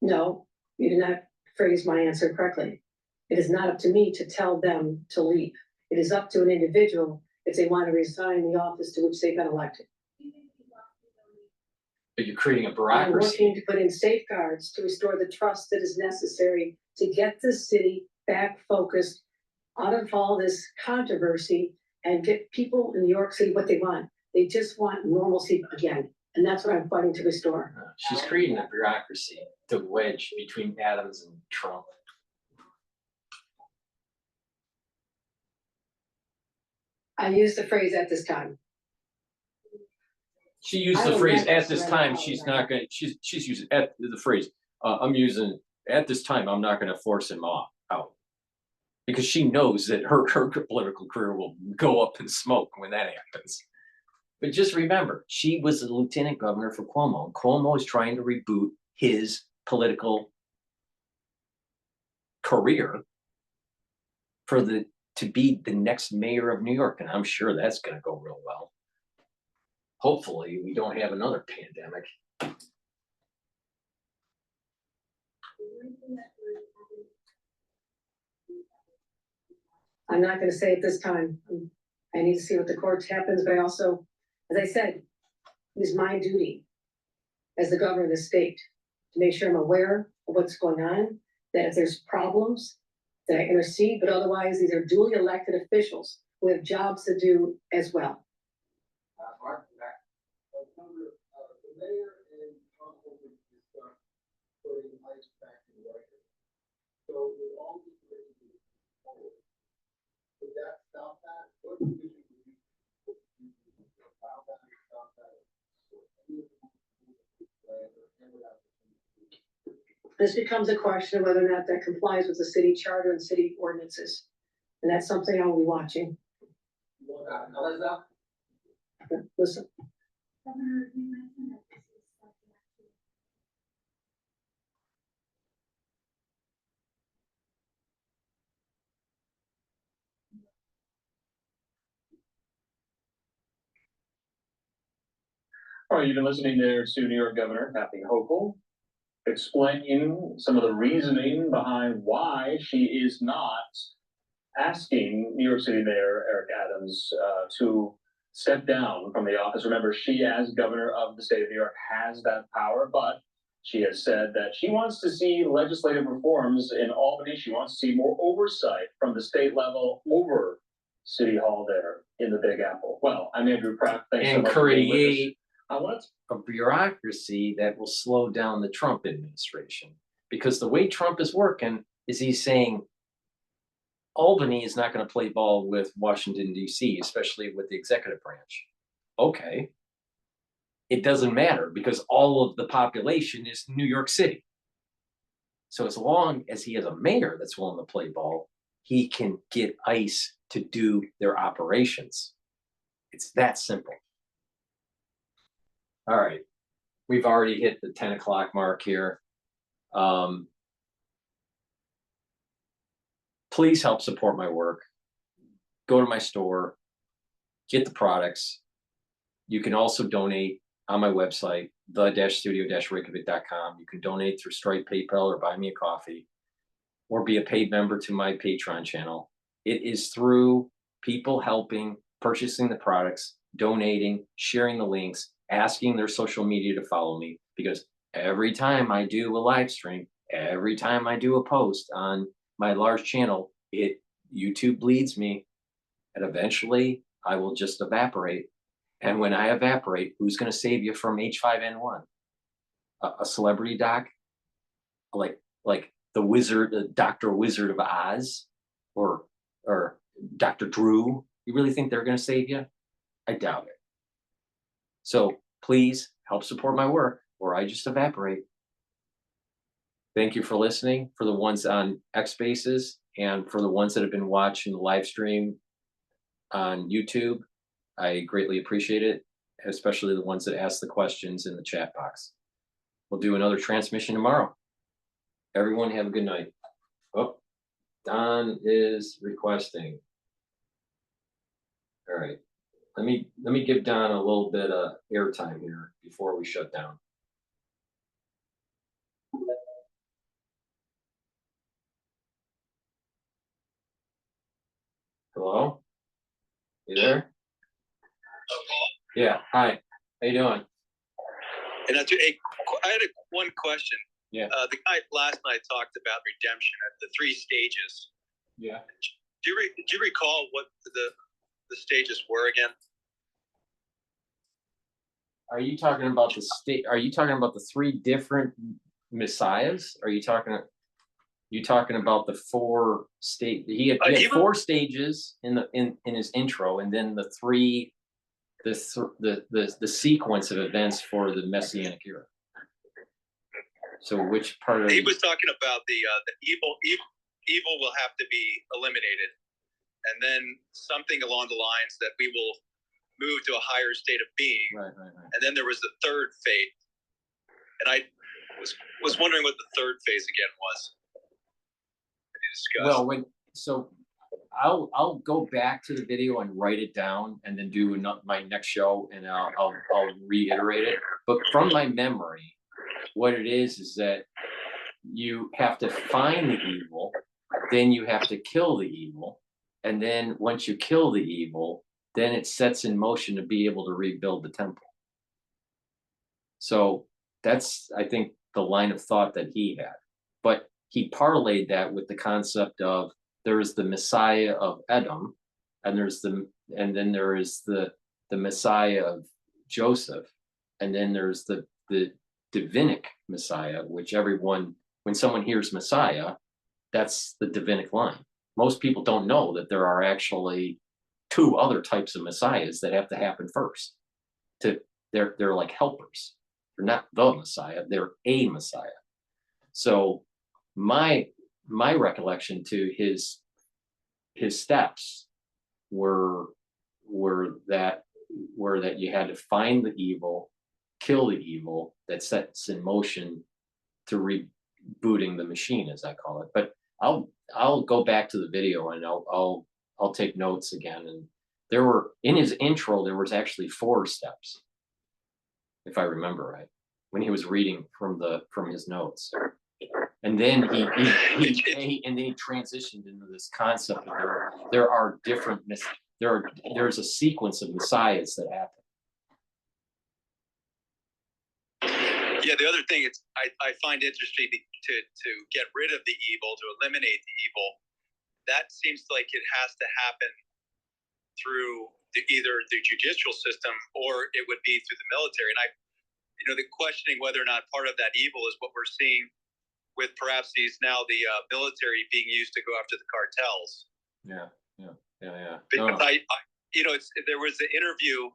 No, you did not phrase my answer correctly. It is not up to me to tell them to leave. It is up to an individual if they want to resign the office to which they've been elected. But you're creating a I'm bureaucracy. working to put in safeguards to restore the trust that is necessary to get the city back focused out of all this controversy and get people in New York City what they want. They just want normalcy again. And that's what I'm fighting to restore. She's creating a bureaucracy to wedge between Adams and Trump. I use the phrase at this time. She used the phrase at this time. She's not going to, she's using at the phrase. I'm using at this time. I'm not going to force him out because she knows that her political career will go up in smoke when that happens. But just remember, she was the lieutenant governor for Cuomo, and Cuomo is trying to reboot his political career to be the next mayor of New York, and I'm sure that's going to go real well. Hopefully, we don't have another pandemic. I'm not going to say at this time. I need to see what the court happens, but I also, as I said, it is my duty as the governor of the state to make sure I'm aware of what's going on, that if there's problems, that I intercede, but otherwise these are duly elected officials who have jobs to do as well. The mayor and Trump discussed putting ice back in Reykjavik. So with all these things forward, would that stop that? What do you allow that to stop that? This becomes a question of whether or not that complies with the city charter and city ordinances. And that's something I'll be watching. Listen. All right, you've been listening there to New York Governor Kathy Hochul explaining some of the reasoning behind why she is not asking New York City Mayor Eric Adams to step down from the office. Remember, she, as governor of the state of New York, has that power, but she has said that she wants to see legislative reforms in Albany. She wants to see more oversight from the state level over City Hall there in the Big Apple. Well, I'm Andrew Pratt. Thanks so much for being with us. Create a bureaucracy that will slow down the Trump administration. Because the way Trump is working is he's saying Albany is not going to play ball with Washington, D.C., especially with the executive branch. Okay. It doesn't matter because all of the population is New York City. So as long as he has a mayor that's willing to play ball, he can get ICE to do their operations. It's that simple. All right. We've already hit the 10 o'clock mark here. Please help support my work. Go to my store, get the products. You can also donate on my website, the-studio-reykjavik.com. You can donate through Stripe, PayPal, or buy me a coffee, or be a paid member to my Patreon channel. It is through people helping, purchasing the products, donating, sharing the links, asking their social media to follow me, because every time I do a live stream, every time I do a post on my large channel, YouTube bleeds me, and eventually I will just evaporate. And when I evaporate, who's going to save you from H5N1? A celebrity doc, like the wizard, Dr. Wizard of Oz, or Dr. Drew. You really think they're going to save you? I doubt it. So please help support my work, or I just evaporate. Thank you for listening. For the ones on X Spaces, and for the ones that have been watching the live stream on YouTube, I greatly appreciate it, especially the ones that ask the questions in the chat box. We'll do another transmission tomorrow. Everyone have a good night. Oh, Don is requesting. All right. Let me give Don a little bit of airtime here before we shut down. Hello? You there? Yeah. Hi. How you doing? And I had one question. Yeah. The guy last night talked about redemption at the 3 stages. Yeah. Do you recall what the stages were again? Are you talking about the state? Are you talking about the 3 different messiahs? Are you talking about the 4 state? He had 4 stages in his intro, and then the 3, the sequence of events for the Messianic era. So which part of he was talking about the evil will have to be eliminated, and then something along the lines that we will move to a higher state of being. Right. And then there was the 3rd phase, and I was wondering what the 3rd phase again was. Well, so I'll go back to the video and write it down, and then do my next show, and I'll reiterate it. But from my memory, what it is that you have to find the evil, then you have to kill the evil, and then once you kill the evil, then it sets in motion to be able to rebuild the temple. So that's, I think, the line of thought that he had. But he parlayed that with the concept of there is the Messiah of Edom, and then there is the Messiah of Joseph, and then there's the Divinic Messiah, which when someone hears Messiah, that's the Divinic line. Most people don't know that there are actually 2 other types of Messiahs that have to happen first. They're like helpers. They're not the Messiah, they're a Messiah. So my recollection to his steps were that you had to find the evil, kill the evil, that sets in motion to rebooting the machine, as I call it. But I'll go back to the video, and I'll take notes again. And there were, in his intro, there was actually 4 steps, if I remember right, when he was reading from his notes. And then he transitioned into this concept of there are different there's a sequence of messiahs that happen. Yeah, the other thing I find interesting to get rid of the evil, to eliminate the evil, that seems like it has to happen through either the judicial system or it would be through the military. And the questioning whether or not part of that evil is what we're seeing with perhaps the military being used to go after the cartels. Yeah. Because there was an interview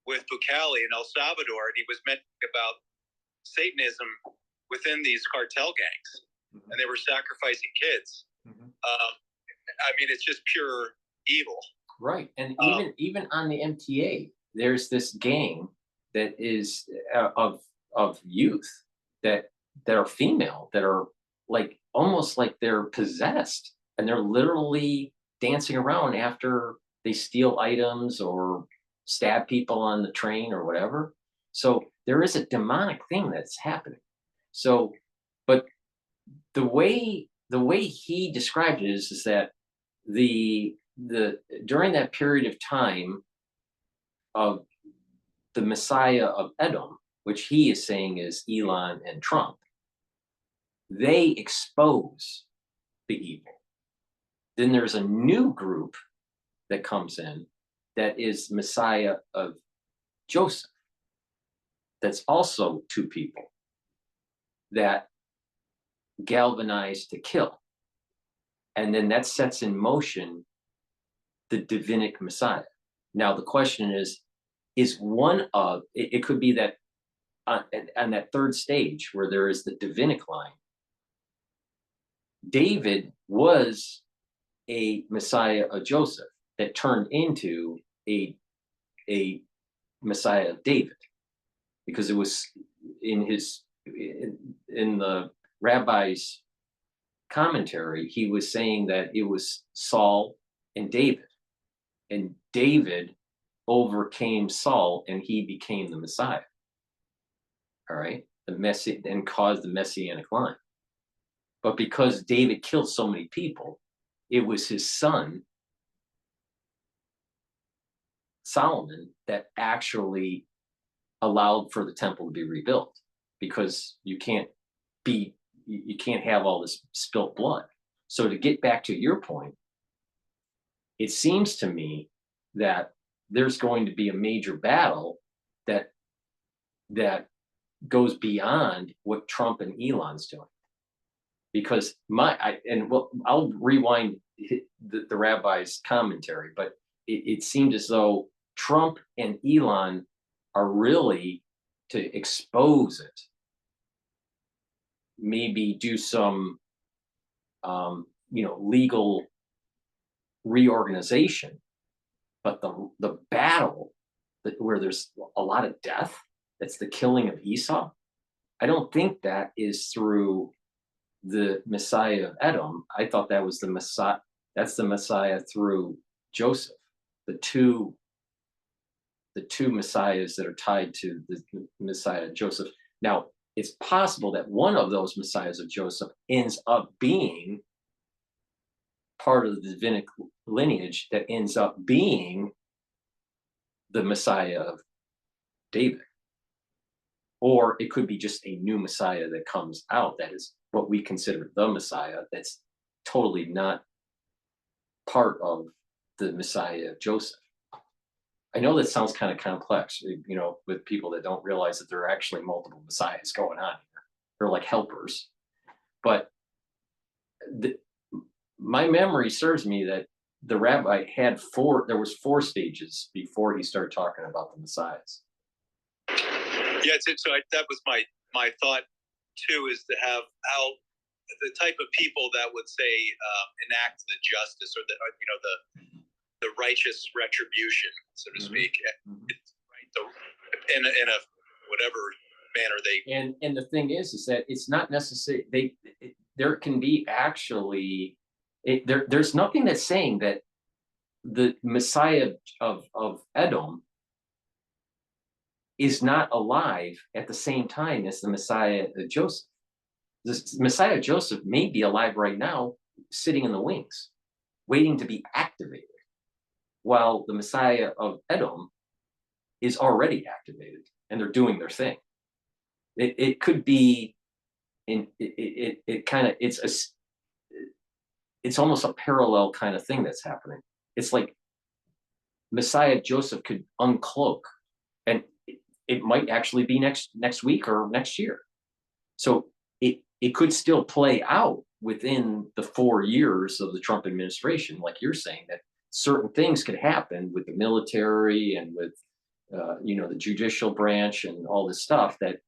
with Bukele in El Salvador, and he was mentioning about Satanism within these cartel gangs, and they were sacrificing kids. I mean, it's just pure evil. Right. And even on the MTA, there's this gang that is of youth that are female, that are like almost like they're possessed, and they're literally dancing around after they steal items or stab people on the train or whatever. So there is a demonic thing that's happening. So, but the way he described it is that the during that period of time of the Messiah of Edom, which he is saying is Elon and Trump, they expose the evil. Then there's a new group that comes in that is Messiah of Joseph. That's also two people that galvanize to kill. And then that sets in motion the divinic Messiah. Now, the question is one of, it could be that on that third stage where there is the divinic line, David was a Messiah of Joseph that turned into a Messiah of David, because it was in the rabbi's commentary, he was saying that it was Saul and David overcame Saul and he became the Messiah. All right, and caused the messianic line. But because David killed so many people, it was his son Solomon that actually allowed for the temple to be rebuilt, because you can't have all this spilt blood. So to get back to your point, it seems to me that there's going to be a major battle that goes beyond what Trump and Elon's doing. Because I'll rewind the rabbi's commentary, but it seemed as though Trump and Elon are really to expose it, maybe do some legal reorganization, but the battle where there's a lot of death, that's the killing of Esau, I don't think that is through the Messiah of Edom. I thought that was the Messiah. That's the Messiah through Joseph. The two Messiahs that are tied to the Messiah of Joseph. Now, it's possible that one of those Messiahs of Joseph ends up being part of the divinic lineage that ends up being the Messiah of David. Or it could be just a new Messiah that comes out that is what we consider the Messiah, that's totally not part of the Messiah of Joseph. I know that sounds kind of complex, with people that don't realize that there are actually multiple Messiahs going on here. They're like helpers. But my memory serves me that the rabbi had there was 4 stages before he started talking about the Messiahs. Yeah, that was my thought too, is to have how the type of people that would say enact the justice or the righteous retribution, so to speak, in a whatever manner they. And the thing is that it's not necessary. There can be actually there's nothing that's saying that the Messiah of Edom is not alive at the same time as the Messiah of Joseph. The Messiah of Joseph may be alive right now, sitting in the wings, waiting to be activated, while the Messiah of Edom is already activated and they're doing their thing. It could be it's almost a parallel kind of thing that's happening. It's like Messiah of Joseph could uncloak, and it might actually be next week or next year. So it could still play out within the 4 years of the Trump administration, like you're saying, that certain things could happen with the military and with the judicial branch and all this stuff that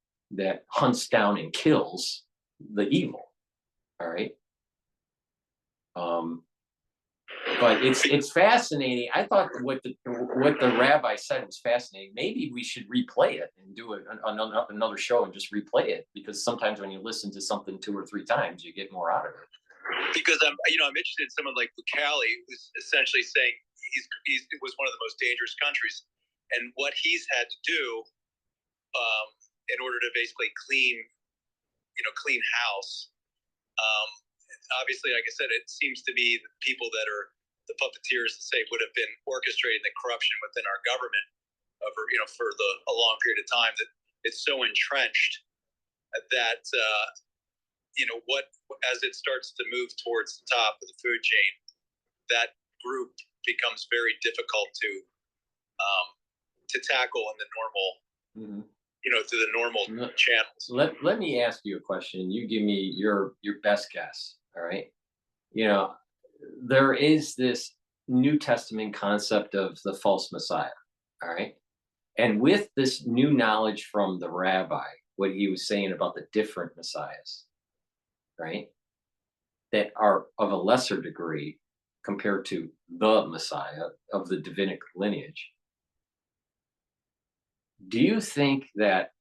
hunts down and kills the evil. All right. But it's fascinating. I thought what the rabbi said was fascinating. Maybe we should replay it and do another show and just replay it, because sometimes when you listen to something 2 or 3 times, you get more out of it. Because I'm interested in someone like Bukhali, who's essentially saying it was one of the most dangerous countries, and what he's had to do in order to basically clean house. Obviously, like I said, it seems to be the people that are the puppeteers, to say, would have been orchestrating the corruption within our government over, for a long period of time, that it's so entrenched that, as it starts to move towards the top of the food chain, that group becomes very difficult to tackle in the normal, through the normal channels. Let me ask you a question. You give me your best guess. All right. There is this New Testament concept of the false Messiah. All right. And with this new knowledge from the rabbi, what he was saying about the different messiahs, right, that are of a lesser degree compared to the Messiah of the Davidic lineage, do you think that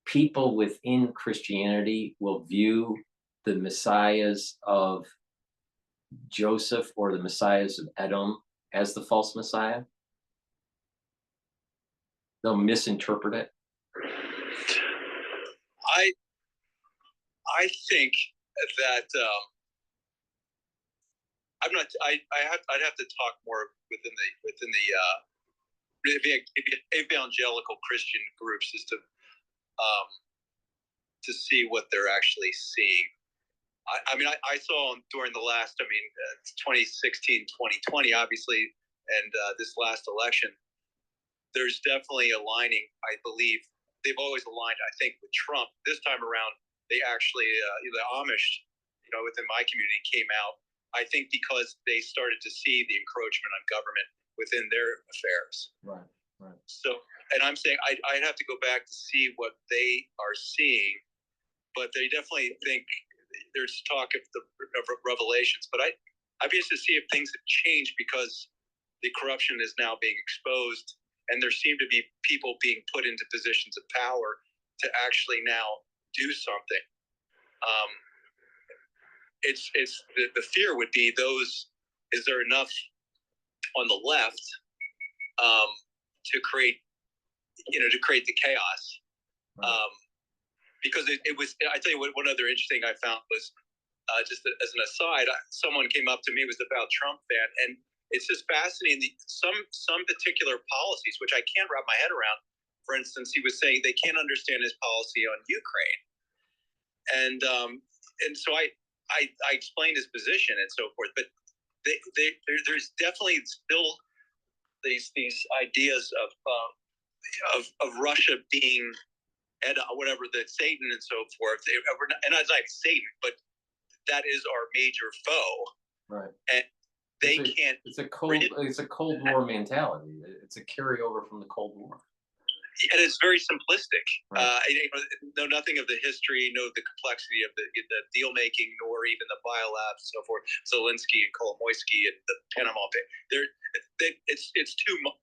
people within Christianity will view the messiahs of Joseph or the messiahs of Edom as the false Messiah? They'll misinterpret it. I think that I'm not. I'd have to talk more within the evangelical Christian groups as to see what they're actually seeing. I saw during the last, 2016, 2020, obviously, and this last election, there's definitely aligning. I believe they've always aligned, I think, with Trump. This time around, they actually, the Amish, within my community came out, I think, because they started to see the encroachment on government within their affairs. Right. So, and I'm saying I'd have to go back to see what they are seeing, but they definitely think there's talk of revelations. But I'd be interested to see if things have changed, because the corruption is now being exposed, and there seem to be people being put into positions of power to actually now do something. It's the fear would be is there enough on the left to create the chaos? Because it was, I tell you what, one other interesting I found was, just as an aside, someone came up to me, was about Trump fan, and it's just fascinating. Some particular policies, which I can't wrap my head around. For instance, he was saying they can't understand his policy on Ukraine, and so I explained his position and so forth. But there's definitely still these ideas of Russia being whatever, the Satan and so forth. And it's like Satan, but that is our major foe. Right. And It's a Cold War mentality. It's a carryover from the Cold War. And it's very simplistic. Right. Know nothing of the history, know the complexity of the deal making, nor even the biolabs and so forth. Zelensky and Kolomoisky and the Panama Papers. It's too much.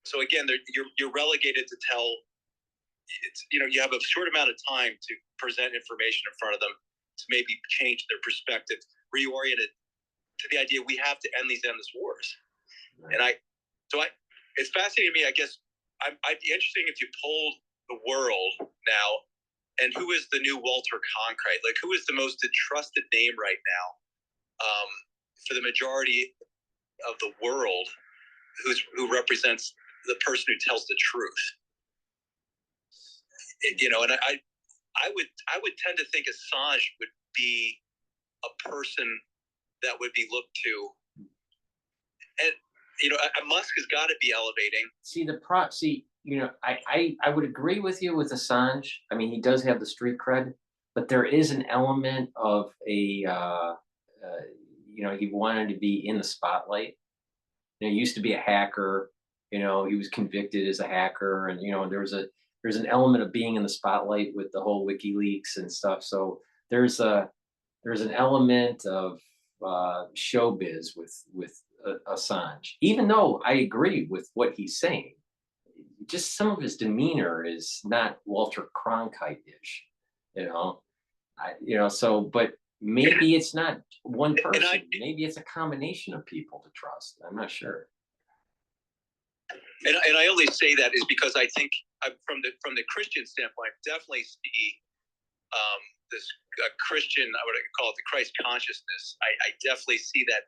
So again, you're relegated to tell. You have a short amount of time to present information in front of them to maybe change their perspective, reorient it to the idea we have to end these endless wars. Right. And it's fascinating to me. I guess I'd be interesting if you polled the world now, and who is the new Walter Cronkite? Like, who is the most trusted name right now for the majority of the world, who represents the person who tells the truth? And I would tend to think Assange would be a person that would be looked to, and Musk has got to be elevating. I would agree with you with Assange. I mean, he does have the street cred, but there is an element of he wanted to be in the spotlight. He used to be a hacker. He was convicted as a hacker, and there's an element of being in the spotlight with the whole WikiLeaks and stuff. So there's an element of showbiz with Assange, even though I agree with what he's saying. Just some of his demeanor is not Walter Cronkite-ish, you know. So, but maybe it's not one person. Maybe it's a combination of people to trust. I'm not sure. And I only say that is because I think from the Christian standpoint, I definitely see this Christian, I would call it the Christ consciousness. I definitely see that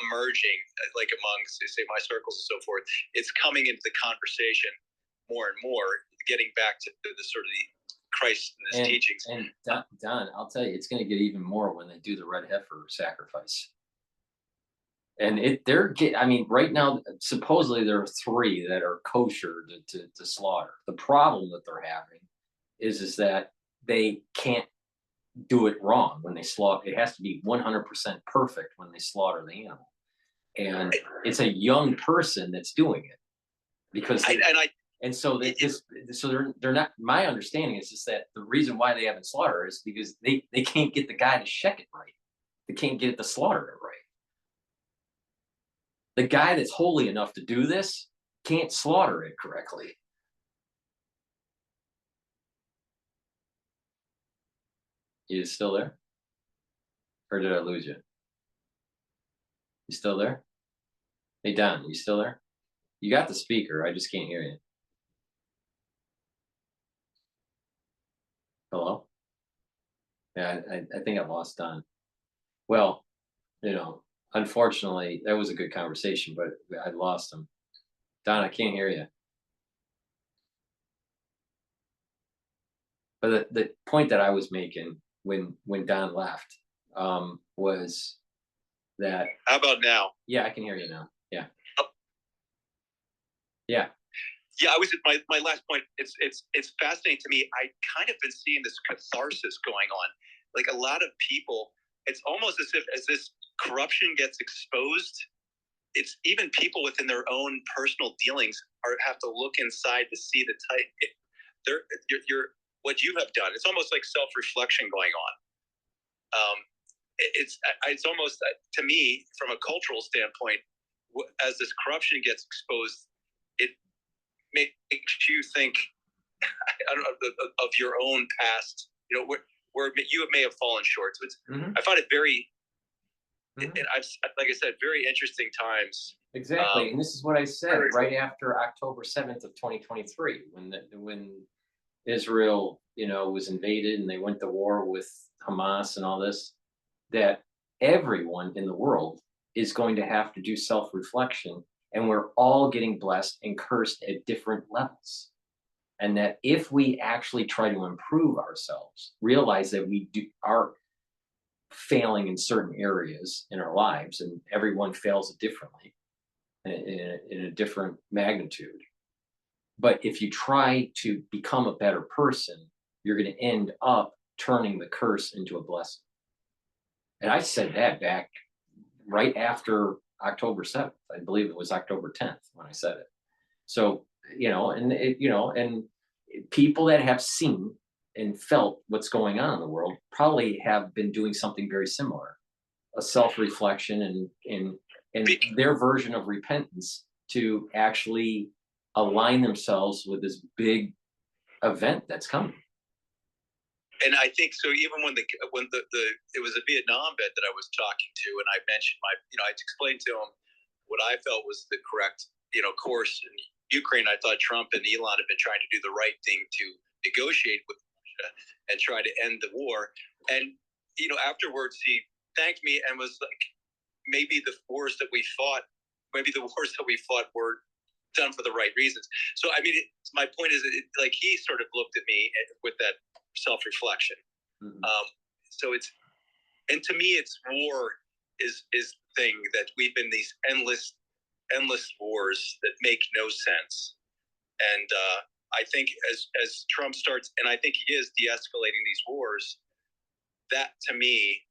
emerging, like amongst, say, my circles and so forth. It's coming into the conversation more and more, getting back to the sort of the Christ and his teachings. And Don, I'll tell you, it's going to get even more when they do the red heifer sacrifice. And I mean, right now, supposedly there are 3 that are kosher to slaughter. The problem that they're having is that they can't do it wrong when they slaughter. It has to be 100% perfect when they slaughter the animal. And it's a young person that's doing it because they're not. My understanding is just that the reason why they haven't slaughtered is because they can't get the guy to check it right. They can't get it to slaughter it right. The guy that's holy enough to do this can't slaughter it correctly. You still there? Or did I lose you? You still there? Hey, Don, you still there? You got the speaker. I just can't hear you. Hello? Yeah, I think I lost Don. Well, unfortunately, that was a good conversation, but I lost him. Don, I can't hear you. But the point that I was making when Don left was that. How about now? Yeah, I can hear you now. Yeah. Yeah. Yeah, I was at my last point. It's fascinating to me. I kind of been seeing this catharsis going on. Like a lot of people, it's almost as if as this corruption gets exposed, it's even people within their own personal dealings have to look inside to see the type. You're what you have done. It's almost like self-reflection going on. It's almost, to me, from a cultural standpoint, as this corruption gets exposed, it makes you think I don't know, of your own past, where you may have fallen short. So I find it very, and like I said, very interesting times. Exactly, and this is what I said right after October 7th of 2023, when Israel, was invaded and they went to war with Hamas and all this, that everyone in the world is going to have to do self-reflection, and we're all getting blessed and cursed at different levels. And that if we actually try to improve ourselves, realize that we are failing in certain areas in our lives, and everyone fails differently in a different magnitude. But if you try to become a better person, you're going to end up turning the curse into a blessing. And I said that back right after October 7th. I believe it was October 10th when I said it. So, and people that have seen and felt what's going on in the world probably have been doing something very similar, a self-reflection and their version of repentance to actually align themselves with this big event that's coming. And I think so. Even when it was a Vietnam vet that I was talking to, and I mentioned I explained to him what I felt was the correct, course in Ukraine. I thought Trump and Elon have been trying to do the right thing to negotiate with Russia and try to end the war. And afterwards he thanked me and was like, maybe the wars that we fought were done for the right reasons. So I mean, my point is, like he sort of looked at me with that self-reflection. So and to me, it's war is the thing that we've been these endless wars that make no sense. And I think as Trump starts, and I think he is de-escalating these wars, that to me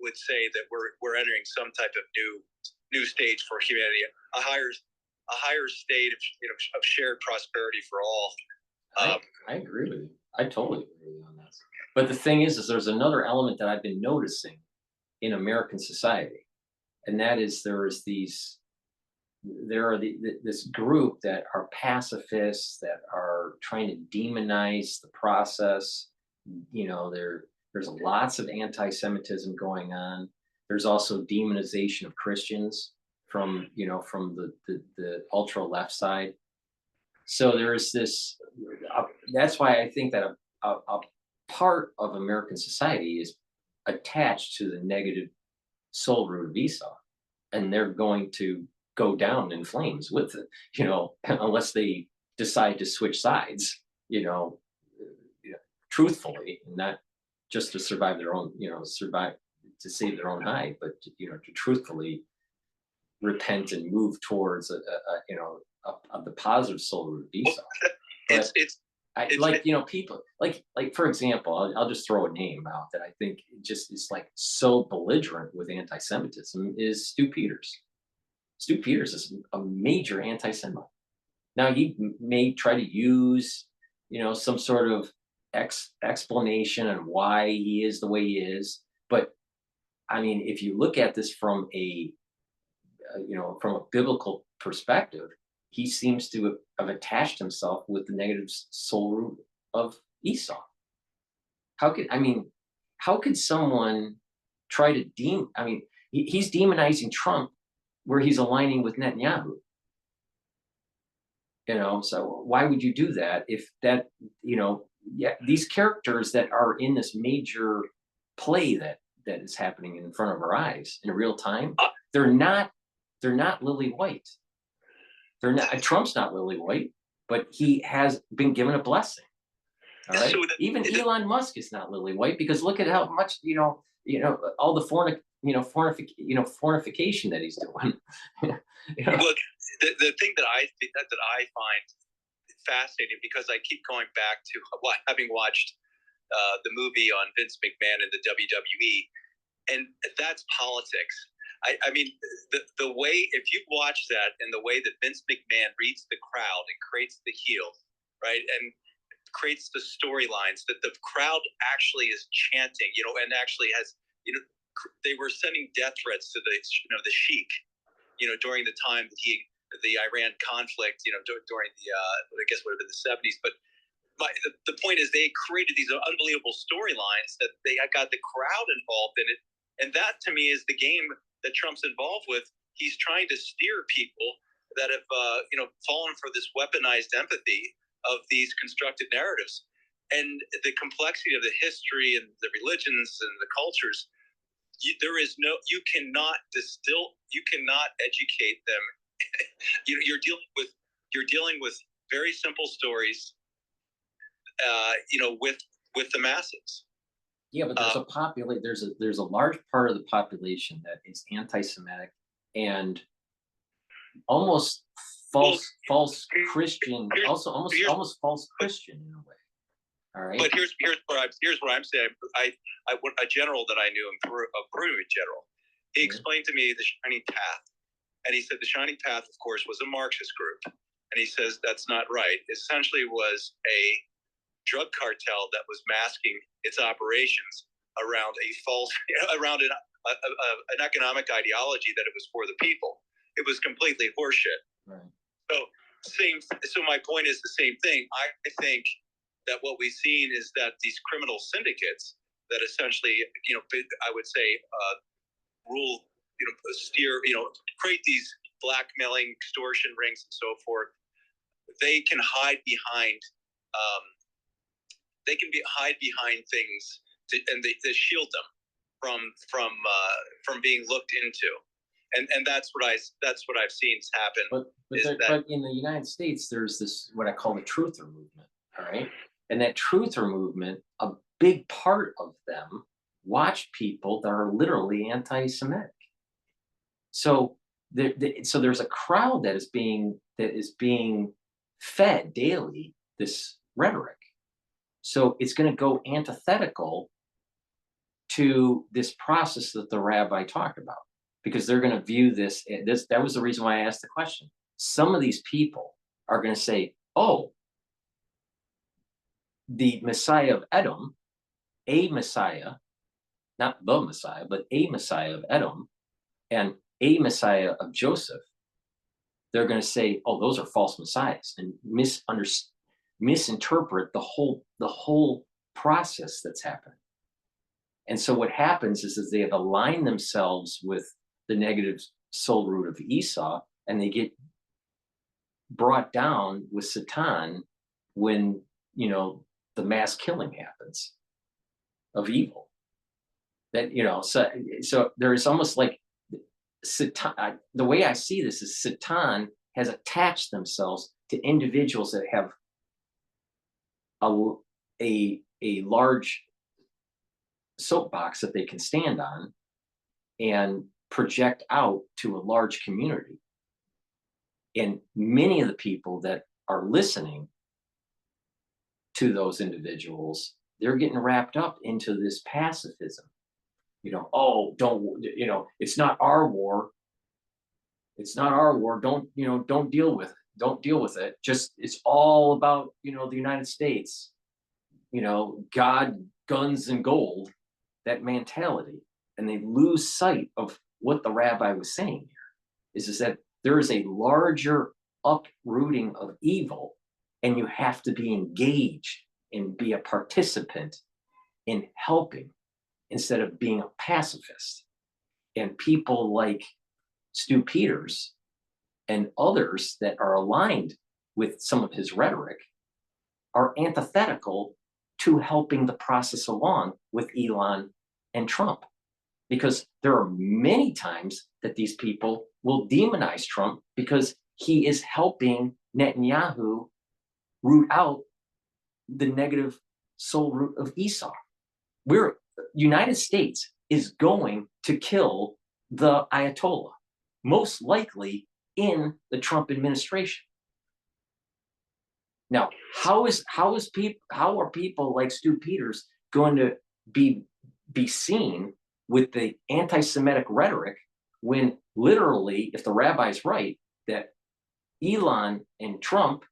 would say that we're entering some type of new stage for humanity, a higher state of shared prosperity for all. I agree with you. I totally agree with you on that. But the thing is there's another element that I've been noticing in American society, and that is there are this group that are pacifists that are trying to demonize the process. You know, there's lots of anti-Semitism going on. There's also demonization of Christians from the ultra left side. So there's this. That's why I think that a part of American society is attached to the negative soul root of Esau, and they're going to go down in flames with it, unless they decide to switch sides, truthfully, and not just to survive their own, survive to save their own hide, but to truthfully repent and move towards the positive soul root of Esau. But people like for example, I'll just throw a name out that I think just is like so belligerent with anti-Semitism is Stu Peters. Stu Peters is a major anti-Semite. Now he may try to use, some sort of explanation on why he is the way he is, but I mean, if you look at this from a biblical perspective, he seems to have attached himself with the negative soul root of Esau. How could someone try to he's demonizing Trump where he's aligning with Netanyahu. So why would you do that if that, these characters that are in this major play that is happening in front of our eyes in real time, they're not lily white. Trump's not lily white, but he has been given a blessing. All right. Even Elon Musk is not lily white, because look at how much, all the fornication that he's doing. Look, the thing that I find fascinating, because I keep going back to having watched the movie on Vince McMahon and the WWE, and that's politics. I mean, the way, if you watch that, and the way that Vince McMahon reads the crowd and creates the heel, right, and creates the storylines that the crowd actually is chanting, and actually has, they were sending death threats to the sheik, during the time that the Iran conflict, during the I guess would have been the 70s, but the point is they created these unbelievable storylines that they got the crowd involved in it, and that to me is the game that Trump's involved with. He's trying to steer people that have fallen for this weaponized empathy of these constructed narratives, and the complexity of the history and the religions and the cultures. You cannot educate them. You're dealing with very simple stories, with the masses. Yeah, but there's a large part of the population that is anti-Semitic and almost false Christian, also almost false Christian in a way. All right. But here's what I'm saying. A general that I knew in Peru, a Peruvian general, he explained to me the Shining Path, and he said the Shining Path, of course, was a Marxist group, and he says that's not right. It essentially was a drug cartel that was masking its operations around an economic ideology that it was for the people. It was completely horseshit. Right. So my point is the same thing. I think that what we've seen is that these criminal syndicates that essentially, I would say, rule, steer, create these blackmailing, extortion rings and so forth. They can hide behind, things to shield them from being looked into, and that's what I've seen happen. But in the United States, there's this what I call the truther movement. All right. And that truther movement, a big part of them watch people that are literally anti-Semitic. So there's a crowd that is being fed daily this rhetoric. So it's going to go antithetical to this process that the rabbi talked about, because they're going to view this. That was the reason why I asked the question. Some of these people are going to say, "Oh, the Messiah of Edom, a Messiah, not the Messiah, but a Messiah of Edom and a Messiah of Joseph, they're going to say, oh, those are false messiahs, and misinterpret the whole process that's happening. And so what happens is they have aligned themselves with the negative soul root of Esau, and they get brought down with Satan when, you know, the mass killing happens of evil. That, you know, so there is almost like Satan, the way I see this is Satan has attached themselves to individuals that have a large soapbox that they can stand on and project out to a large community. And many of the people that are listening to those individuals, they're getting wrapped up into this pacifism. You know, oh, don't, you know, it's not our war. It's not our war. Don't, you know, don't deal with it. Don't deal with it. Just, it's all about, you know, the United States, you know, God, guns, and gold, that mentality. And they lose sight of what the rabbi was saying here, is that there is a larger uprooting of evil, and you have to be engaged and be a participant in helping instead of being a pacifist. And people like Stu Peters and others that are aligned with some of his rhetoric are antithetical to helping the process along with Elon and Trump. Because there are many times that these people will demonize Trump because he is helping Netanyahu root out the negative soul root of Esau. United States is going to kill the Ayatollah, most likely in the Trump administration. Now, how are people like Stu Peters going to be seen with the anti-Semitic rhetoric when literally, if the rabbi's right, that Elon and Trump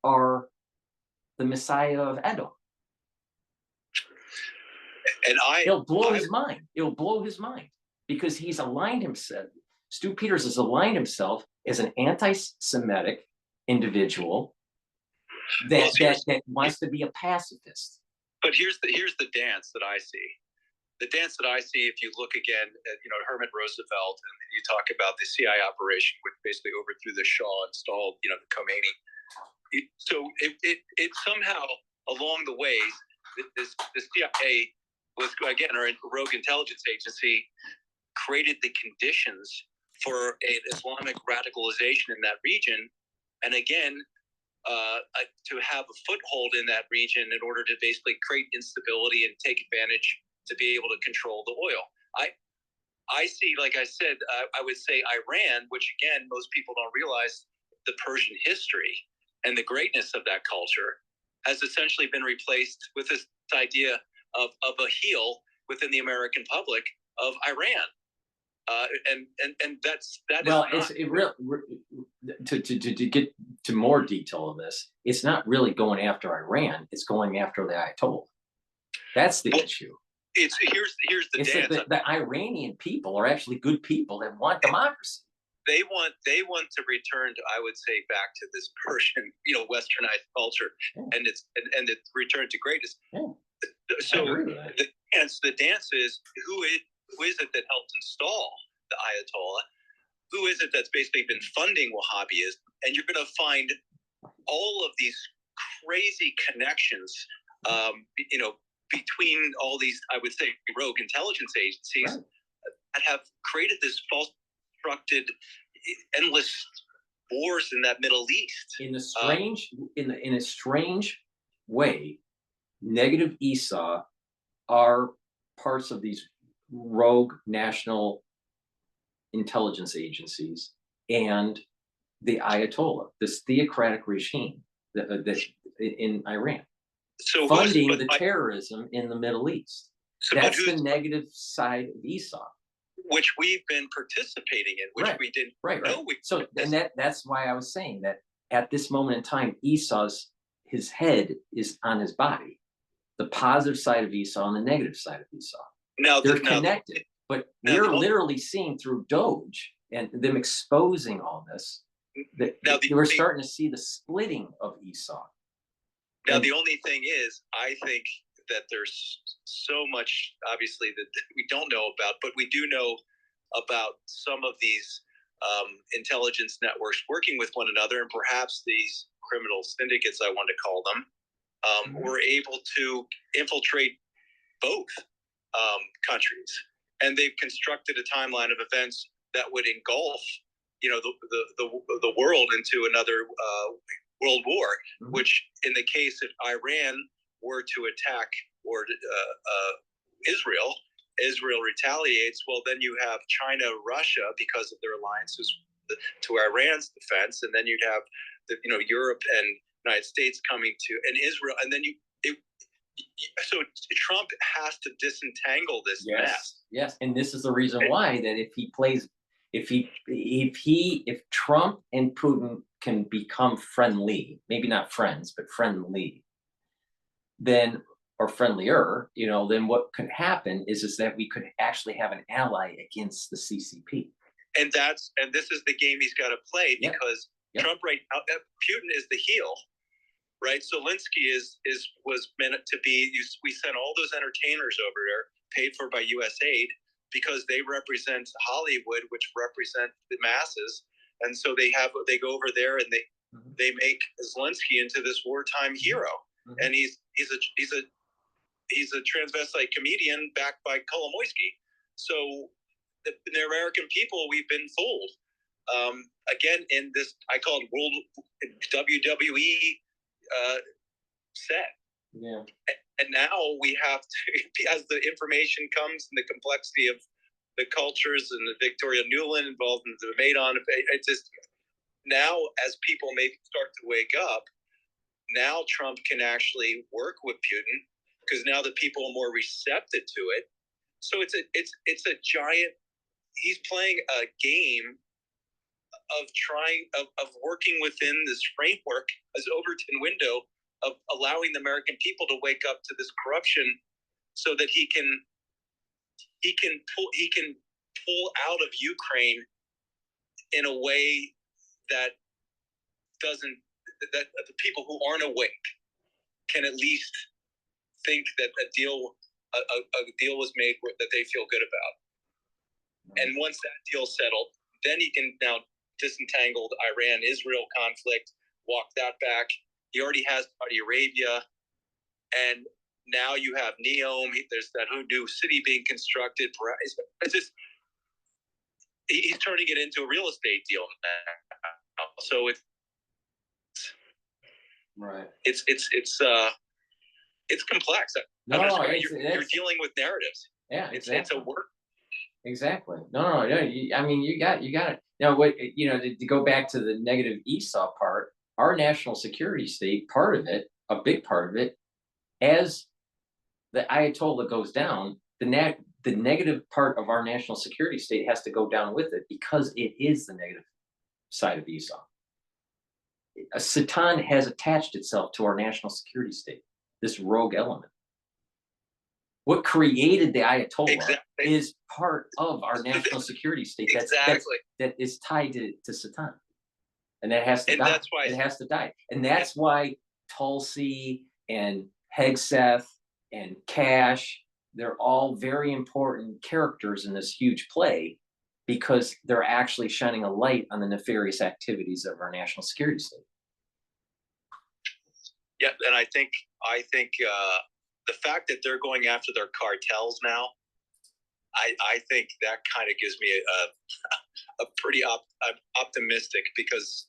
are the Messiah of Edom? And it'll blow his mind. It'll blow his mind because he's aligned himself. Stu Peters has aligned himself as an anti-Semitic individual that wants to be a pacifist. But here's the dance that I see. The dance that I see, if you look again at, you know, Herman Roosevelt, and you talk about the CIA operation, which basically overthrew the Shah, installed, you know, the Khomeini. So it somehow along the way, the CIA was, again, our rogue intelligence agency, created the conditions for an Islamic radicalization in that region, and again, to have a foothold in that region in order to basically create instability and take advantage to be able to control the oil. I see, like I said, I would say Iran, which again, most people don't realize the Persian history and the greatness of that culture has essentially been replaced with this idea of a heel within the American public of Iran. And that well, is to get to more detail of this, it's not really going after Iran, it's going after the Ayatollah. That's the issue. It's here's the dance. The Iranian people are actually good people that want democracy. They want to return to, I would say, back to this Persian, you know, westernized culture, and it's return to greatness. So the dance is who is it that helped install the Ayatollah? Who is it that's basically been funding Wahhabism? And you're going to find all of these crazy connections, you know, between all these, I would say, rogue intelligence agencies that have created this false, constructed, endless wars in that Middle East. In a strange way, negative Esau are parts of these rogue national intelligence agencies and the Ayatollah, this theocratic regime that in Iran, so funding the terrorism in the Middle East. So that's the negative side of Esau, which we've been participating in, which we didn't know. So, and that's why I was saying that at this moment in time, his head is on his body, the positive side of Esau and the negative side of Esau. Now, They're connected, but we're literally seeing through Doge and them exposing all this, that we're starting to see the splitting of Esau. Now, the only thing is, I think that there's so much, obviously, that we don't know about, but we do know about some of these intelligence networks working with one another, and perhaps these criminal syndicates, I want to call them, were able to infiltrate both countries, and they've constructed a timeline of events that would engulf, you know, the world into another world war. Which, in the case if Iran were to attack or Israel retaliates, well, then you have China, Russia, because of their alliances to Iran's defense, and then you'd have Europe and United States coming to, and Israel, and then so Trump has to disentangle this mess. Yes, and this is the reason why that if Trump and Putin can become friendly, maybe not friends, but friendly, then, or friendlier, then what could happen is that we could actually have an ally against the CCP. And this is the game he's got to play, because Trump right now, Putin is the heel, right? Zelensky was meant to be. We sent all those entertainers over there, paid for by U.S. aid, because they represent Hollywood, which represent the masses, and so they go over there and they make Zelensky into this wartime hero, and he's a transvestite comedian backed by Kolomoisky. So the American people, we've been fooled. Again, in this, I call it WWE set. Yeah. And now we have to, as the information comes and the complexity of the cultures and the Victoria Nuland involved in the Maidan, it's just now, as people may start to wake up, now Trump can actually work with Putin, because now the people are more receptive to it. So it's a giant. He's playing a game of working within this framework, as Overton window, of allowing the American people to wake up to this corruption, so that he can pull out of Ukraine in a way that the people who aren't awake can at least think that a deal was made that they feel good about. And once that deal's settled, then he can now disentangle the Iran-Israel conflict, walk that back. He already has Saudi Arabia, and now you have Neom. There's that new city being constructed. It's just, he's turning it into a real estate deal now. So it's right. It's complex. You're dealing with narratives. Yeah, exactly. It's a work. Exactly. No. I mean, you got it. Now, to go back to the negative Esau part, our national security state, part of it, a big part of it, as the Ayatollah goes down, the negative part of our national security state has to go down with it, because it is the negative side of Esau. Satan has attached itself to our national security state, this rogue element. What created the Ayatollah is part of our national security state. That is tied to Satan, and that has to die. That's why it has to die, and that's why Tulsi and Hegseth and Cash, they're all very important characters in this huge play, because they're actually shining a light on the nefarious activities of our national security state. Yeah, and I think the fact that they're going after their cartels now, I think that kind of gives me a pretty optimistic, because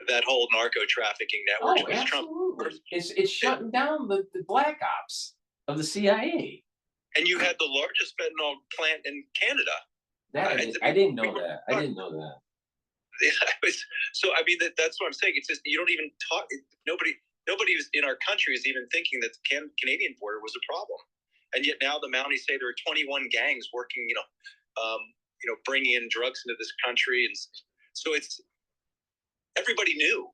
that whole narco trafficking network was Trump. It's shutting down the black ops of the CIA. And you had the largest fentanyl plant in Canada. I didn't know that. So I mean, that's what I'm saying. It's just, you don't even talk. Nobody in our country is even thinking that the Canadian border was a problem, and yet now the Mounties say there are 21 gangs working, bringing in drugs into this country, and so it's, everybody knew.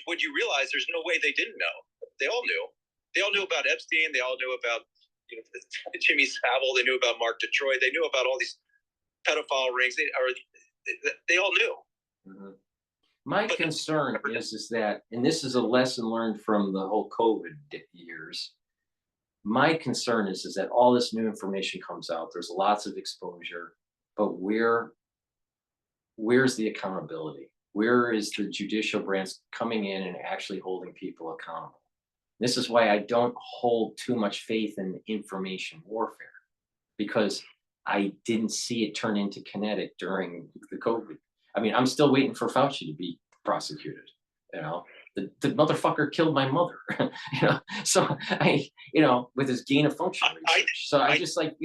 Would you realize there's no way they didn't know? They all knew. They all knew about Epstein. They all knew about Jimmy Savile. They knew about Mark Detroit. They knew about all these pedophile rings. They all knew. Mm-hmm. My concern is that, and this is a lesson learned from the whole COVID years. My concern is that all this new information comes out. There's lots of exposure, but where's the accountability? Where is the judicial branch coming in and actually holding people accountable? This is why I don't hold too much faith in information warfare, because I didn't see it turn into kinetic during the COVID. I mean, I'm still waiting for Fauci to be prosecuted. You know, the motherfucker killed my mother. You know, so with his gain of function research. So I just like,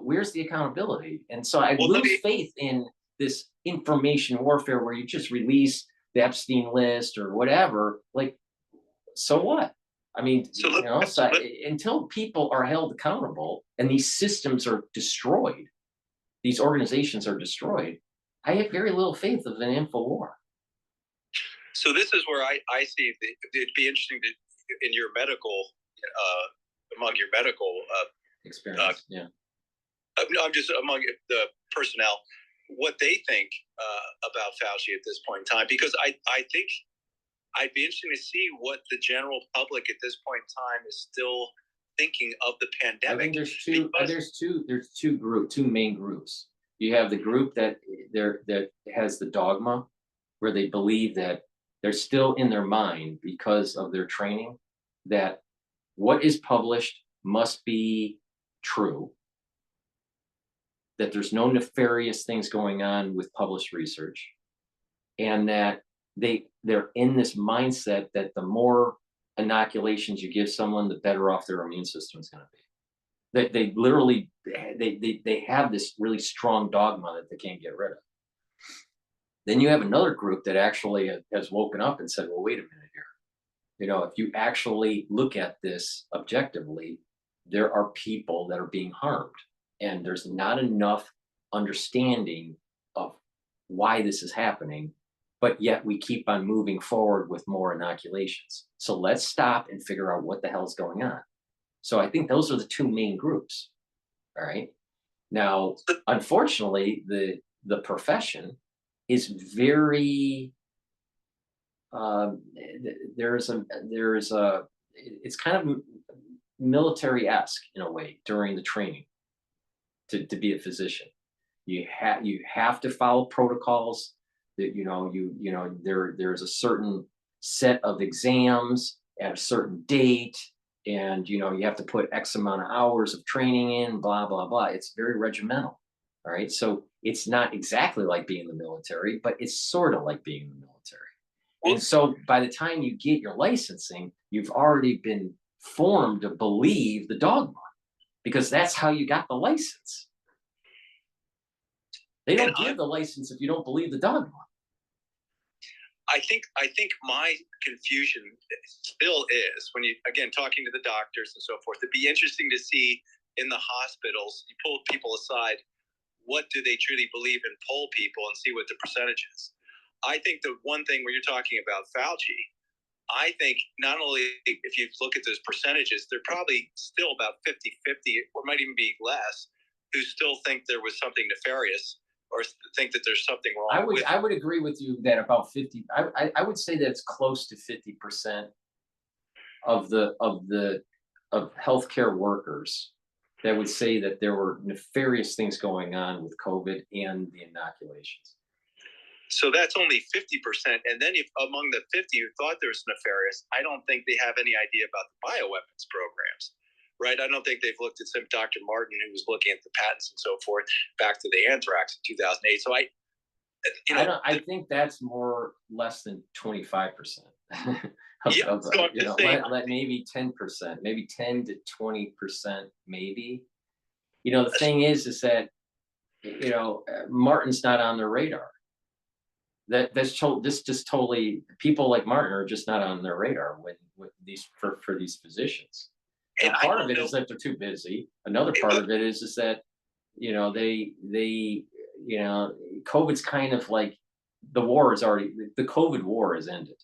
where's the accountability? And so I lose faith in this information warfare where you just release the Epstein list or whatever. Like, so what? I mean, until people are held accountable and these systems are destroyed, these organizations are destroyed, I have very little faith of an info war. So this is where I see it'd be interesting to, in your medical, among your medical experience, I'm just among the personnel, what they think about Fauci at this point in time, because I think I'd be interested to see what the general public at this point in time is still thinking of the pandemic. I think there's two main groups. You have the group that has the dogma, where they believe that they're still in their mind because of their training, that what is published must be true, that there's no nefarious things going on with published research, and that they're in this mindset that the more inoculations you give someone, the better off their immune system is going to be. They literally they have this really strong dogma that they can't get rid of. Then you have another group that actually has woken up and said, well, wait a minute here. You know, if you actually look at this objectively, there are people that are being harmed, and there's not enough understanding of why this is happening, but yet we keep on moving forward with more inoculations. So let's stop and figure out what the hell is going on. So I think those are the two main groups. All right. Now, unfortunately, the profession is very it's kind of military-esque in a way during the training to be a physician. You have to follow protocols. That there's a certain set of exams at a certain date, and you have to put X amount of hours of training in, blah blah blah. It's very regimental. All right, so it's not exactly like being in the military, but it's sort of like being in the military. And so by the time you get your licensing, you've already been formed to believe the dogma, because that's how you got the license. They don't give the license if you don't believe the dogma. I think my confusion still is when you, again, talking to the doctors and so forth, it'd be interesting to see in the hospitals, you pull people aside, what do they truly believe, and poll people and see what the percentage is. I think the one thing where you're talking about Fauci, I think not only if you look at those percentages, they're probably still about 50-50, or might even be less, who still think there was something nefarious or think that there's something wrong. I would agree with you that about 50. I would say that it's close to 50% of healthcare workers that would say that there were nefarious things going on with COVID and the inoculations. So that's only 50%. And then if among the 50 who thought there was nefarious, I don't think they have any idea about the bioweapons programs, right? I don't think they've looked at some Dr. Martin, who was looking at the patents and so forth back to the anthrax in 2008. So I think that's less than 25%. Maybe 10%, maybe 10 to 20%, maybe. The thing is that, Martin's not on their radar. This just totally, people like Martin are just not on their radar with these for these physicians. And part of it is that they're too busy. Another part of it is that, COVID's kind of like the COVID war has ended.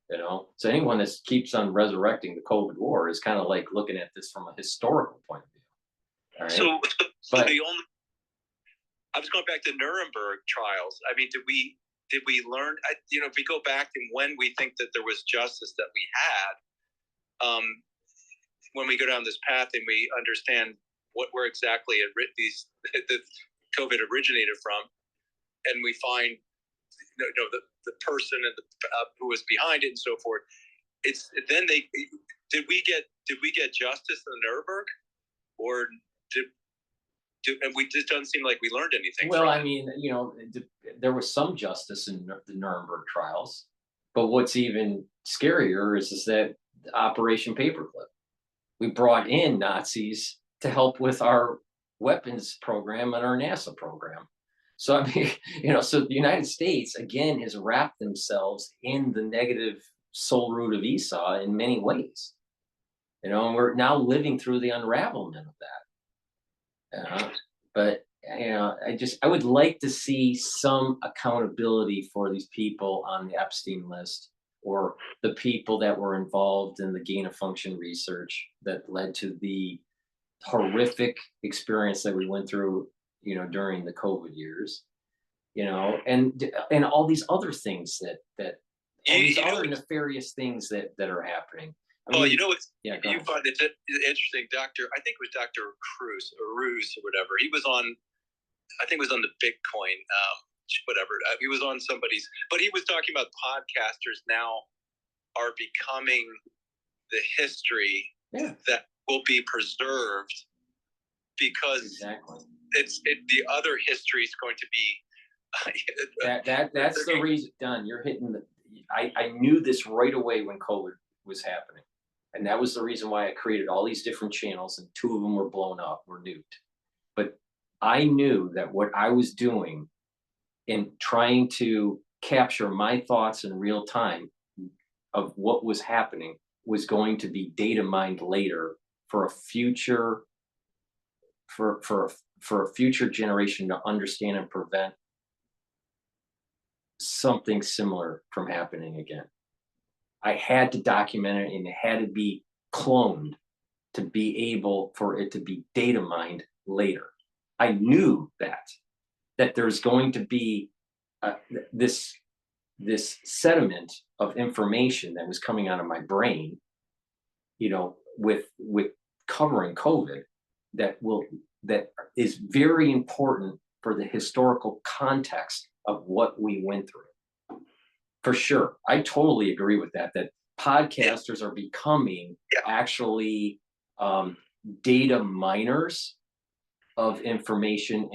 You know, so anyone that keeps on resurrecting the COVID war is kind of like looking at this from a historical point of view. All right? So the only, I was going back to Nuremberg trials. I mean, did we learn? You know, if we go back and when we think that there was justice that we had, when we go down this path and we understand where exactly the COVID originated from, and we find the person and who was behind it and so forth. It's then did we get justice in Nuremberg, or and we just doesn't seem like we learned anything. Well, I mean, you know, there was some justice in the Nuremberg trials, but what's even scarier is that Operation Paperclip. We brought in Nazis to help with our weapons program and our NASA program. So, I mean, you know, so the United States, again, has wrapped themselves in the negative soul root of Esau in many ways. You know, and we're now living through the unravelment of that. But, you know, I would like to see some accountability for these people on the Epstein list, or the people that were involved in the gain of function research that led to the horrific experience that we went through, you know, during the COVID years, you know, and all these other things that all these other nefarious things that are happening. Well, you know, you find it interesting, I think it was Dr. Cruz or whatever. He was on, I think it was on the Bitcoin, whatever. He was on somebody's, but he was talking about podcasters now are becoming the history that will be preserved, because the other history is going to be that's the reason. Don, you're hitting I knew this right away when COVID was happening, and that was the reason why I created all these different channels, and 2 of them were blown up, were nuked. But I knew that what I was doing in trying to capture my thoughts in real time of what was happening was going to be data mined later for a future for a future generation to understand and prevent something similar from happening again. I had to document it, and it had to be cloned to be able for it to be data mined later. I knew that there's going to be this sediment of information that was coming out of my brain, you know, with covering COVID, that is very important for the historical context of what we went through. For sure. I totally agree with that podcasters are becoming actually data miners of information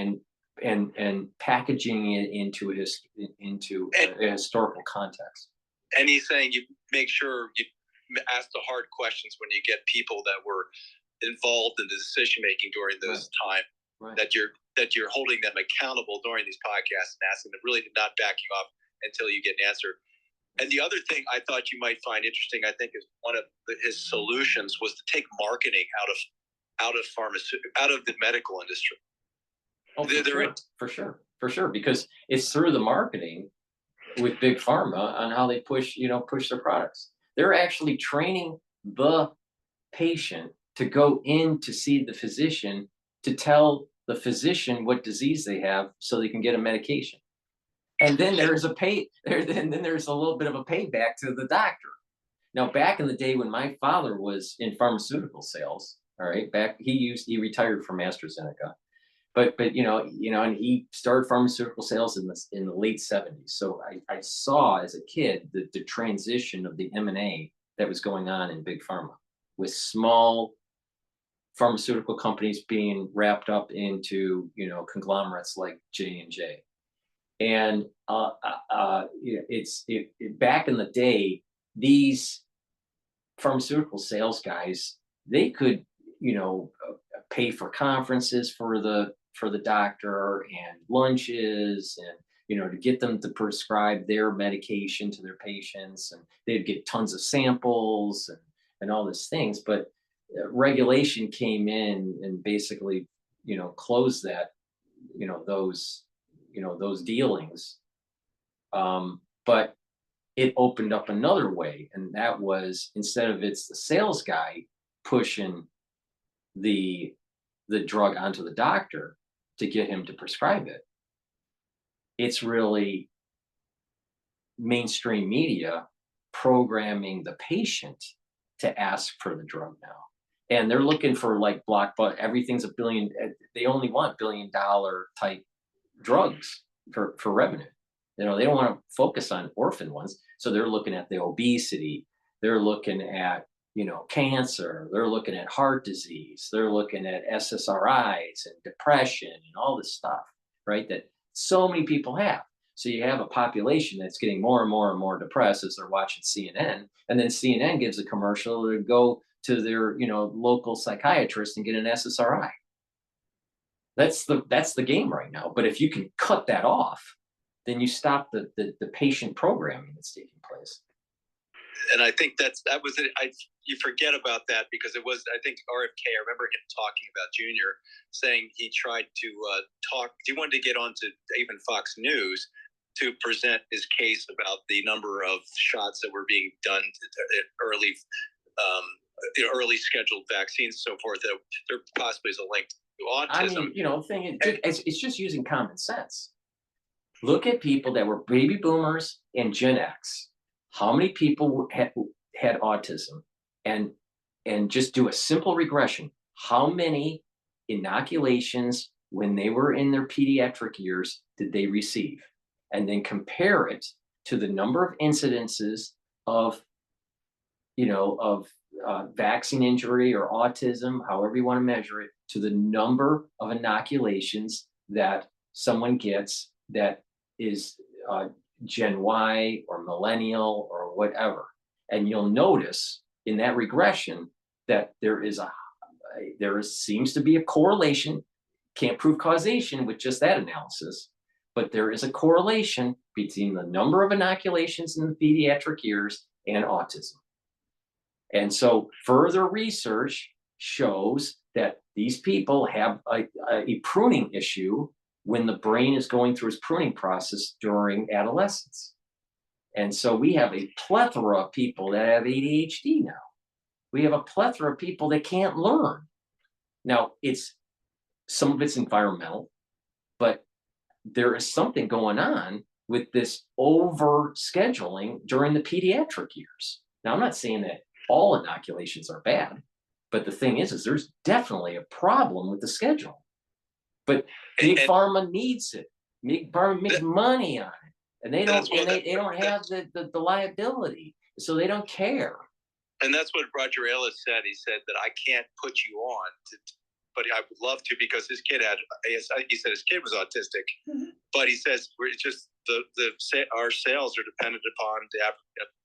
and packaging it into a historical context. And he's saying you make sure you ask the hard questions when you get people that were involved in the decision making during this time. Right. That you're holding them accountable during these podcasts and asking them really not backing off until you get an answer. And the other thing I thought you might find interesting, I think, is one of his solutions was to take marketing out of the medical industry. Oh, for sure, because it's through the marketing with big pharma on how they push their products. They're actually training the patient to go in to see the physician to tell the physician what disease they have so they can get a medication. And then there's a little bit of a payback to the doctor. Now, back in the day when my father was in pharmaceutical sales, all right, he retired from AstraZeneca, but and he started pharmaceutical sales in the late 70s. So I saw as a kid the transition of the M&A that was going on in big pharma, with small pharmaceutical companies being wrapped up into conglomerates like J&J. And back in the day, these pharmaceutical sales guys, they could pay for conferences for the doctor and lunches, and to get them to prescribe their medication to their patients, and they'd get tons of samples and all these things. But regulation came in and basically closed that those dealings. But it opened up another way, and that was, instead of it's the sales guy pushing the drug onto the doctor to get him to prescribe it, it's really mainstream media programming the patient to ask for the drug now. And they're looking for like blockbuster, everything's $1 billion. They only want $1 billion type drugs for revenue. You know, they don't want to focus on orphan ones. So they're looking at the obesity, they're looking at, you know, cancer, they're looking at heart disease, they're looking at SSRIs and depression and all this stuff, right? That so many people have. So you have a population that's getting more and more and more depressed as they're watching CNN, and then CNN gives a commercial to go to their, you know, local psychiatrist and get an SSRI. That's the game right now. But if you can cut that off, then you stop the patient programming that's taking place. And I think that was it. You forget about that because it was, I think, RFK. I remember him talking about Junior, saying he tried to he wanted to get onto even Fox News to present his case about the number of shots that were being done early, early scheduled vaccines, and so forth. That there possibly is a link to autism. I mean, you know, the thing is, it's just using common sense. Look at people that were baby boomers and Gen X. How many people had autism? And just do a simple regression. How many inoculations when they were in their pediatric years did they receive? And then compare it to the number of incidences of, you know, of vaccine injury or autism, however you want to measure it, to the number of inoculations that someone gets that is Gen Y or millennial or whatever. And you'll notice in that regression that there seems to be a correlation. Can't prove causation with just that analysis, but there is a correlation between the number of inoculations in the pediatric years and autism. And so further research shows that these people have a pruning issue when the brain is going through its pruning process during adolescence. And so we have a plethora of people that have ADHD now. We have a plethora of people that can't learn. Now, some of it's environmental, but there is something going on with this over scheduling during the pediatric years. Now, I'm not saying that all inoculations are bad, but the thing is there's definitely a problem with the schedule. But Big Pharma needs it. Big Pharma makes money on it, and they don't. And they don't have the liability, so they don't care. And that's what Roger Ailes said. He said that I can't put you on, but I would love to because his kid had. He said his kid was autistic, but he says we're just our sales are dependent upon the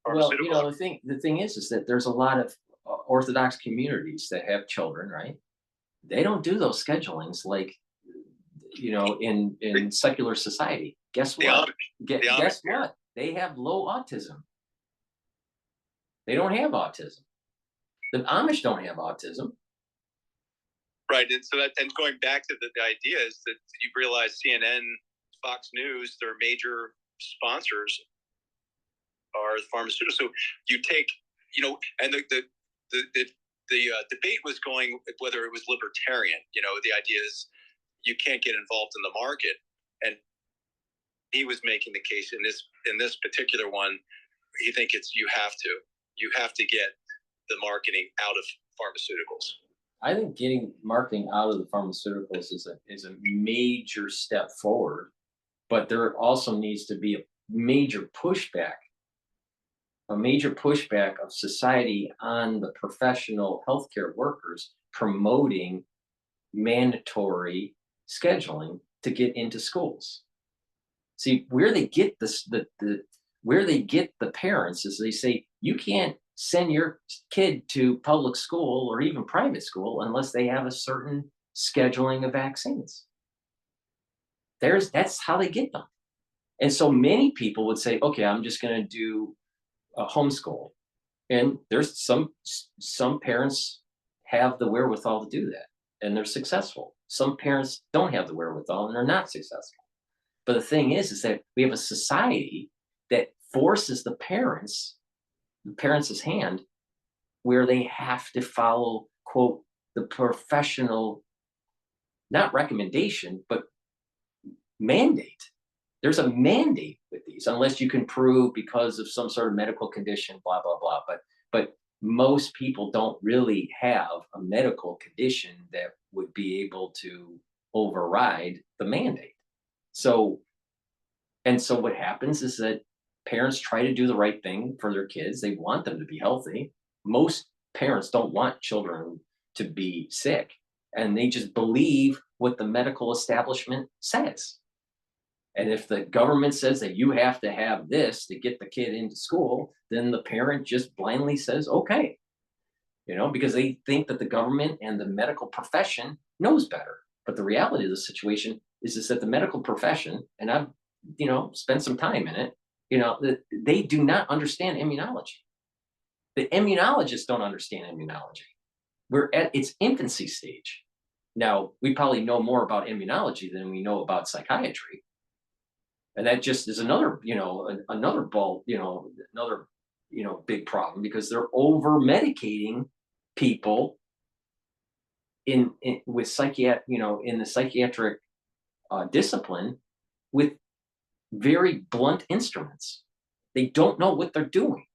pharmaceutical. Well, you know, the thing is that there's a lot of Orthodox communities that have children, right? They don't do those schedulings like, you know, in secular society. Guess what? Guess what? They have low autism. They don't have autism. The Amish don't have autism. Right, and so and going back to the idea is that you realize CNN, Fox News, their major sponsors are the pharmaceuticals. So you take, you know, and the debate was going whether it was libertarian. You know, the idea is you can't get involved in the market, and he was making the case in this particular one. He think you have to get the marketing out of pharmaceuticals. I think getting marketing out of the pharmaceuticals is a major step forward, but there also needs to be a major pushback of society on the professional healthcare workers promoting mandatory scheduling to get into schools. See, where they get where they get the parents is they say, you can't send your kid to public school or even private school unless they have a certain scheduling of vaccines. That's how they get them. And so many people would say, okay, I'm just going to do a homeschool. And there's some parents have the wherewithal to do that and they're successful. Some parents don't have the wherewithal and they're not successful. But the thing is that we have a society that forces the parents' hand where they have to follow, quote, the professional, not recommendation, but mandate. There's a mandate with these, unless you can prove because of some sort of medical condition, blah, blah, blah. But most people don't really have a medical condition that would be able to override the mandate. So what happens is that parents try to do the right thing for their kids. They want them to be healthy. Most parents don't want children to be sick, and they just believe what the medical establishment says. And if the government says that you have to have this to get the kid into school, then the parent just blindly says, okay, because they think that the government and the medical profession knows better. But the reality of the situation is that the medical profession, and I've, spent some time in it, they do not understand immunology. The immunologists don't understand immunology. We're at its infancy stage. Now, we probably know more about immunology than we know about psychiatry. And that just is another big problem, because they're over medicating people in the psychiatric discipline with very blunt instruments. They don't know what they're doing.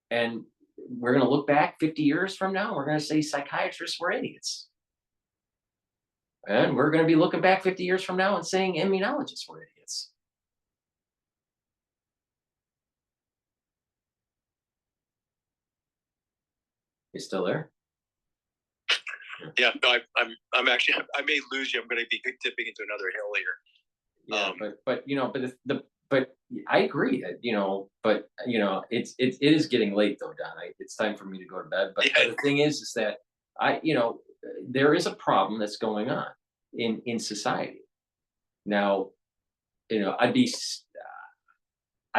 And we're going to look back 50 years from now, we're going to say psychiatrists were idiots. And we're going to be looking back 50 years from now and saying immunologists were idiots. You still there? Yeah, no, I'm actually, I may lose you. I'm going to be tipping into another hill here. Yeah, but I agree that, it is getting late though, Don. It's time for me to go to bed. But the thing is that there is a problem that's going on in society. Now, I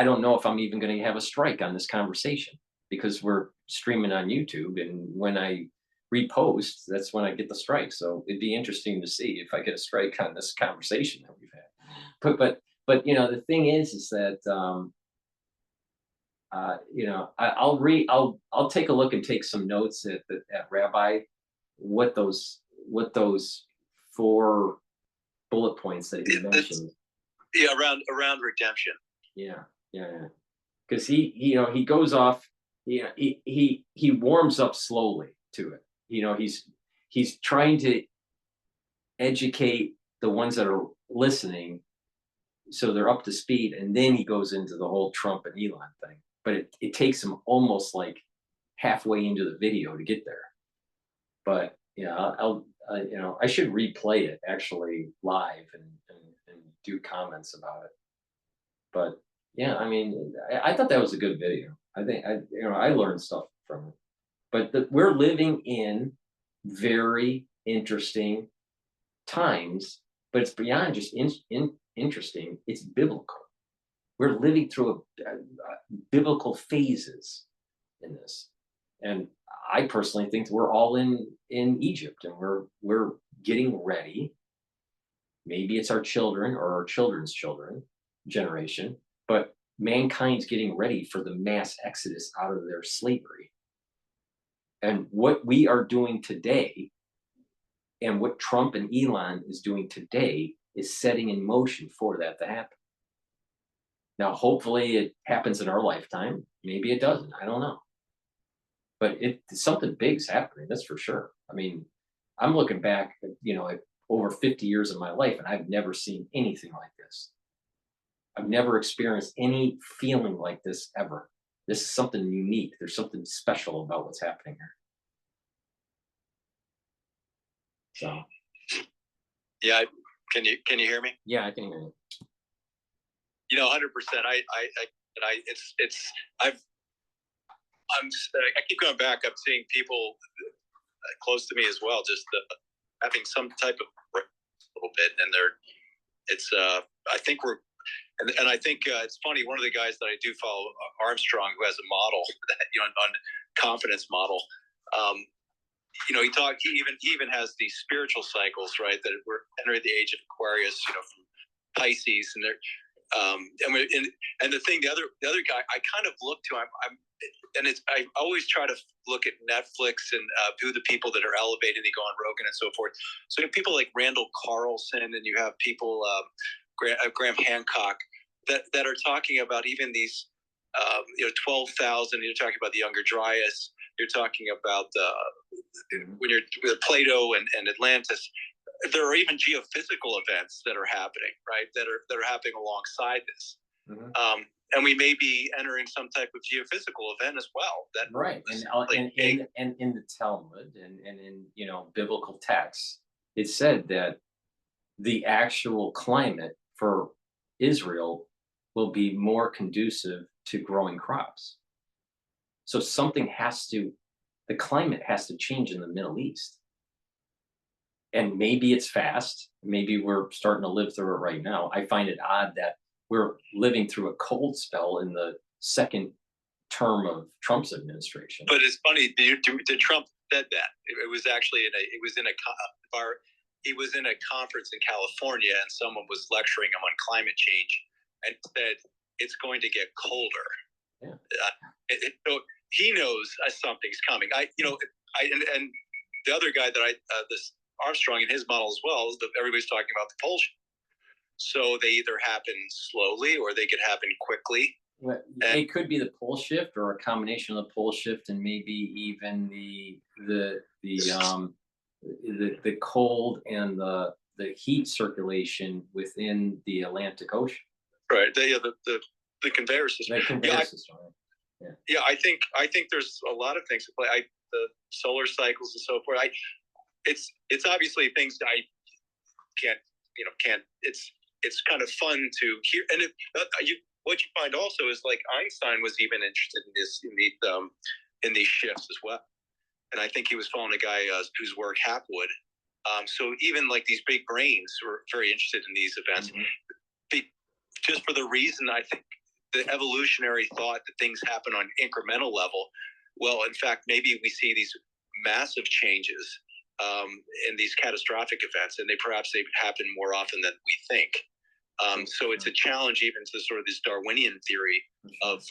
don't know if I'm even going to have a strike on this conversation, because we're streaming on YouTube, and when I repost, that's when I get the strike. So it'd be interesting to see if I get a strike on this conversation that we've had. But the thing is that I'll take a look and take some notes at Rabbi, what those 4 bullet points that he mentioned. Yeah, around redemption. Yeah. Because he goes off. He warms up slowly to it. He's trying to educate the ones that are listening, so they're up to speed, and then he goes into the whole Trump and Elon thing. But it takes him almost like halfway into the video to get there. But I should replay it actually live and do comments about it. But yeah, I thought that was a good video. I think I learned stuff from it. But we're living in very interesting times, but it's beyond just interesting. It's biblical. We're living through a biblical phases in this, and I personally think we're all in Egypt, and we're getting ready. Maybe it's our children or our children's children generation, but mankind's getting ready for the mass exodus out of their slavery. And what we are doing today, and what Trump and Elon is doing today, is setting in motion for that to happen. Now, hopefully it happens in our lifetime. Maybe it doesn't. I don't know. But something big's happening, that's for sure. I'm looking back, at over 50 years of my life, and I've never seen anything like this. I've never experienced any feeling like this ever. This is something unique. There's something special about what's happening here. So. Yeah, can you hear me? Yeah, I can hear you. 100%. I keep going back. I'm seeing people close to me as well, just having some type of a little bit, and I think we're. And I think it's funny. One of the guys that I do follow, Armstrong, who has a model that on confidence model. He even has these spiritual cycles, right? That we're entering the age of Aquarius, from Pisces, and And the thing, the other guy, I kind of look to. I always try to look at Netflix and who the people that are elevated. They go on Rogan and so forth. So you have people like Randall Carlson, and you have people Graham Hancock that are talking about even these 12,000. You're talking about the Younger Dryas. You're talking about when you're with Plato and Atlantis. There are even geophysical events that are happening, right? That are happening alongside this. Mm-hmm. And we may be entering some type of geophysical event as well. That right, and in the Talmud and in biblical texts, it said that the actual climate for Israel will be more conducive to growing crops. So the climate has to change in the Middle East. And maybe it's fast. Maybe we're starting to live through it right now. I find it odd that we're living through a cold spell in the second term of Trump's administration. But it's funny, Trump said that. It was actually he was in a conference in California, and someone was lecturing him on climate change and said it's going to get colder. Yeah. So he knows something's coming. And the other guy that this Armstrong in his model as well is that everybody's talking about the pole shift. So they either happen slowly or they could happen quickly. It could be the pole shift or a combination of the pole shift and maybe even the cold and the heat circulation within the Atlantic Ocean. Right. The conveyor system. The conveyor system. Yeah. I think there's a lot of things to play. The solar cycles and so forth. It's obviously things that I can't. It's kind of fun to hear. And what you find also is like Einstein was even interested in this in these shifts as well. And I think he was following a guy whose work Hapwood. So even like these big brains were very interested in these events, just for the reason I think the evolutionary thought that things happen on incremental level. Well, in fact, maybe we see these massive changes in these catastrophic events, and perhaps they happen more often than we think. So it's a challenge even to sort of this Darwinian theory of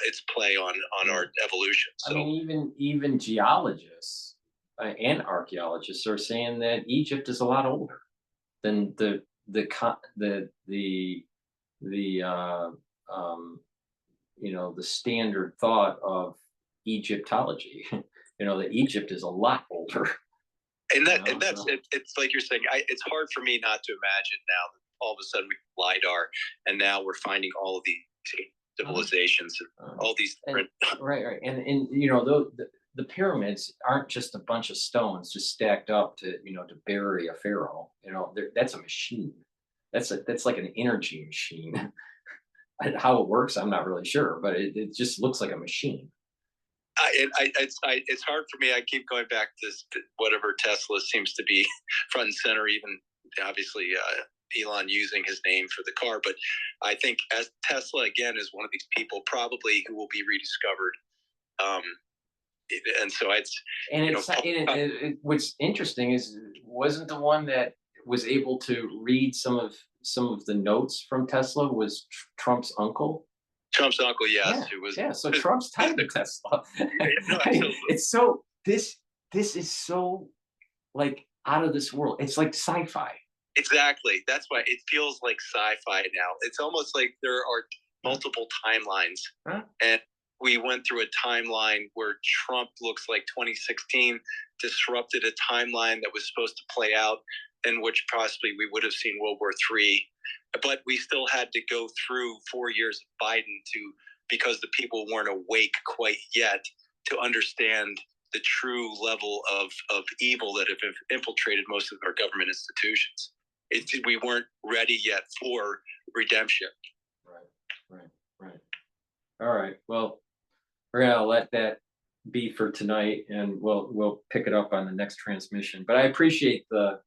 its play on our evolution. So, I mean, even geologists and archaeologists are saying that Egypt is a lot older than the standard thought of Egyptology. That Egypt is a lot older. And it's like you're saying, it's hard for me not to imagine now that all of a sudden we have LiDAR, and now we're finding all of these civilizations, all these different. Right. And the pyramids aren't just a bunch of stones just stacked up to bury a pharaoh. That's a machine. That's like an energy machine. How it works, I'm not really sure, but it just looks like a machine. It's hard for me. I keep going back to whatever Tesla seems to be front and center, even obviously Elon using his name for the car. But I think as Tesla, again, is one of these people probably who will be rediscovered. And so what's interesting is wasn't the one that was able to read some of the notes from Tesla was Trump's uncle. Trump's uncle, yes. So Trump's tied to Tesla. It's so this is so like out of this world. It's like sci-fi. Exactly. That's why it feels like sci-fi now. It's almost like there are multiple timelines. And we went through a timeline where Trump looks like 2016 disrupted a timeline that was supposed to play out, in which possibly we would have seen World War III. But we still had to go through 4 years of Biden because the people weren't awake quite yet to understand the true level of evil that have infiltrated most of our government institutions. We weren't ready yet for redemption. Right. All right. Well, we're gonna let that be for tonight, and we'll pick it up on the next transmission. But I appreciate the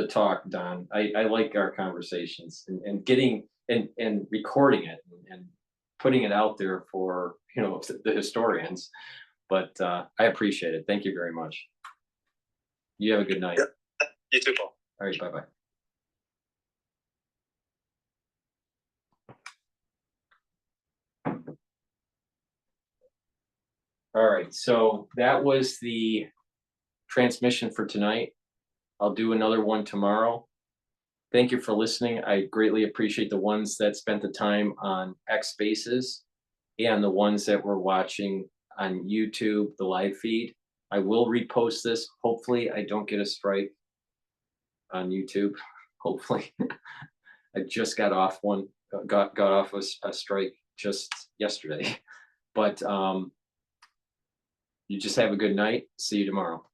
talk, Don. I like our conversations and getting and recording it and putting it out there for the historians. But I appreciate it. Thank you very much. You have a good night. You too, Paul. All right. Bye-bye. All right, so that was the transmission for tonight. I'll do another one tomorrow. Thank you for listening. I greatly appreciate the ones that spent the time on X Spaces and the ones that were watching on YouTube, the live feed. I will repost this. Hopefully I don't get a strike on YouTube. Hopefully. I just got off one, got off a strike just yesterday. But you just have a good night. See you tomorrow.